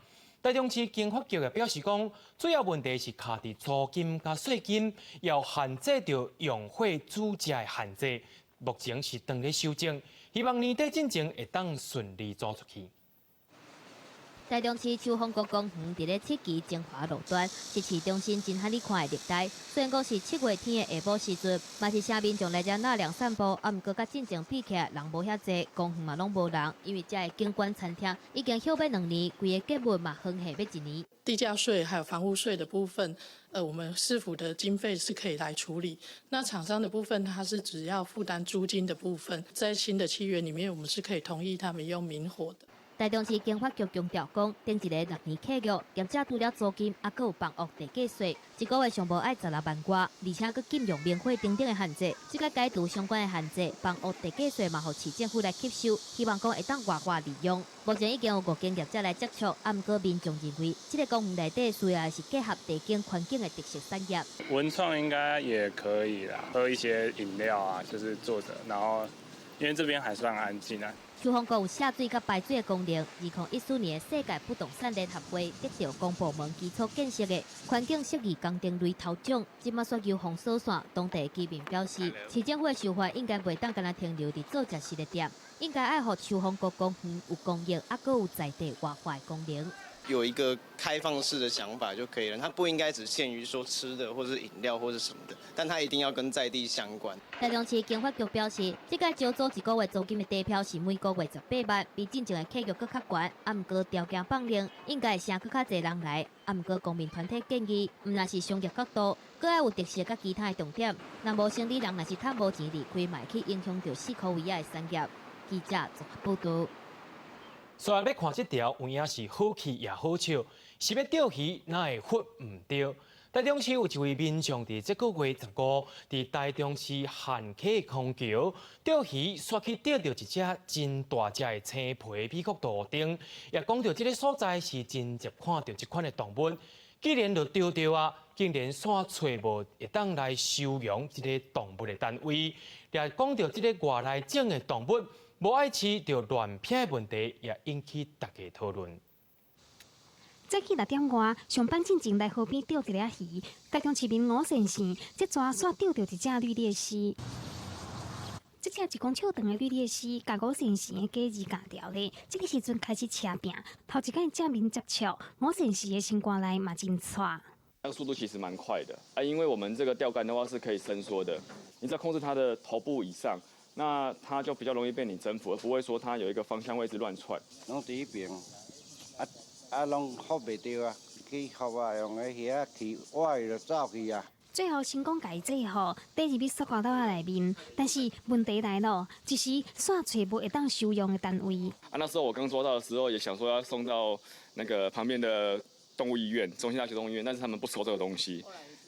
台中市经发局也表示讲，主要问题是卡伫租金加税金，要限制着用火煮食的限制。目前是当咧修正，希望年底进前会当顺利做出去。台中市秋风谷公园伫咧7期精华路段，是市中心真罕你看的绿带。虽然讲是7月天的下晡时阵，嘛是车民众来遮纳凉散步，啊，毋过甲进前比起来，人无遐济，公园嘛拢无人，因为遮的景观餐厅已经休摆2年，规个建物嘛荒下要1年。地价税还有房屋税的部分，我们市府的经费是可以来处理。那厂商的部分，它是只要负担租金的部分，在新的契约里面，我们是可以同意他们用明火的。台中市经发局强调讲，顶一个6年契约，业者除了租金，还佫有房屋地价税，一个月上无爱16万外，而且佫禁用免费等等的限制。即个解除相关的限制，房屋地价税嘛，互市政府来吸收，希望讲会当外利用。目前已经有5间业者来接触，毋过民众认为，这个公园内底需要的是结合地景环境的特色产业。文创应该也可以啦，喝一些饮料啊，就是坐着，然后因为这边还算安静啊。消防局有下水甲排水的功能。2014年世界不动产联合会得到公部门基础建设的环境设计工程类头奖。即马需要封锁线，当地居民表示，市政府的想法应该袂当干那停留伫做食食的店，应该爱互消防局公园有公益，还佫有在地活化的功能。有一个开放式的想法就可以了，它不应该只限于说吃的或是饮料或是什么的，但它一定要跟在地相关。台中市经发局表示，这个招租1个月租金的地票是每个月18万，比进前的契约更较悬，毋过条件放冷，应该会请更较侪人来。毋过公民团体建议，毋若是商业角度，佫要有特色甲其他的重点。若无生理人若是趁无钱离开，嘛会去影响到4块以外的产业。记者综合报道。虽然要看这条有影是好气也好笑，是要钓鱼哪会忽唔钓？台中市有一位民众伫这个月15，伫台中市汉溪空桥钓鱼，刷去钓到一只真大只的青皮美国大丁，也讲到这个所在是真接看到这款的动物。既然就钓到啊，竟然煞找无会当来收容这个动物的单位，也讲到这个外来种的动物。无爱饲就乱骗的问题，也引起大家讨论。早起6点外，上班进前来河边钓一条鱼，台中市民吴先生这抓煞钓到一只绿鬣蜥。这只1公尺长的绿鬣蜥，甲吴先生的家己夹掉咧。这个时阵开始车拼，头一摆正面接触，吴先生的心肝内嘛真喘。那个速度其实蛮快的啊，因为我们这个钓竿的话是可以伸缩的，你只要控制它的头部以上。那它就比较容易被你征服，而不会说它有一个方向位置乱窜。拢第一边，拢好袂着啊，去学啊用个遐去，我就走去啊。最后成功解制后，第二笔刷到兜内面，但是问题来了，一时煞找无会当收容的单位。那时候我刚抓到的时候，也想说要送到那个旁边的动物医院，中兴大学动物医院，但是他们不收这个东西。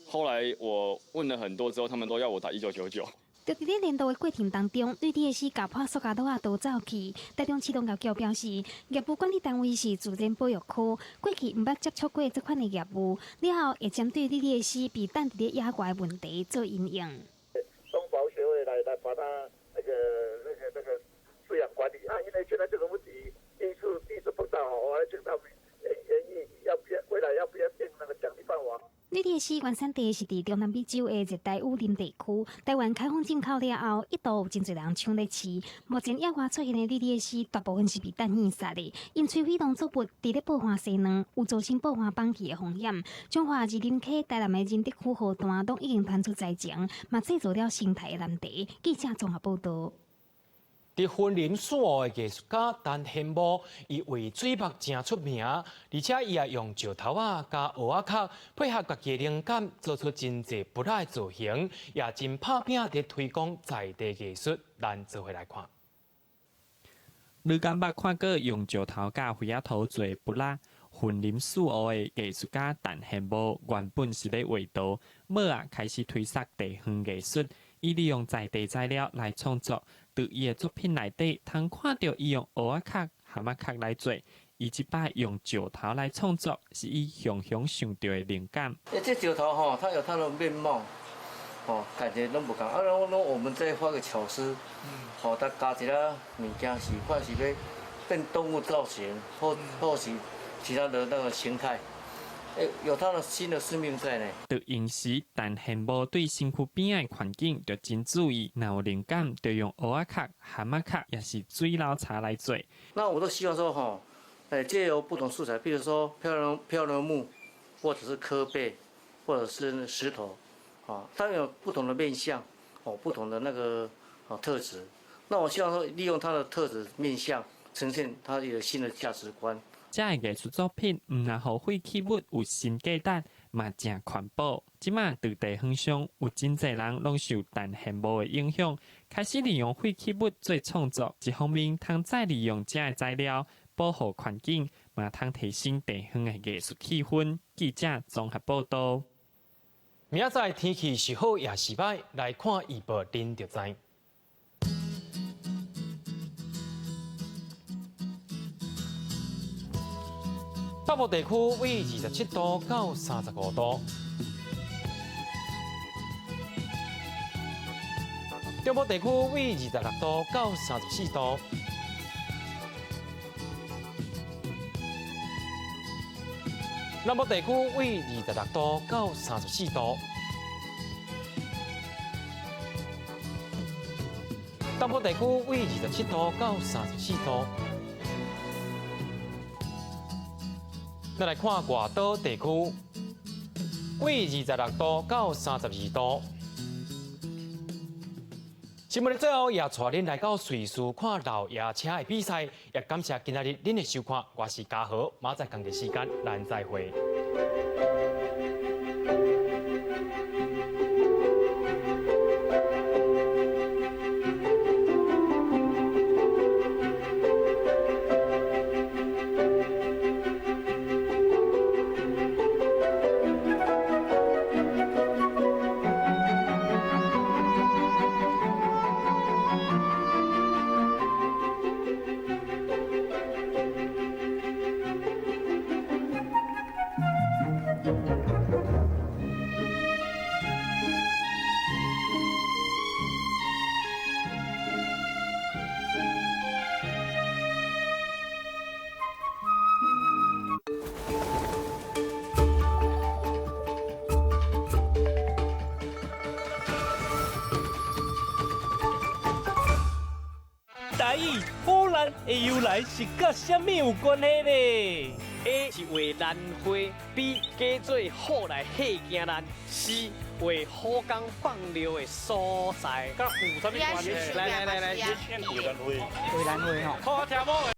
后来我问了很多之后，他们都要我打1999。就伫咧联络的过程当中，绿鬣蜥夹破塑胶袋啊，逃走去。台中市农业局表示，业务管理单位是自然保育区，过去毋捌接触过这款的业务，了后会针对绿鬣蜥被等伫咧野外的问题做应用。动保协会来把它那个饲养管理啊，因为现在这个问题第一次碰到，我还请他们建议要不要未来要不要定那个奖励办法。绿鬣蜥原产地是伫中南美洲的热带雨林地区，台湾开放进口了后，一度有真侪人抢咧饲。目前野外出现的绿鬣蜥大部分是被等现杀的，因摧毁农作物，伫咧爆化西南，有造成爆化放弃的风险。中华二林溪台南的仁德区河段都已经传出灾情，嘛制造了生态的难题。记者综合报道。伫婚林所的艺术家陈宪武，伊为水墨真出名，而且伊也用石头啊加蚵仔壳配合家己的灵感，做出真侪不赖的造型，也真拍拼伫推广在地艺术。咱做回来看。你敢捌看过用石头甲灰仔头做不赖？婚林所的艺术家陈宪武原本是咧画图，尾啊开始推广地方艺术，伊利用在地材料来创作。伫伊的作品内底，通看到伊用蚵仔壳、蛤蟆壳来做，伊即摆用石头来创作，是伊常常想到的灵感。这石头吼，它有它的面貌，哦，感觉拢不同。啊，然后我们再画个巧思，哦，它加一个物件是，或是要变动物造型，或是其他的那个形态。有它的新的生命在呢。在用时，陈宪武对身躯边的环境就真注意，若有灵感，就用蚵仔壳、蛤蟆壳，也是水老茶来做。那我都希望说哈，借由不同素材，比如说漂流木，或者是柯贝，或者是石头，啊，它有不同的面相，哦，不同的那个特质。那我希望说，利用它的特质面相，呈现它的新的价值观。这个艺术作品毋但互废弃物有新价值，嘛正环保。即马在地方上有真侪人拢受陈宪武的影响，开始利用废弃物做创作。一方面，通再利用这个材料，保护环境，嘛通提升地方的艺术气氛。记者综合报道。明仔载天气是好也是歹，来看预报您就知。北部地区为27度到35度，中部地区为26度到34度，南部地区为26度到34度，东部地区为27度到34度。咱来看外岛地区，为26度到32度。新闻的最后也带恁来到瑞士看老爷车的比赛，也感谢今仔日恁的收看，我是嘉豪，马仔同个时间咱再会。台语好难的由来是甲什么有关系呢 ？A 是为兰花 ，B 加做好来吓惊人 ，C 为好工放尿的所在。甲有啥物关系？来，为兰花吼。好听无？